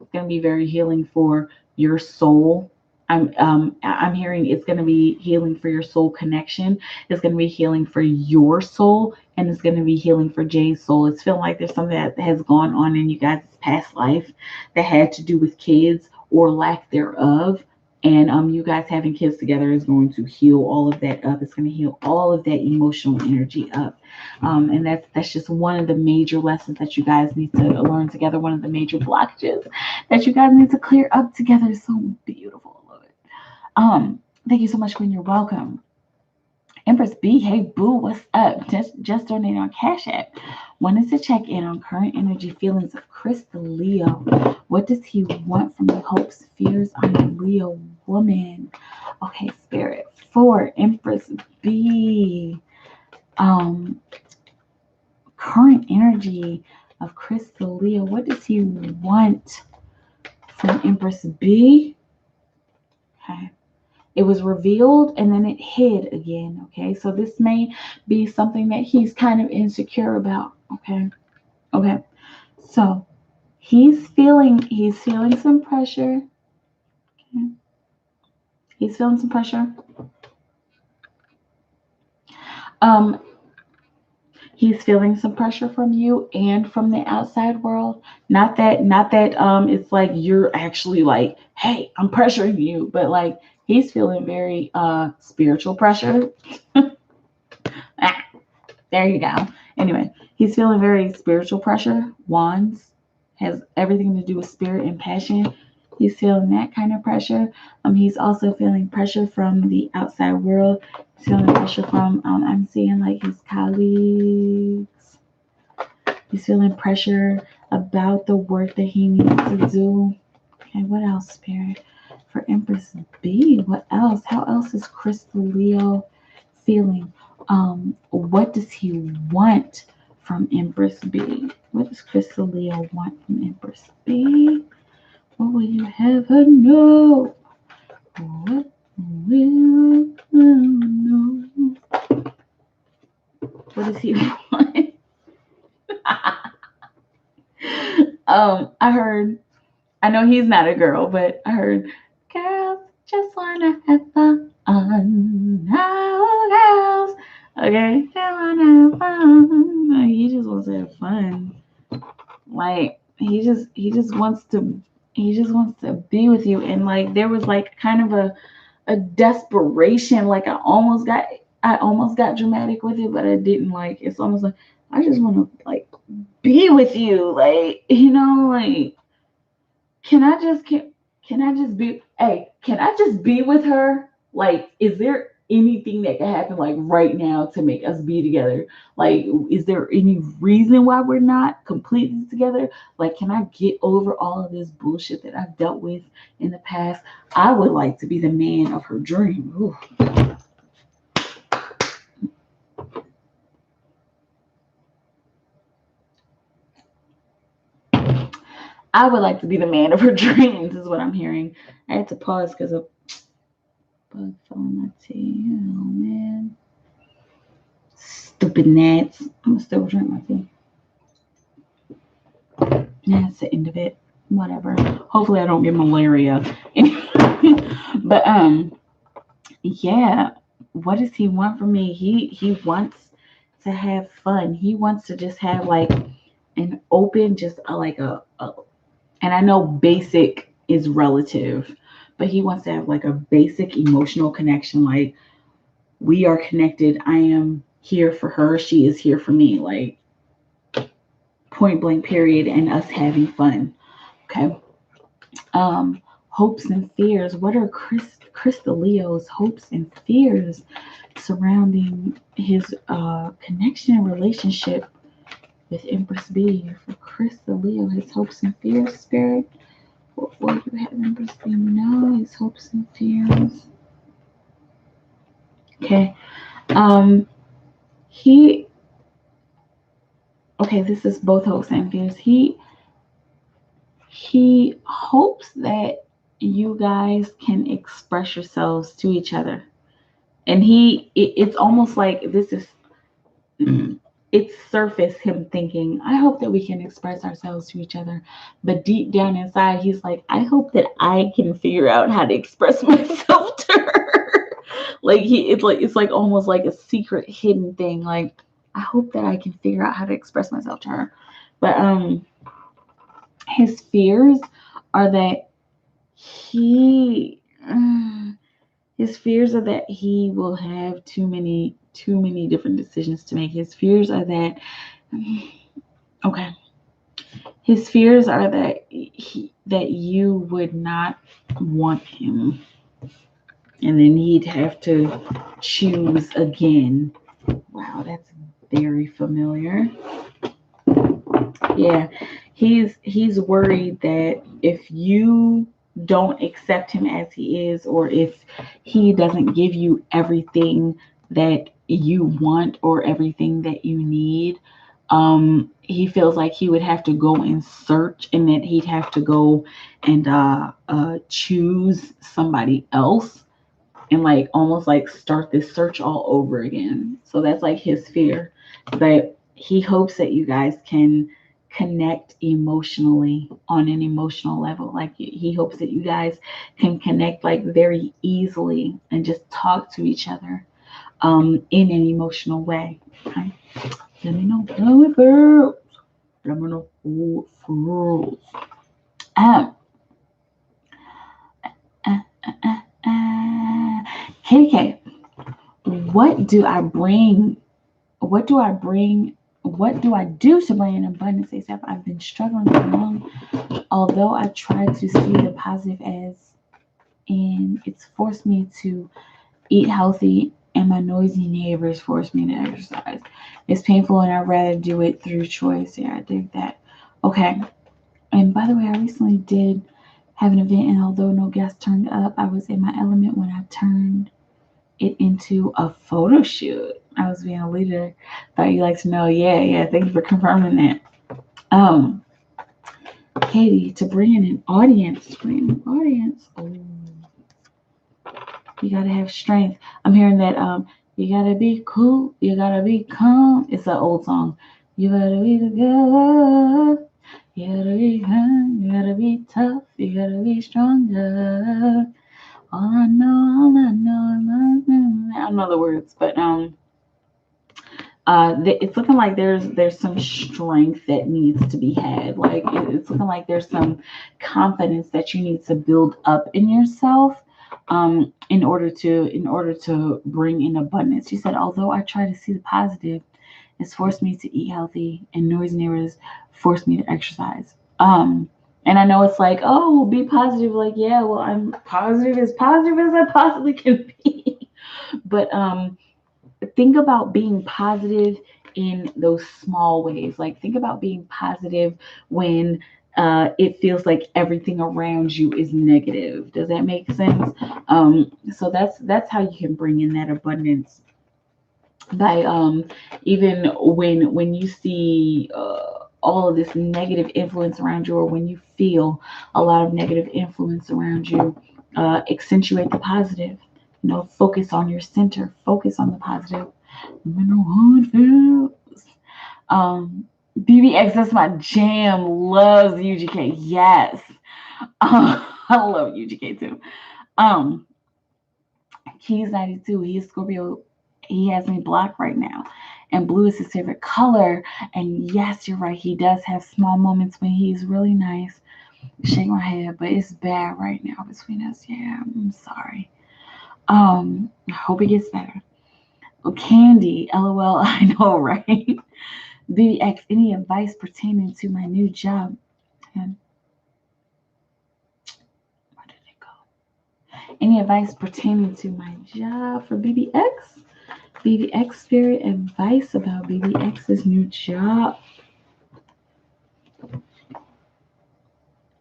A: It's going to be very healing for your soul. I'm hearing it's going to be healing for your soul connection. It's going to be healing for your soul, and it's going to be healing for Jay's soul. It's feeling like there's something that has gone on in you guys' past life that had to do with kids or lack thereof. And you guys having kids together is going to heal all of that up. It's going to heal all of that emotional energy up. And that's just one of the major lessons that you guys need to learn together. One of the major blockages that you guys need to clear up together. Is so beautiful. I love it. Thank you so much, Queen. You're welcome. Empress B, hey boo, what's up? Just donating on Cash App. Wanted to check in on current energy feelings of Chris the Leo. What does he want from the hopes, fears on a Leo woman? Okay, Spirit. 4, Empress B. Current energy of Chris the Leo. What does he want from Empress B? Okay. It was revealed and then it hid again. Okay. So this may be something that he's kind of insecure about. Okay. Okay. So he's feeling some pressure. Okay. He's feeling some pressure. Um, he's feeling some pressure from you and from the outside world. Not that it's like you're actually like, hey, I'm pressuring you, but like he's feeling very spiritual pressure. Ah, there you go. Anyway, he's feeling very spiritual pressure. Wands has everything to do with spirit and passion. He's feeling that kind of pressure. He's also feeling pressure from the outside world. He's feeling pressure from I'm seeing like his colleagues. He's feeling pressure about the work that he needs to do. Okay, what else, Spirit? For Empress B, what else? How else is Crystal Leo feeling? What does he want from Empress B? What does Crystal Leo want from Empress B? What will you have her know? What will you know? What does he want? I know he's not a girl, but I heard girls just wanna have fun. Oh, girls, okay, they wanna have fun. Like, he just wants to have fun. Like he just wants to be with you. And like there was like kind of a desperation. Like I almost got dramatic with it, but I didn't. Like it's almost like I just want to like be with you. Like like can I just can I just be hey, can I just be with her? Like, is there anything that can happen like right now to make us be together? Like, is there any reason why we're not completely together? Like, can I get over all of this bullshit that I've dealt with in the past? I would like to be the man of her dream. Ooh. I would like to be the man of her dreams, is what I'm hearing. I had to pause because of bug fell on my tea. Oh man. Stupid gnats. I'm gonna still drink my tea. That's the end of it. Whatever. Hopefully I don't get malaria. But yeah. What does he want from me? He wants to have fun. He wants to just have like an open, just like a and I know basic is relative, but he wants to have like a basic emotional connection. Like we are connected. I am here for her. She is here for me. Like point blank period, and us having fun. Okay. Hopes and fears. What are Crystal Leo's hopes and fears surrounding his connection and relationship with Empress B? For Crystal Leo, his hopes and fears, spirit. What will you have Empress B know? His hopes and fears. Okay. He okay, this is both hopes and fears. He hopes that you guys can express yourselves to each other. And it's almost like this is it's surface him thinking, I hope that we can express ourselves to each other. But deep down inside, he's like, I hope that I can figure out how to express myself to her. Like it's like almost like a secret hidden thing. Like, I hope that I can figure out how to express myself to her. But his fears are that he his fears are that he will have too many different decisions to make. His fears are that okay. His fears are that that you would not want him, and then he'd have to choose again. Wow, that's very familiar. Yeah, he's worried that if you don't accept him as he is, or if he doesn't give you everything that you want or everything that you need, he feels like he would have to go and search, and that he'd have to go and choose somebody else, and like almost like start this search all over again. So that's like his fear. But he hopes that you guys can connect emotionally on an emotional level. Like he hopes that you guys can connect like very easily and just talk to each other in an emotional way. Okay? Let me know. Girls. Let me know. Girls. Um, uh, KK, what do I bring? What do I bring? What do I do to bring an abundance ASAP? I've been struggling for long, although I try to see the positive as, and it's forced me to eat healthy, and my noisy neighbors force me to exercise. It's painful, and I'd rather do it through choice. Yeah, I dig that. Okay. And by the way, I recently did have an event, and although no guests turned up, I was in my element when I turned it into a photo shoot. I was being a leader. Thought you'd like to know. Yeah. Thank you for confirming that. Katie, to bring in an audience. Oh, you gotta have strength. I'm hearing that. You gotta be cool. You gotta be calm. It's an old song. You gotta be together. You gotta be kind, you gotta be tough, you gotta be stronger. All I know, I don't know the words, but it's looking like there's some strength that needs to be had. Like it's looking like there's some confidence that you need to build up in yourself, in order to bring in abundance. She said, although I try to see the positive, it's forced me to eat healthy, and noisy neighbors forced me to exercise. And I know it's like, oh, be positive. Like, yeah, well, I'm positive as I possibly can be. But think about being positive in those small ways. Like, think about being positive when it feels like everything around you is negative. Does that make sense? So that's how you can bring in that abundance by even when you see all of this negative influence around you, or when you feel a lot of negative influence around you, accentuate the positive. Focus on your center, focus on the positive. You know how it feels. BBX, that's my jam. Loves UGK. Yes. I love UGK too. um He's 92. He's Scorpio. He has me blocked right now. And blue is his favorite color. And yes, you're right. He does have small moments when he's really nice. Shake my head, but it's bad right now between us. Yeah, I'm sorry. I hope it gets better. Oh, Candy, LOL. I know, right? BBX, any advice pertaining to my new job? And where did it go? Any advice pertaining to my job for BBX? BBX Spirit advice about BBX's new job.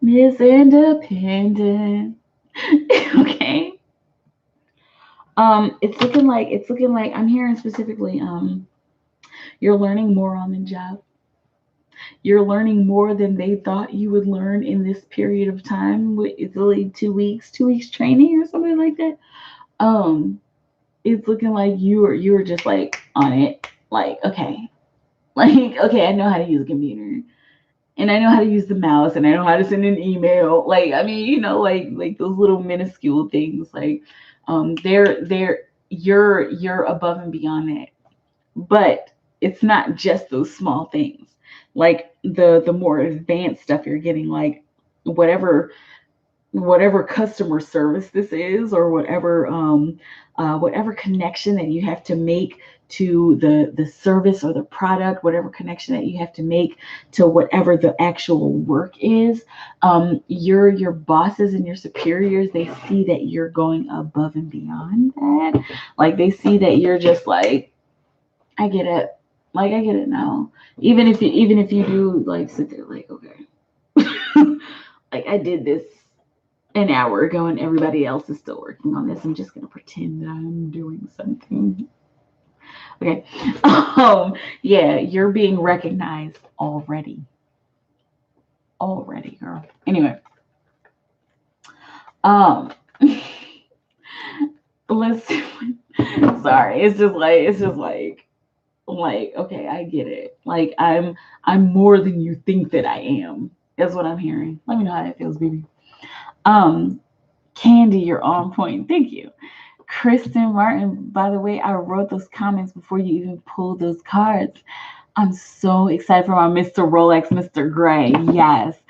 A: Miss Independent. Okay. It's looking like I'm hearing specifically you're learning more on the job. You're learning more than they thought you would learn in this period of time. It's only 2 weeks training or something like that. Um it's looking like you are just like on it. Like, okay. Like, okay, I know how to use a computer, and I know how to use the mouse, and I know how to send an email. Like, I mean, like those little minuscule things. Like, you're above and beyond that. But it's not just those small things. Like the more advanced stuff you're getting, like whatever customer service this is, or whatever connection that you have to make to the service or the product, whatever connection that you have to make to whatever the actual work is. Your bosses and your superiors, they see that you're going above and beyond that. Like, they see that you're just like, I get it. Like, I get it now. Even if you do like sit there like, okay, like, I did this an hour ago and everybody else is still working on this. I'm just gonna pretend that I'm doing something. Okay. Yeah, you're being recognized already. Already, girl. Anyway. Um let's sorry. It's just like, okay, I get it. Like, I'm more than you think that I am. That's what I'm hearing. Let me know how that feels, baby. Um Candy, you're on point. Thank you. Kristen Martin, by the way, I wrote those comments before you even pulled those cards. I'm so excited for my Mr. Rolex, Mr. Gray. Yes.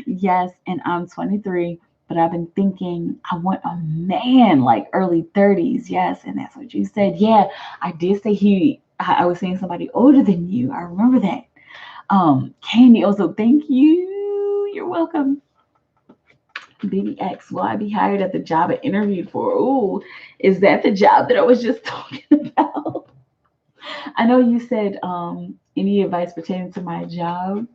A: Yes, and I'm 23, but I've been thinking I want a man like early 30s. Yes, and that's what you said. Yeah, I did say I was saying somebody older than you. I remember that. Candy, also, thank you. You're welcome. BBX, will I be hired at the job I interviewed for? Ooh, is that the job that I was just talking about? I know you said any advice pertaining to my job.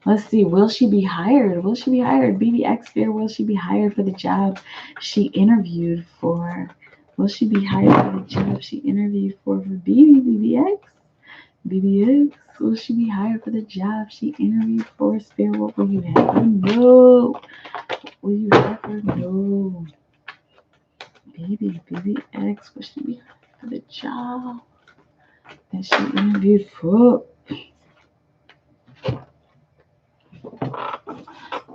A: Let's see. Will she be hired? Will she be hired? BBX Fear, will she be hired for the job she interviewed for? Will she be hired for the job she interviewed for BBX? BBX, will she be hired for the job she interviewed for? Spare, what will you have her know? Will you have her know? BBX, will she be hired for the job that she interviewed for?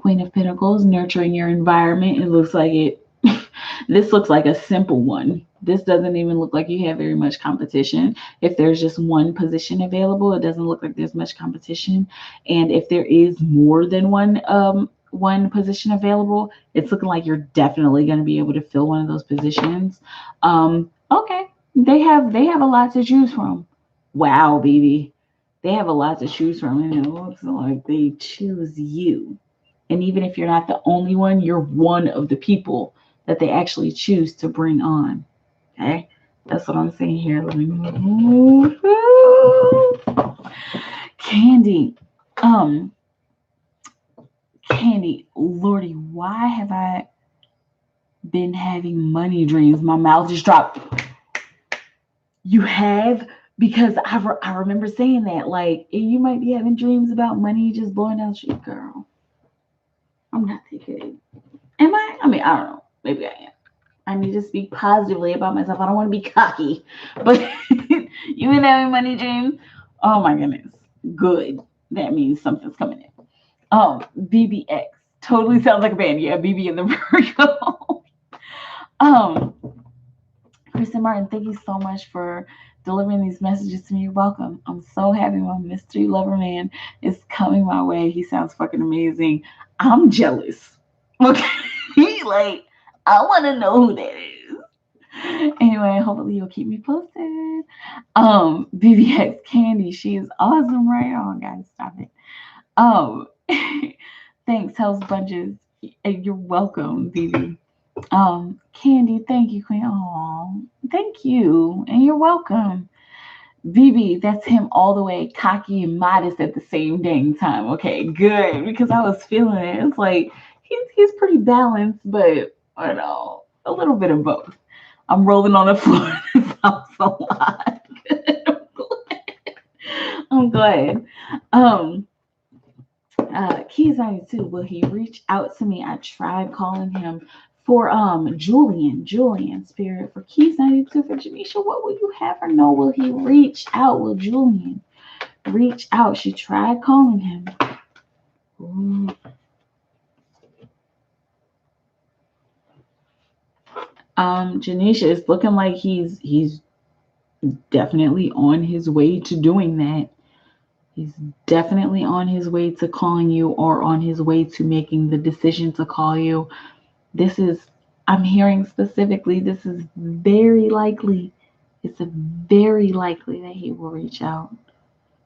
A: Queen of Pentacles, nurturing your environment. It looks like it. This looks like a simple one. This doesn't even look like you have very much competition. If there's just one position available, it doesn't look like there's much competition. And if there is more than one position available, it's looking like you're definitely going to be able to fill one of those positions. Okay, they have a lot to choose from. Wow, baby, they have a lot to choose from, and it looks like they choose you. And even if you're not the only one, you're one of the people that they actually choose to bring on. Okay, that's what I'm saying here. Let me move. Candy, Candy, Lordy, why have I been having money dreams? My mouth just dropped. You have? Because I remember saying that, like, you might be having dreams about money just blowing out you, girl. I'm not that good. Am I? I mean, I don't know. Maybe I am. I need to speak positively about myself. I don't want to be cocky. But you been having money dreams? Oh my goodness. Good. That means something's coming in. BBX. Totally sounds like a band. Yeah, BB and the Virgo. Kristen Martin, thank you so much for delivering these messages to me. You're welcome. I'm so happy my mystery lover man is coming my way. He sounds fucking amazing. I'm jealous. Okay. Like, I want to know who that is. Anyway, hopefully you'll keep me posted. BBX Candy, she is awesome, right? Oh, guys, stop it. Thanks, House Bunches. You're welcome, BB. Candy, thank you, Queen. Oh, thank you, and you're welcome. BB, that's him all the way cocky and modest at the same dang time. Okay, good, because I was feeling it. It's like he's pretty balanced, but I don't know, a little bit of both. I'm rolling on the floor. This sounds a lot. I'm glad. Keys 92, will he reach out to me? I tried calling him for Julian Spirit for Keys 92 for Janisha. What will you have her know? Will he reach out? Will Julian reach out? She tried calling him. Ooh. Janisha, it's looking like he's definitely on his way to doing that. He's definitely on his way to calling you, or on his way to making the decision to call you. I'm hearing specifically, this is very likely. It's very likely that he will reach out.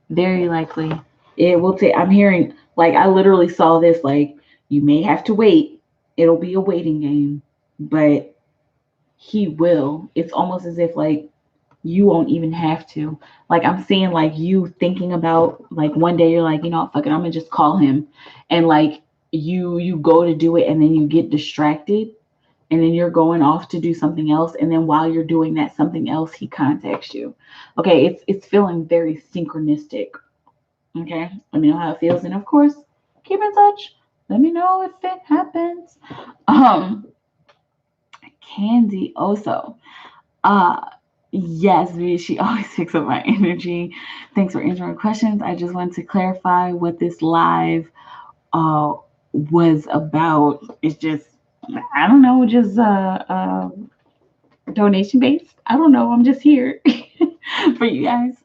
A: Very likely. It will take, I'm hearing, like, I literally saw this, like, you may have to wait. It'll be a waiting game, but he will. It's almost as if, like, you won't even have to. Like, I'm seeing, like, you thinking about, like, one day you're like, fuck it, I'm gonna just call him. And, like, you go to do it, and then you get distracted, and then you're going off to do something else, and then while you're doing that something else, he contacts you. Okay, it's feeling very synchronistic. Okay, let me know how it feels, and of course, keep in touch. Let me know if it happens. Candy also. Yes, she always picks up my energy. Thanks for answering questions. I just wanted to clarify what this live was about. It's just, I don't know, just donation based. I don't know. I'm just here for you guys.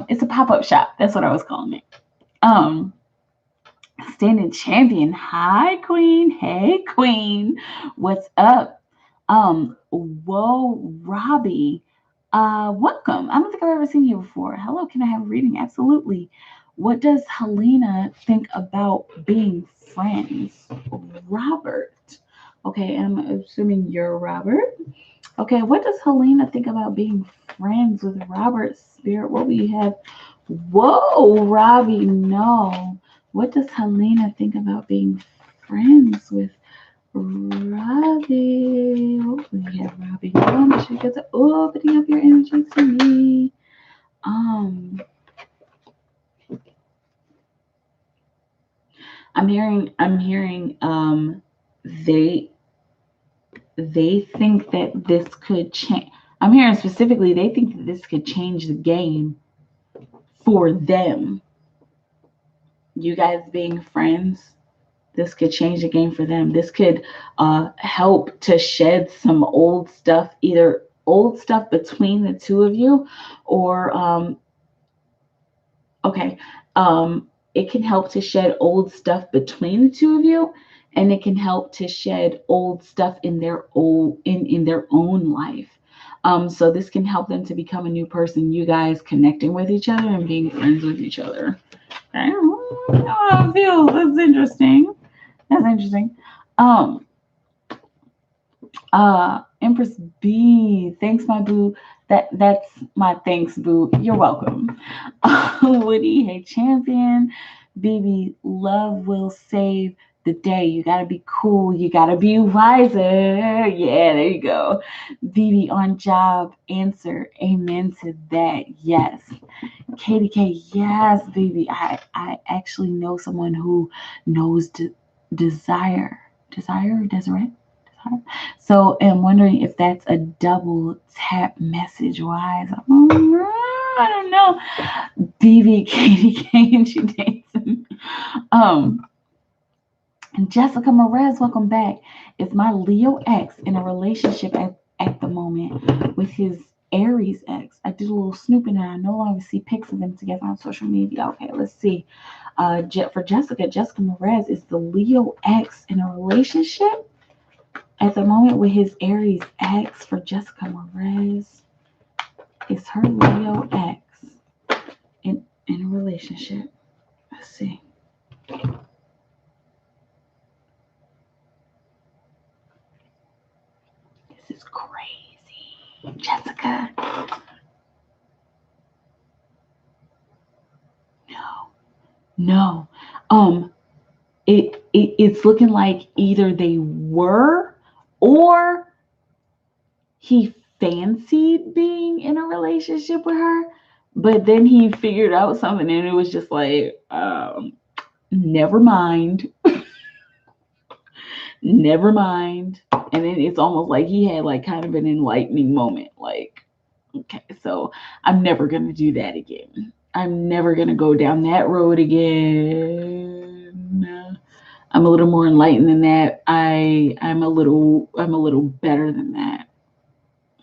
A: It's a pop-up shop. That's what I was calling it. Standing champion. Hi, Queen. Hey, Queen. What's up? Whoa, Robbie. Welcome. I don't think I've ever seen you before. Hello, can I have a reading? Absolutely. What does Helena think about being friends? Robert. Okay, I'm assuming you're Robert. Okay, what does Helena think about being friends with Robert Spirit? What will you have? Whoa, Robbie, no. What does Helena think about being friends with Robbie? What will you have, Robbie? No, make sure you guys are opening up your energy to me. I'm hearing they think that this could change. I'm hearing specifically they think that this could change the game for them. You guys being friends, This could change the game for them. This could help to shed some old stuff, either old stuff between the two of you, or okay, it can help to shed old stuff between the two of you, and it can help to shed old stuff in their own life. So this can help them to become a new person. You guys connecting with each other and being friends with each other. Okay, I feel that's interesting. That's interesting. Um, Empress B, thanks, my boo. That's my thanks, boo. You're welcome. Woody, hey champion. BB, love will save the day. You gotta be cool. You gotta be wiser. Yeah, there you go. BB on job. Answer. Amen to that. Yes. Katie K, yes, baby. I actually know someone who knows desire. Desire? Desiree? Desire? So I'm wondering if that's a double tap message wise. I don't know. BB, Katie K, and she dancing. Um, and Jessica Perez, welcome back. Is my Leo X in a relationship at the moment with his Aries X? I did a little snooping and I no longer see pics of them together on social media. Okay, let's see. For Jessica Perez, is the Leo X in a relationship at the moment with his Aries X? For Jessica Perez, is her Leo X in a relationship? Let's see. This is crazy. Jessica. No. It's looking like either they were or he fancied being in a relationship with her, but then he figured out something and it was just like, never mind. Never mind. And then it's almost like he had like kind of an enlightening moment. Like, okay, so I'm never gonna do that again. I'm never gonna go down that road again. I'm a little more enlightened than that. I'm a little better than that.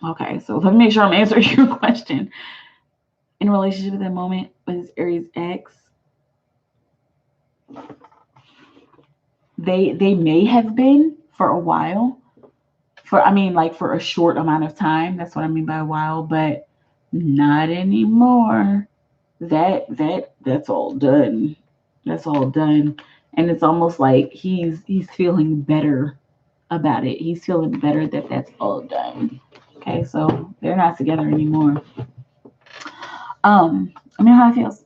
A: Okay, so let me make sure I'm answering your question. In a relationship at that moment with his Aries X, they may have been for a while. For a short amount of time. That's what I mean by a while, but not anymore. That's all done. That's all done. And it's almost like he's feeling better about it. He's feeling better that that's all done. Okay, so they're not together anymore. I mean how it feels.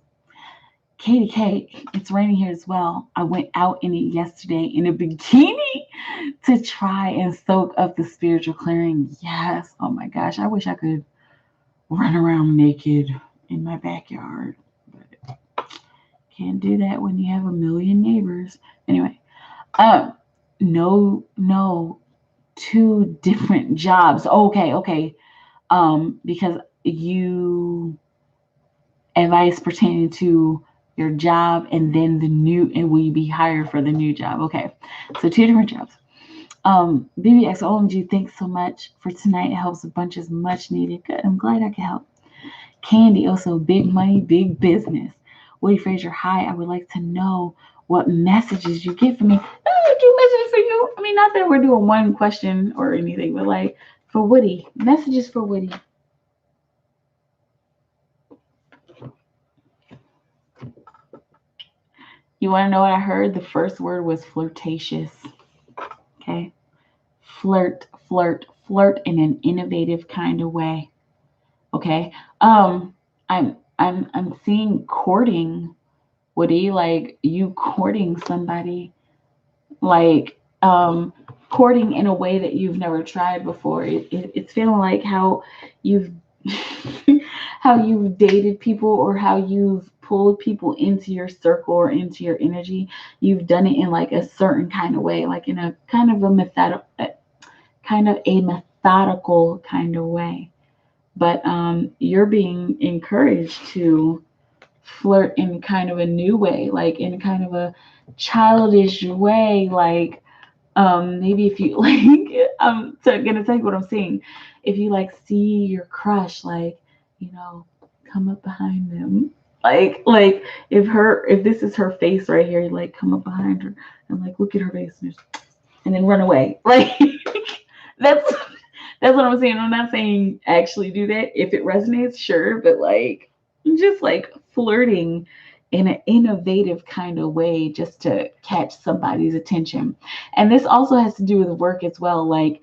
A: Katie K, it's raining here as well. I went out in it yesterday in a bikini to try and soak up the spiritual clearing. Yes. Oh my gosh. I wish I could run around naked in my backyard. But can't do that when you have a million neighbors. Anyway, no, two different jobs. Okay. Because you advice pertaining to your job and then and will you be hired for the new job? Okay, so two different jobs. BBX OMG, thanks so much for tonight. It helps a bunch, is much needed. Good, I'm glad I could help. Candy, also big money, big business. Woody Frazier, hi. I would like to know what messages you get from me. Two messages for you. I mean, not that we're doing one question or anything, but like for Woody, messages for Woody. You want to know what I heard? The first word was flirtatious. Okay. Flirt in an innovative kind of way. Okay. I'm seeing courting, Woody, like you courting somebody, like courting in a way that you've never tried before. It's feeling like how you've how you've dated people or how you've pulled people into your circle or into your energy. You've done it in like a certain kind of way, like in a kind of a methodical kind of way. But you're being encouraged to flirt in kind of a new way, like in kind of a childish way, like maybe if you like, gonna tell you what I'm seeing. If you like see your crush, like, come up behind them, like if this is her face right here, you like come up behind her and like look at her face and then run away, like that's that's what I'm saying. I'm not saying actually do that. If it resonates, sure, but like just like flirting in an innovative kind of way just to catch somebody's attention. And this also has to do with work as well, like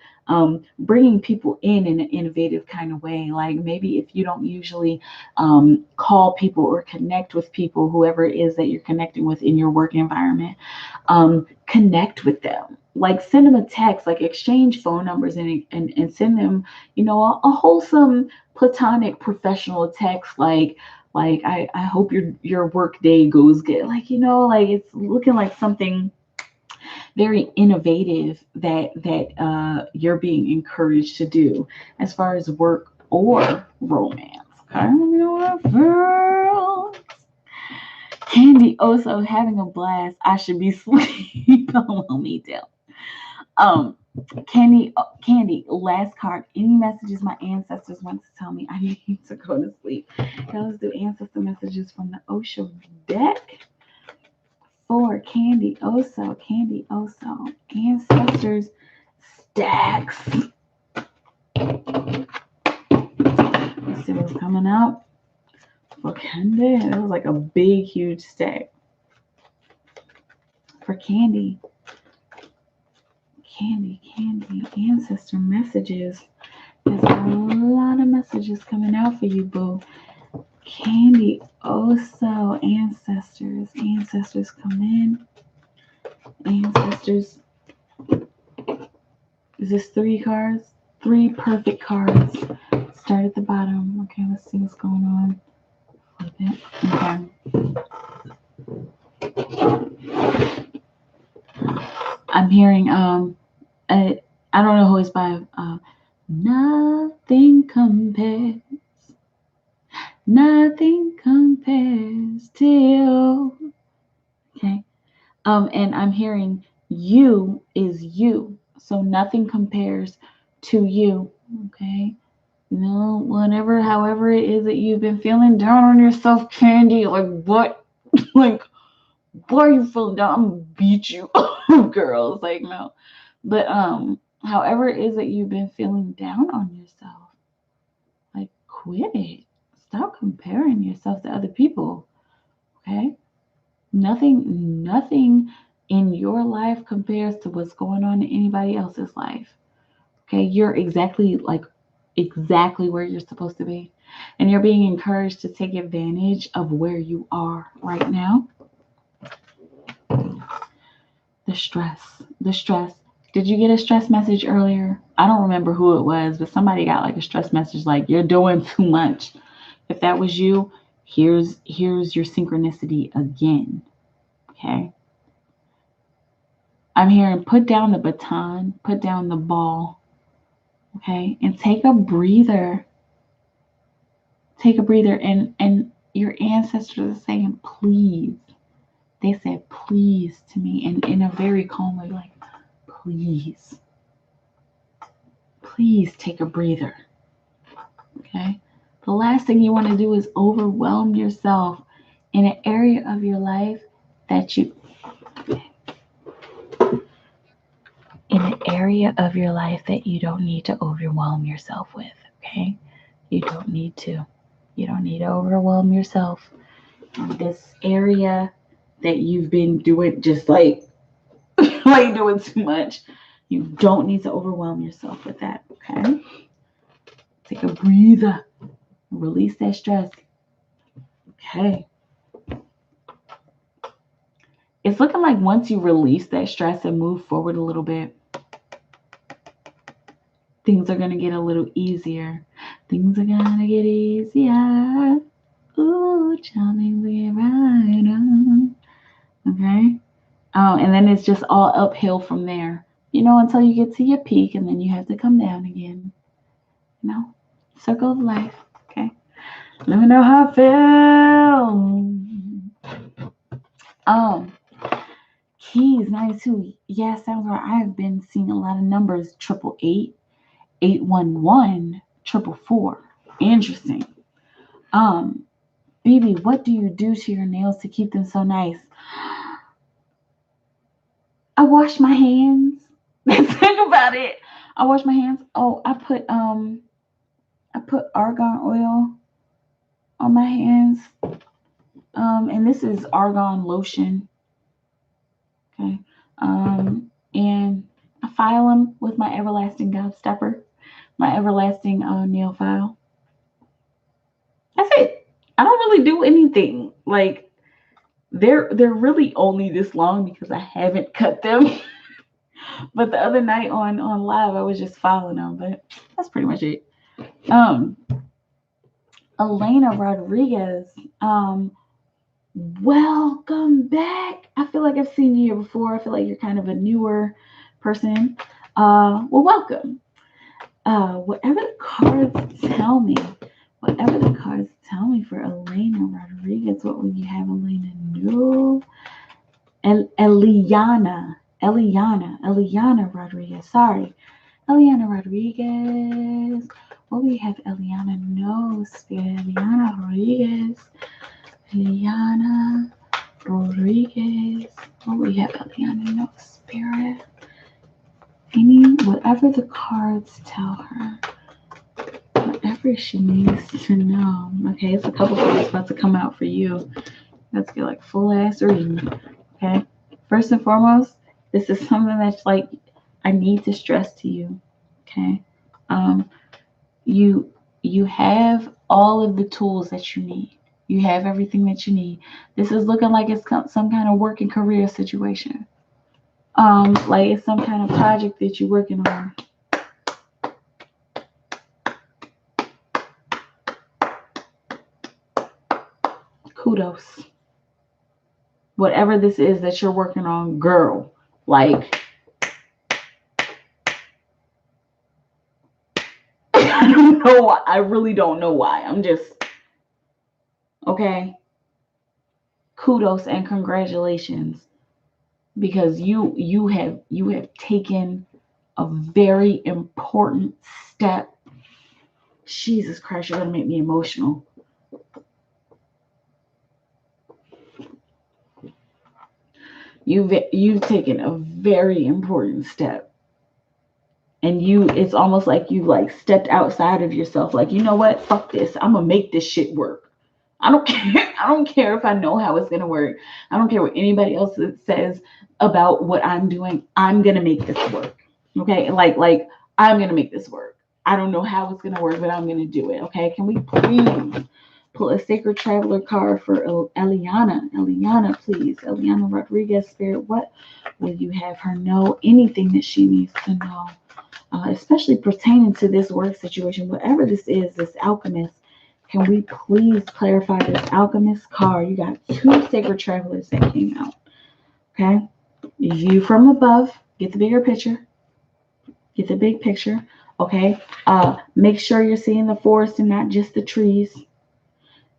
A: bringing people in an innovative kind of way. Like maybe if you don't usually call people or connect with people, whoever it is that you're connecting with in your work environment, connect with them. Like send them a text, like exchange phone numbers and send them, a wholesome platonic professional text, like I hope your work day goes good. Like, like it's looking like something very innovative that you're being encouraged to do as far as work or romance. Okay, girl. Candy also having a blast. I should be asleep. Allow me down. Candy, last card. Any messages my ancestors want to tell me I need to go to sleep? Now let's do ancestor messages from the Osho deck for Candy Oso. Ancestors stacks. Let's see what's coming out for Candy. It was like a big, huge stack. For Candy, ancestor messages. There's a lot of messages coming out for you, boo. Candy, Oso, ancestors come in. Ancestors. Is this 3 cards? 3 perfect cards. Start at the bottom. Okay, let's see what's going on. Flip it. Okay. I'm hearing I don't know who it's by. Nothing compares to you. Okay. And I'm hearing you is you. So nothing compares to you. Okay. However it is that you've been feeling down on yourself, Candy, like what? Like, why are you feeling down? I'm gonna beat you. Girls, like no. But however it is that you've been feeling down on yourself, like quit it. Stop comparing yourself to other people. Okay? Nothing in your life compares to what's going on in anybody else's life. Okay? You're exactly where you're supposed to be. And you're being encouraged to take advantage of where you are right now. The stress. Did you get a stress message earlier? I don't remember who it was, but somebody got like a stress message like you're doing too much. If that was you, here's your synchronicity again. Okay? I'm hearing put down the baton, put down the ball. Okay? And take a breather. And your ancestors are saying please. They said please to me and in a very calm way, like please take a breather. Okay? The last thing you want to do is overwhelm yourself in an area of your life that you don't need to overwhelm yourself with. Okay? You don't need to overwhelm yourself in this area that you've been doing just like doing too much. You don't need to overwhelm yourself with that. Okay? Take a breather. Release that stress. Okay. It's looking like once you release that stress and move forward a little bit, things are going to get a little easier. Things are going to get easier. Ooh, child, things will get right on. Okay? And then it's just all uphill from there, until you get to your peak and then you have to come down again. Circle of life. Okay? Let me know how I feel. Keys 92. Yeah, sounds right. I have been seeing a lot of numbers. 888, 811, 444. Interesting. BB, what do you do to your nails to keep them so nice? I wash my hands. Think about it. I wash my hands. Oh, I put argan oil on my hands. And this is argan lotion. Okay. And I file them with my everlasting gobstopper, my everlasting nail file. That's it. I don't really do anything. Like they're really only this long because I haven't cut them. But the other night on live, I was just filing them. But that's pretty much it. Um, Elena Rodriguez. Welcome back. I feel like I've seen you here before. I feel like you're kind of a newer person. Well, welcome. Whatever the cards tell me, for Elena Rodriguez, what will you have Elena know? Eliana Rodriguez. Sorry, Eliana Rodriguez. What will you have Eliana know? Spirit, Eliana Rodriguez. Eliana Rodriguez. What will you have Eliana know? Spirit. Whatever the cards tell her. Whatever she needs to know. Okay, it's a couple cards about to come out for you. Let's get like full ass reading. Okay. First and foremost, this is something that's like I need to stress to you. Okay. You have all of the tools that you need. You have everything that you need. This is looking like it's some kind of working career situation. Like it's some kind of project that you're working on. Kudos. Whatever this is that you're working on, girl, like I don't know why. I really don't know why. I'm just okay. Kudos and congratulations because you have taken a very important step. Jesus Christ, you're gonna make me emotional. You've taken a very important step. And it's almost like you like stepped outside of yourself. Like, you know what? Fuck this. I'm gonna make this shit work. I don't care. I don't care if I know how it's gonna work. I don't care what anybody else says about what I'm doing. I'm gonna make this work. Okay? Like I'm gonna make this work. I don't know how it's gonna work, but I'm gonna do it. Okay? Can we please pull a sacred traveler card for Eliana? Eliana, please. Eliana Rodriguez, Spirit, what will you have her know? Anything that she needs to know. Especially pertaining to this work situation, whatever this is, this alchemist, can we please clarify this alchemist card? You got 2 sacred travelers that came out. Okay? View from above, get the bigger picture, get the big picture. Okay? Make sure you're seeing the forest and not just the trees.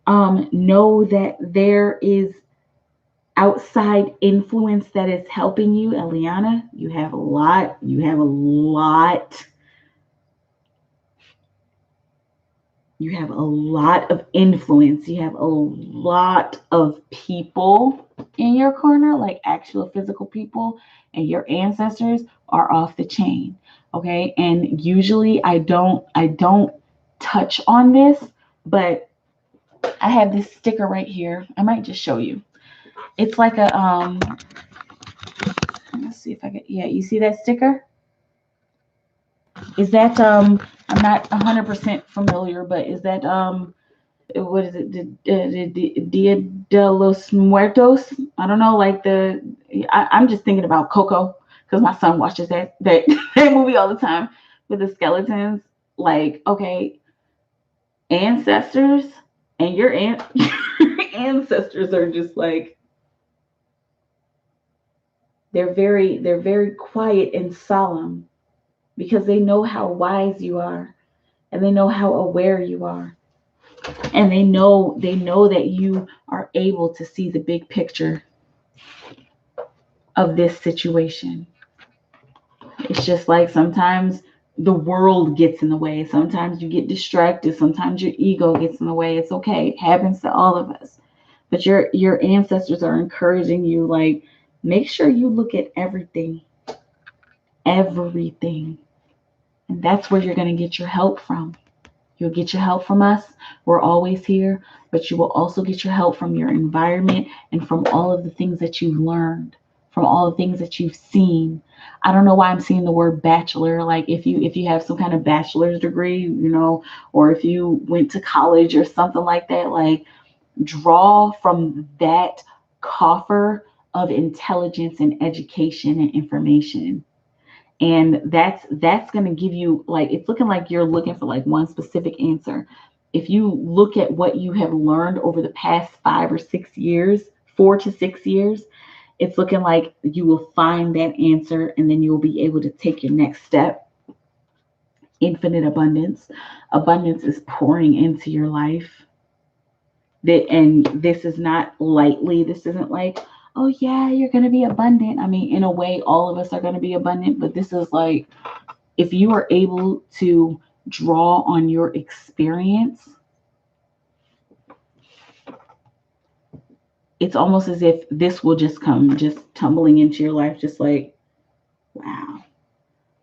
A: Know that there is outside influence that is helping you. Eliana, you have a lot. You have a lot of influence. You have a lot of people in your corner, like actual physical people, and your ancestors are off the chain. Okay. And usually I don't touch on this, but I have this sticker right here. I might just show you. It's like a let's see if I can, yeah, you see that sticker? Is that I'm not 100% familiar, but is that what is it? Dia de los Muertos? I don't know. Like I'm just thinking about Coco because my son watches that that movie all the time with the skeletons. Like, okay, ancestors and your ancestors are just like they're very quiet and solemn because they know how wise you are and they know how aware you are. And they know that you are able to see the big picture of this situation. It's just like sometimes the world gets in the way. Sometimes you get distracted. Sometimes your ego gets in the way. It's okay. It happens to all of us. But your ancestors are encouraging you, like, make sure you look at everything. Everything. And that's where you're going to get your help from. You'll get your help from us. We're always here. But you will also get your help from your environment and from all of the things that you've learned, from all the things that you've seen. I don't know why I'm seeing the word bachelor. Like if you have some kind of bachelor's degree, or if you went to college or something like that, like draw from that coffer of intelligence and education and information. And that's going to give you, like, it's looking like you're looking for like one specific answer. If you look at what you have learned over the past 5 or 6 years, 4 to 6 years, it's looking like you will find that answer, and then you will be able to take your next step. Infinite abundance is pouring into your life. And this is not lightly. This isn't like, oh yeah, you're going to be abundant. I mean, in a way, all of us are going to be abundant, but this is like, if you are able to draw on your experience, it's almost as if this will just come just tumbling into your life, just like, wow.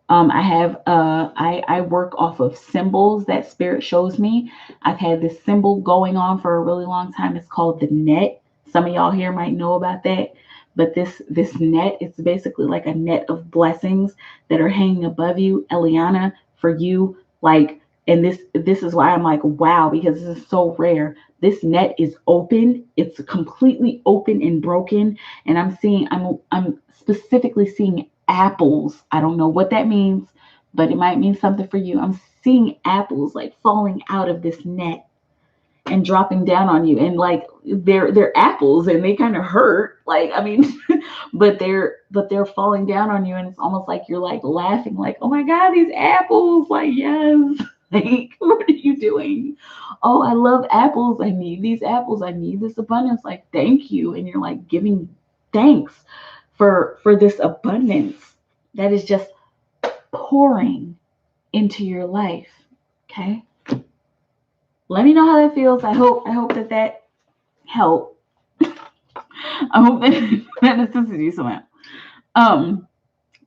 A: I work off of symbols that spirit shows me. I've had this symbol going on for a really long time. It's called the net. Some of y'all here might know about that. But this net, it's basically like a net of blessings that are hanging above you, Eliana, for you. Like, and this is why I'm like, wow, because this is so rare. This net is open. It's completely open and broken. And I'm specifically seeing apples. I don't know what that means, but it might mean something for you. I'm seeing apples like falling out of this net and dropping down on you, and like they're apples and they kind of hurt, like, I mean, but they're falling down on you, and it's almost like you're like laughing, like, oh my god, these apples, like, yes. Like, what are you doing? Oh, I love apples. I need these apples. I need this abundance. Like, thank you. And you're like giving thanks for this abundance that is just pouring into your life. Okay. Let me know how that feels. I hope that helped. I hope that assisted you somehow.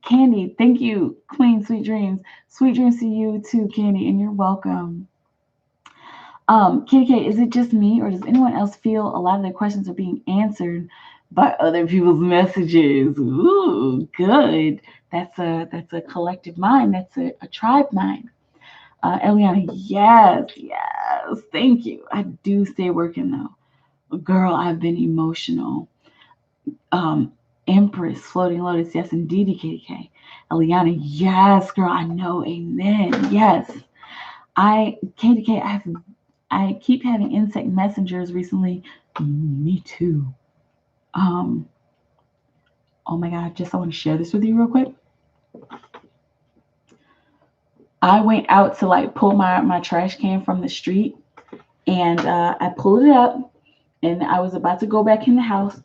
A: Candy, thank you. Queen, sweet dreams. Sweet dreams to you too, Candy, and you're welcome. Kitty K, is it just me, or does anyone else feel a lot of their questions are being answered by other people's messages? Ooh, good. That's a collective mind. That's a tribe mind. Eliana, yes. Thank you. I do stay working though. Girl, I've been emotional. Empress, Floating Lotus, yes, indeed, KDK. Eliana, yes, girl, I know, amen, yes. KDK, I keep having insect messengers recently. Me too. Oh my God, I want to share this with you real quick. I went out to like pull my trash can from the street, and I pulled it up, and I was about to go back in the house,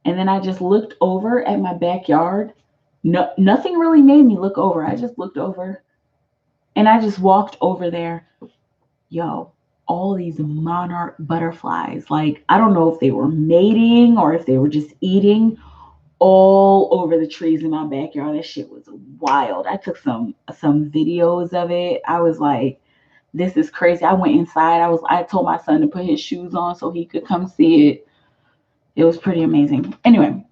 A: and then I just looked over at my backyard. No, nothing really made me look over. I just looked over, and I just walked over there. Yo, all these monarch butterflies. Like, I don't know if they were mating or if they were just eating, all over the trees in my backyard. That shit was wild. I took some videos of it. I was like, this is crazy. I went inside. I told my son to put his shoes on so he could come see it. It was pretty amazing. Anyway,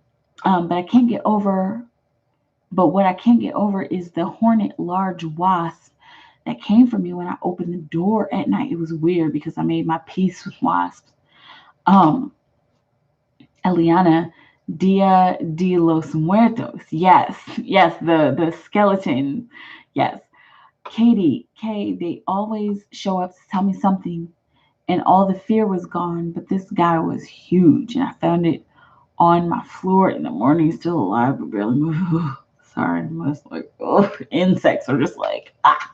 A: but what I can't get over is the hornet large wasp that came for me when I opened the door at night. It was weird because I made my peace with wasps. Eliana, Dia de los Muertos. Yes, the skeleton. Yes. Katie, Kay, they always show up to tell me something, and all the fear was gone, but this guy was huge, and I found it on my floor in the morning, still alive, but barely moving. Sorry, I must like, insects are just like, ah.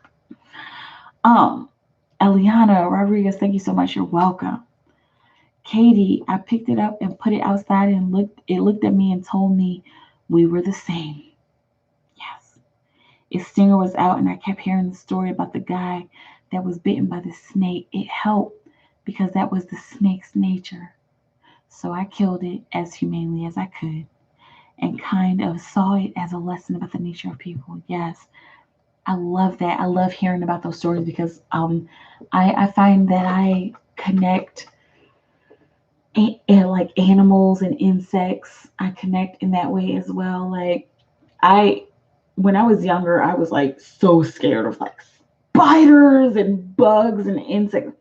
A: Eliana Rodriguez, thank you so much. You're welcome. Katie, I picked it up and put it outside and it looked at me and told me we were the same. Yes. Its stinger was out and I kept hearing the story about the guy that was bitten by the snake. It helped because that was the snake's nature. So I killed it as humanely as I could and kind of saw it as a lesson about the nature of people. Yes. I love that. I love hearing about those stories because I find that I connect like animals and insects. I connect in that way as well. Like I when I was younger, I was like so scared of like spiders and bugs and insects.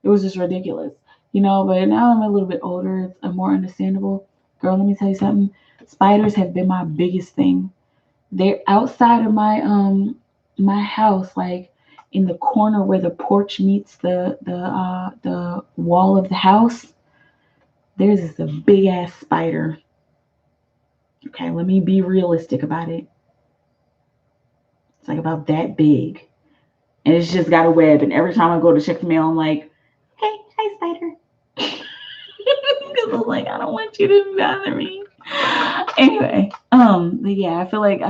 A: It was just ridiculous, you know. But now I'm a little bit older, it's more understandable. Girl, let me tell you something. Spiders have been my biggest thing. They're outside of my house, like in the corner where the porch meets the wall of the house. There's this a big ass spider. Okay, let me be realistic about it. It's like about that big, and it's just got a web. And every time I go to check the mail, I'm like, "Okay, hi spider," because I'm like, I don't want you to bother me. Anyway, but yeah, I feel like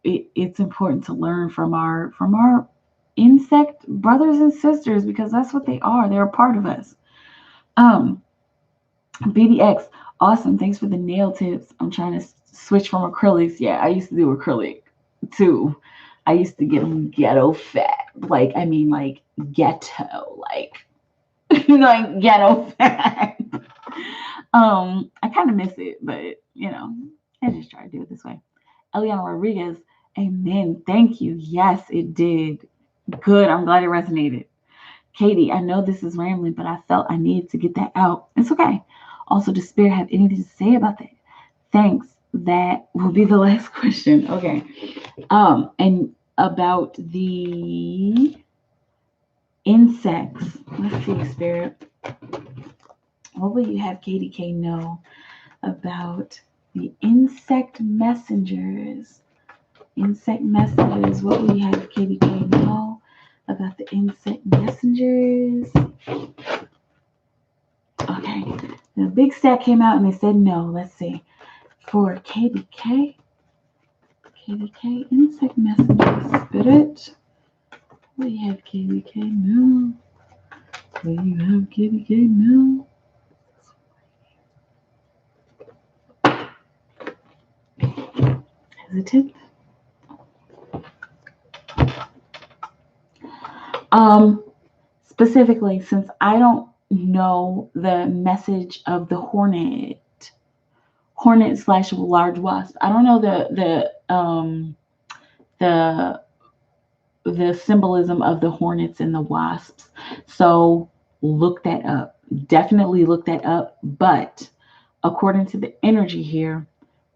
A: it's important to learn from our insect brothers and sisters because that's what they are. They're a part of us. Um, BDX, awesome. Thanks for the nail tips. I'm trying to switch from acrylics. Yeah, I used to do acrylic too. I used to get them ghetto fat. Like, I mean, like ghetto, like, like ghetto fat. I kind of miss it, but I just try to do it this way. Eliana Rodriguez, amen. Thank you. Yes, it did. Good. I'm glad it resonated. Katie, I know this is rambling, but I felt I needed to get that out. It's okay. Also, does Spirit have anything to say about that? Thanks. That will be the last question. Okay. And about the insects. Let's see, Spirit. What will you have Katie K know about the insect messengers? Insect messengers. What will you have Katie K know about the insect messengers? Okay. The big stack came out and they said no. Let's see. For KDK, insect messengers, spirit. What do you have, KDK? No. What do you have, KDK? No. Hesitant. Specifically, since I don't know the message of the hornet slash large wasp. I don't know the the symbolism of the hornets and the wasps. So look that up. Definitely look that up. But according to the energy here,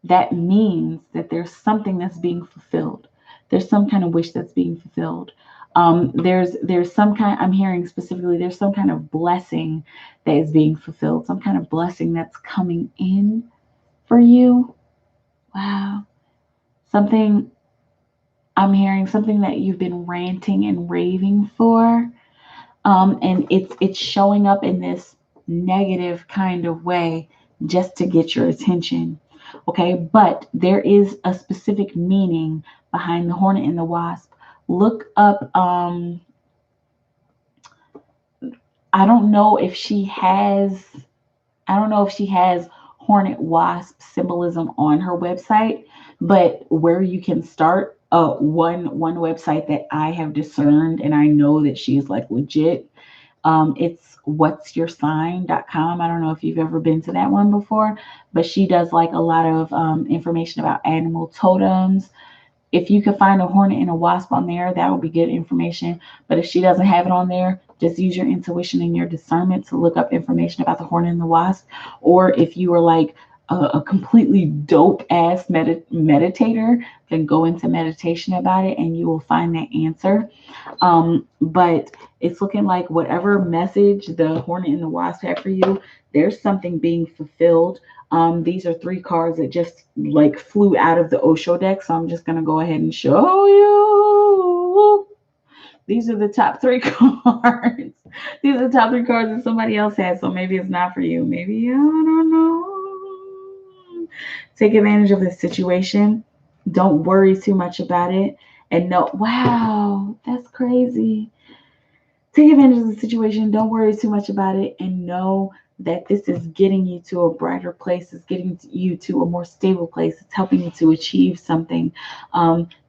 A: that means that there's something that's being fulfilled. There's some kind of wish that's being fulfilled. There's some kind. I'm hearing specifically. There's some kind of blessing that is being fulfilled. Some kind of blessing that's coming in for you. Wow. Something I'm hearing something that you've been ranting and raving for, and it's showing up in this negative kind of way just to get your attention. Okay, but there is a specific meaning behind the hornet and the wasp. Look up. I don't know if she has. I don't know if she has hornet wasp symbolism on her website, but where you can start, one website that I have discerned and I know that she's like legit. It's whatsyoursign.com. I don't know if you've ever been to that one before, but she does like a lot of information about animal totems. If you could find a hornet and a wasp on there, that would be good information. But if she doesn't have it on there, just use your intuition and your discernment to look up information about the hornet and the wasp. Or if you are like a completely dope ass meditator, then go into meditation about it and you will find that answer. But it's looking like whatever message the hornet and the wasp have for you, there's something being fulfilled. These are three cards that just like flew out of the Osho deck, so I'm just gonna go ahead and show you. These are the top three cards. These are the top three cards that somebody else has, so maybe it's not for you. Maybe, I don't know. Take advantage of this situation. Don't worry too much about it. And no, wow, that's crazy. Take advantage of the situation. Don't worry too much about it. And know that this is getting you to a brighter place. It's getting you to a more stable place. It's helping you to achieve something.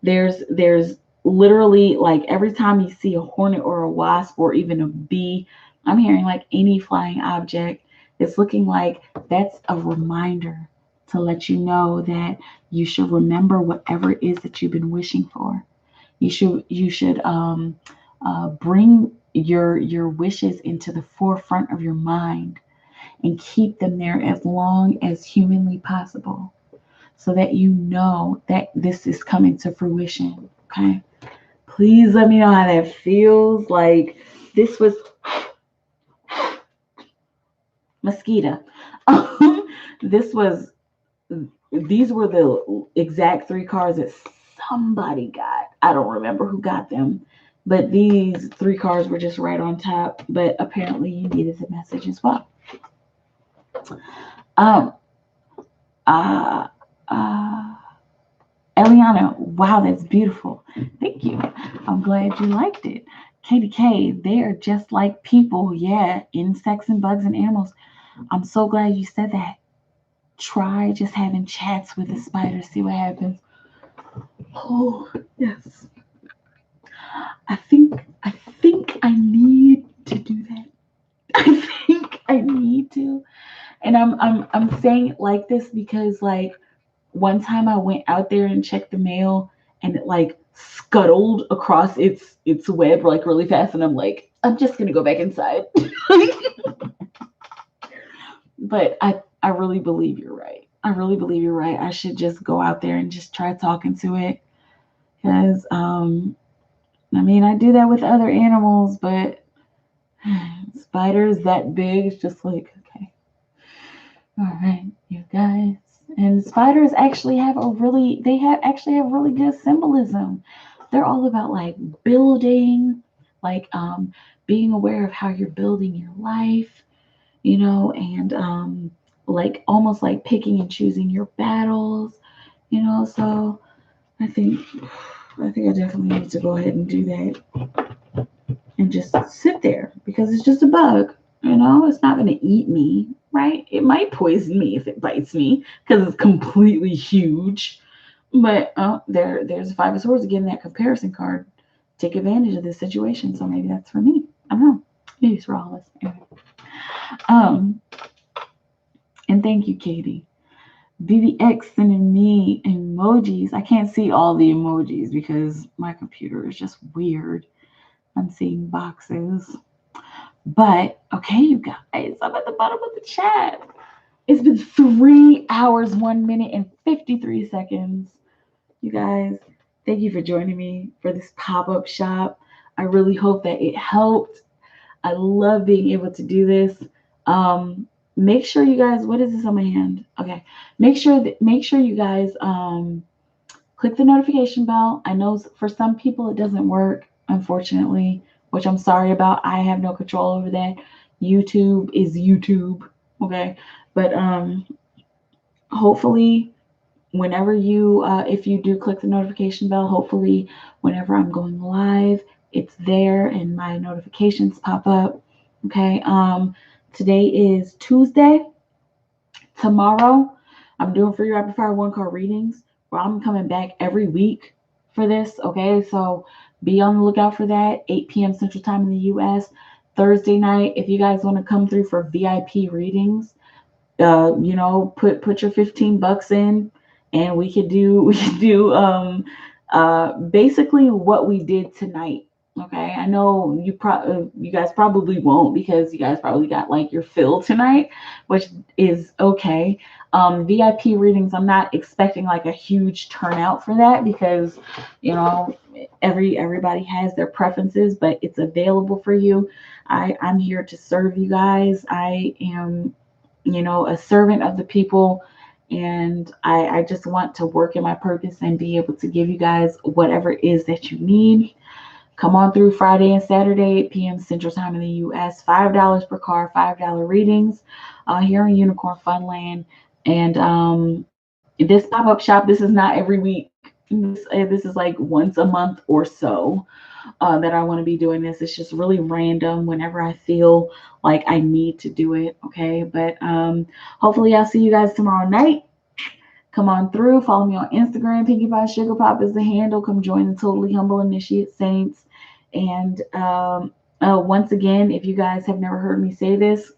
A: There's literally, like, every time you see a hornet or a wasp or even a bee, I'm hearing like any flying object. It's looking like that's a reminder to let you know that you should remember whatever it is that you've been wishing for. You should bring your wishes into the forefront of your mind and keep them there as long as humanly possible, so that you know that this is coming to fruition. Okay, please let me know how that feels. Like, this was mosquito. This was These were the exact three cards that somebody got. I don't remember who got them, but these three cards were just right on top. But apparently, you needed the message as well. Um, uh, uh, Eliana, wow, that's beautiful. Thank you. I'm glad you liked it. Katie K, they are just like people. Yeah, insects and bugs and animals. I'm so glad you said that. Try just having chats with a spider, see what happens. Oh, yes. I think I need to do that. I think I need to. And I'm saying it like this because, like, one time I went out there and checked the mail, and it like scuttled across its web like really fast, and I'm like, I'm just gonna go back inside. But I really believe you're right. I really believe you're right. I should just go out there and just try talking to it, because I mean, I do that with other animals, but spiders that big, it's just like, okay, all right, you guys. And spiders actually have really good symbolism. They're all about like building, like being aware of how you're building your life, and like almost like picking and choosing your battles, So I think I definitely need to go ahead and do that and just sit there, because it's just a bug. It's not going to eat me, right? It might poison me if it bites me because it's completely huge. But there's Five of Swords again, that comparison card. Take advantage of this situation. So maybe that's for me. I don't know. Maybe it's for all of us. Anyway. And thank you, Katie. BBX sending me emojis. I can't see all the emojis because my computer is just weird. I'm seeing boxes. But okay, you guys, I'm at the bottom of the chat. It's been 3 hours, 1 minute, and 53 seconds. You guys, thank you for joining me for this pop-up shop. I really hope that it helped. I love being able to do this. Make sure you guys, what is this on my hand? Okay. Make sure you guys click the notification bell. I know for some people it doesn't work, unfortunately, which I'm sorry about. I have no control over that. YouTube is YouTube. Okay. But hopefully whenever if you do click the notification bell, hopefully whenever I'm going live, it's there and my notifications pop up. Okay. Today is Tuesday. Tomorrow, I'm doing free rapid fire 1 card readings where I'm coming back every week for this. Okay, so be on the lookout for that. 8 p.m. Central Time in the U.S. Thursday night, if you guys want to come through for VIP readings, put your $15 in, and we could do basically what we did tonight. Okay, I know you guys probably won't, because you guys probably got like your fill tonight, which is okay. VIP readings, I'm not expecting like a huge turnout for that, because everybody has their preferences, but it's available for you. I'm here to serve you guys. I am a servant of the people, and I just want to work in my purpose and be able to give you guys whatever it is that you need. Come on through Friday and Saturday, 8 p.m. Central Time in the U.S. $5 per car, $5 readings here in Unicorn Funland. And this pop-up shop, this is not every week. This is like once a month or so that I want to be doing this. It's just really random whenever I feel like I need to do it. Okay. But hopefully I'll see you guys tomorrow night. Come on through. Follow me on Instagram. Pinkie Pie Sugar Pop is the handle. Come join the Totally Humble Initiate Saints. And once again, if you guys have never heard me say this,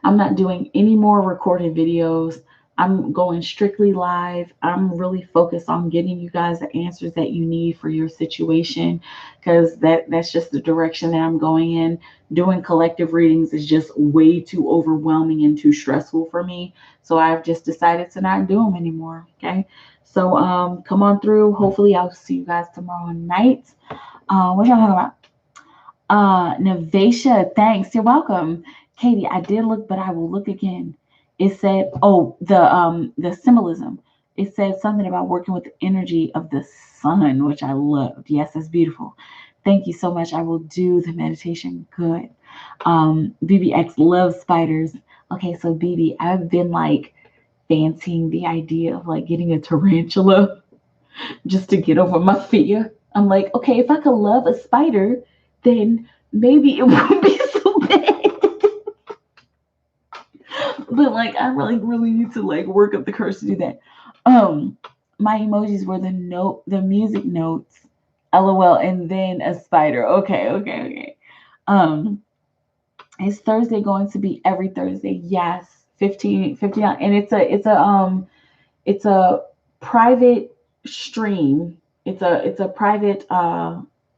A: I'm not doing any more recorded videos. I'm going strictly live. I'm really focused on getting you guys the answers that you need for your situation, because that's just the direction that I'm going in. Doing collective readings is just way too overwhelming and too stressful for me. So I've just decided to not do them anymore. Okay. So come on through. Hopefully I'll see you guys tomorrow night. What y'all talking about? Navasha, thanks. You're welcome. Katie, I did look, but I will look again. It said, oh, the symbolism. It said something about working with the energy of the sun, which I loved. Yes, that's beautiful. Thank you so much. I will do the meditation. Good. BBX loves spiders. Okay, so BB, I've been like fancying the idea of like getting a tarantula just to get over my fear. I'm like, okay, if I could love a spider, then maybe it won't be so bad. But like, I really need to like work up the courage to do that. My emojis were the music notes, LOL, and then a spider. Okay. Is Thursday going to be every Thursday? Yes, 15, and it's a private stream. It's a private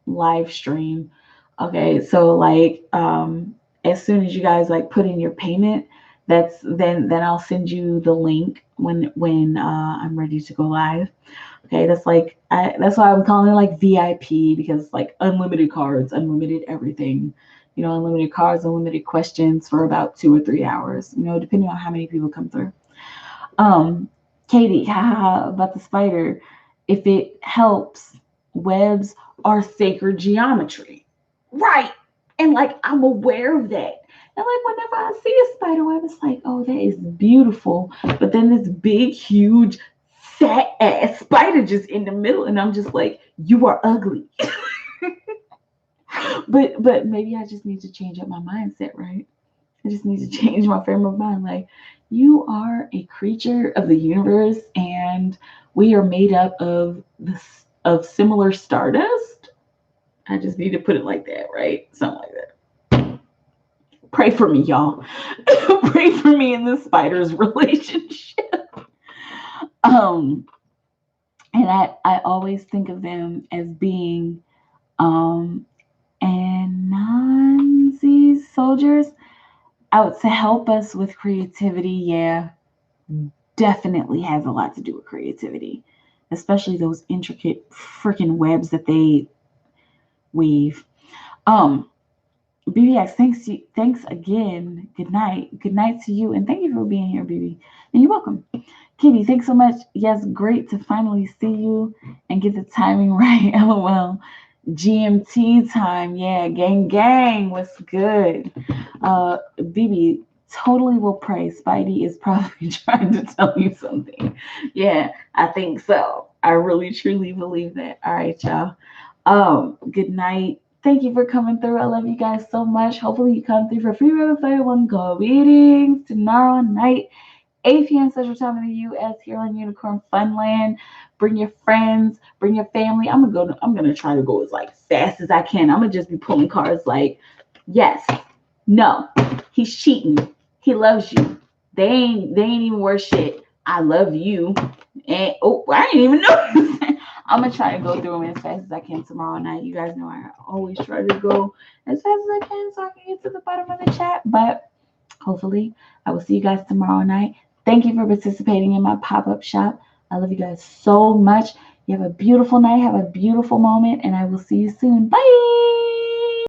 A: live stream. Okay, so like as soon as you guys like put in your payment, then I'll send you the link when I'm ready to go live. Okay, that's why I'm calling it like VIP, because like unlimited cards, unlimited everything. Unlimited cards, unlimited questions for about 2 or 3 hours. Depending on how many people come through. Katie, haha, about the spider. If it helps, webs are sacred geometry. Right. And like, I'm aware of that. And like, whenever I see a spider web, it's like, oh, that is beautiful. But then this big, huge, fat ass spider just in the middle. And I'm just like, you are ugly. But maybe I just need to change up my mindset, right? I just need to change my frame of mind. Like, you are a creature of the universe, and we are made up of similar stardust. I just need to put it like that, right? Something like that. Pray for me, y'all. Pray for me in the spider's relationship. And I always think of them as being Anansi soldiers out to help us with creativity. Yeah, definitely has a lot to do with creativity, especially those intricate freaking webs that they weave. BBX, thanks again. Good night to you, and thank you for being here, BB. And you're welcome. Kitty, thanks so much. Yes, great to finally see you and get the timing right. LOL. GMT time, yeah, gang, what's good? BB, totally will pray. Spidey is probably trying to tell you something. Yeah, I think so. I really truly believe that. All right, y'all. Good night. Thank you for coming through. I love you guys so much. Hopefully you come through for free Riverside One Go readings tomorrow night, 8 p.m. Central Time in the U.S. here on Unicorn Funland. Bring your friends, bring your family. I'm gonna try to go as like fast as I can. I'm gonna just be pulling cards like, yes, no, he's cheating. He loves you. They ain't even worth shit. I love you. And I didn't even know. I'm gonna try to go through them as fast as I can tomorrow night. You guys know I always try to go as fast as I can so I can get to the bottom of the chat. But hopefully I will see you guys tomorrow night. Thank you for participating in my pop-up shop. I love you guys so much. You have a beautiful night. Have a beautiful moment. And I will see you soon. Bye.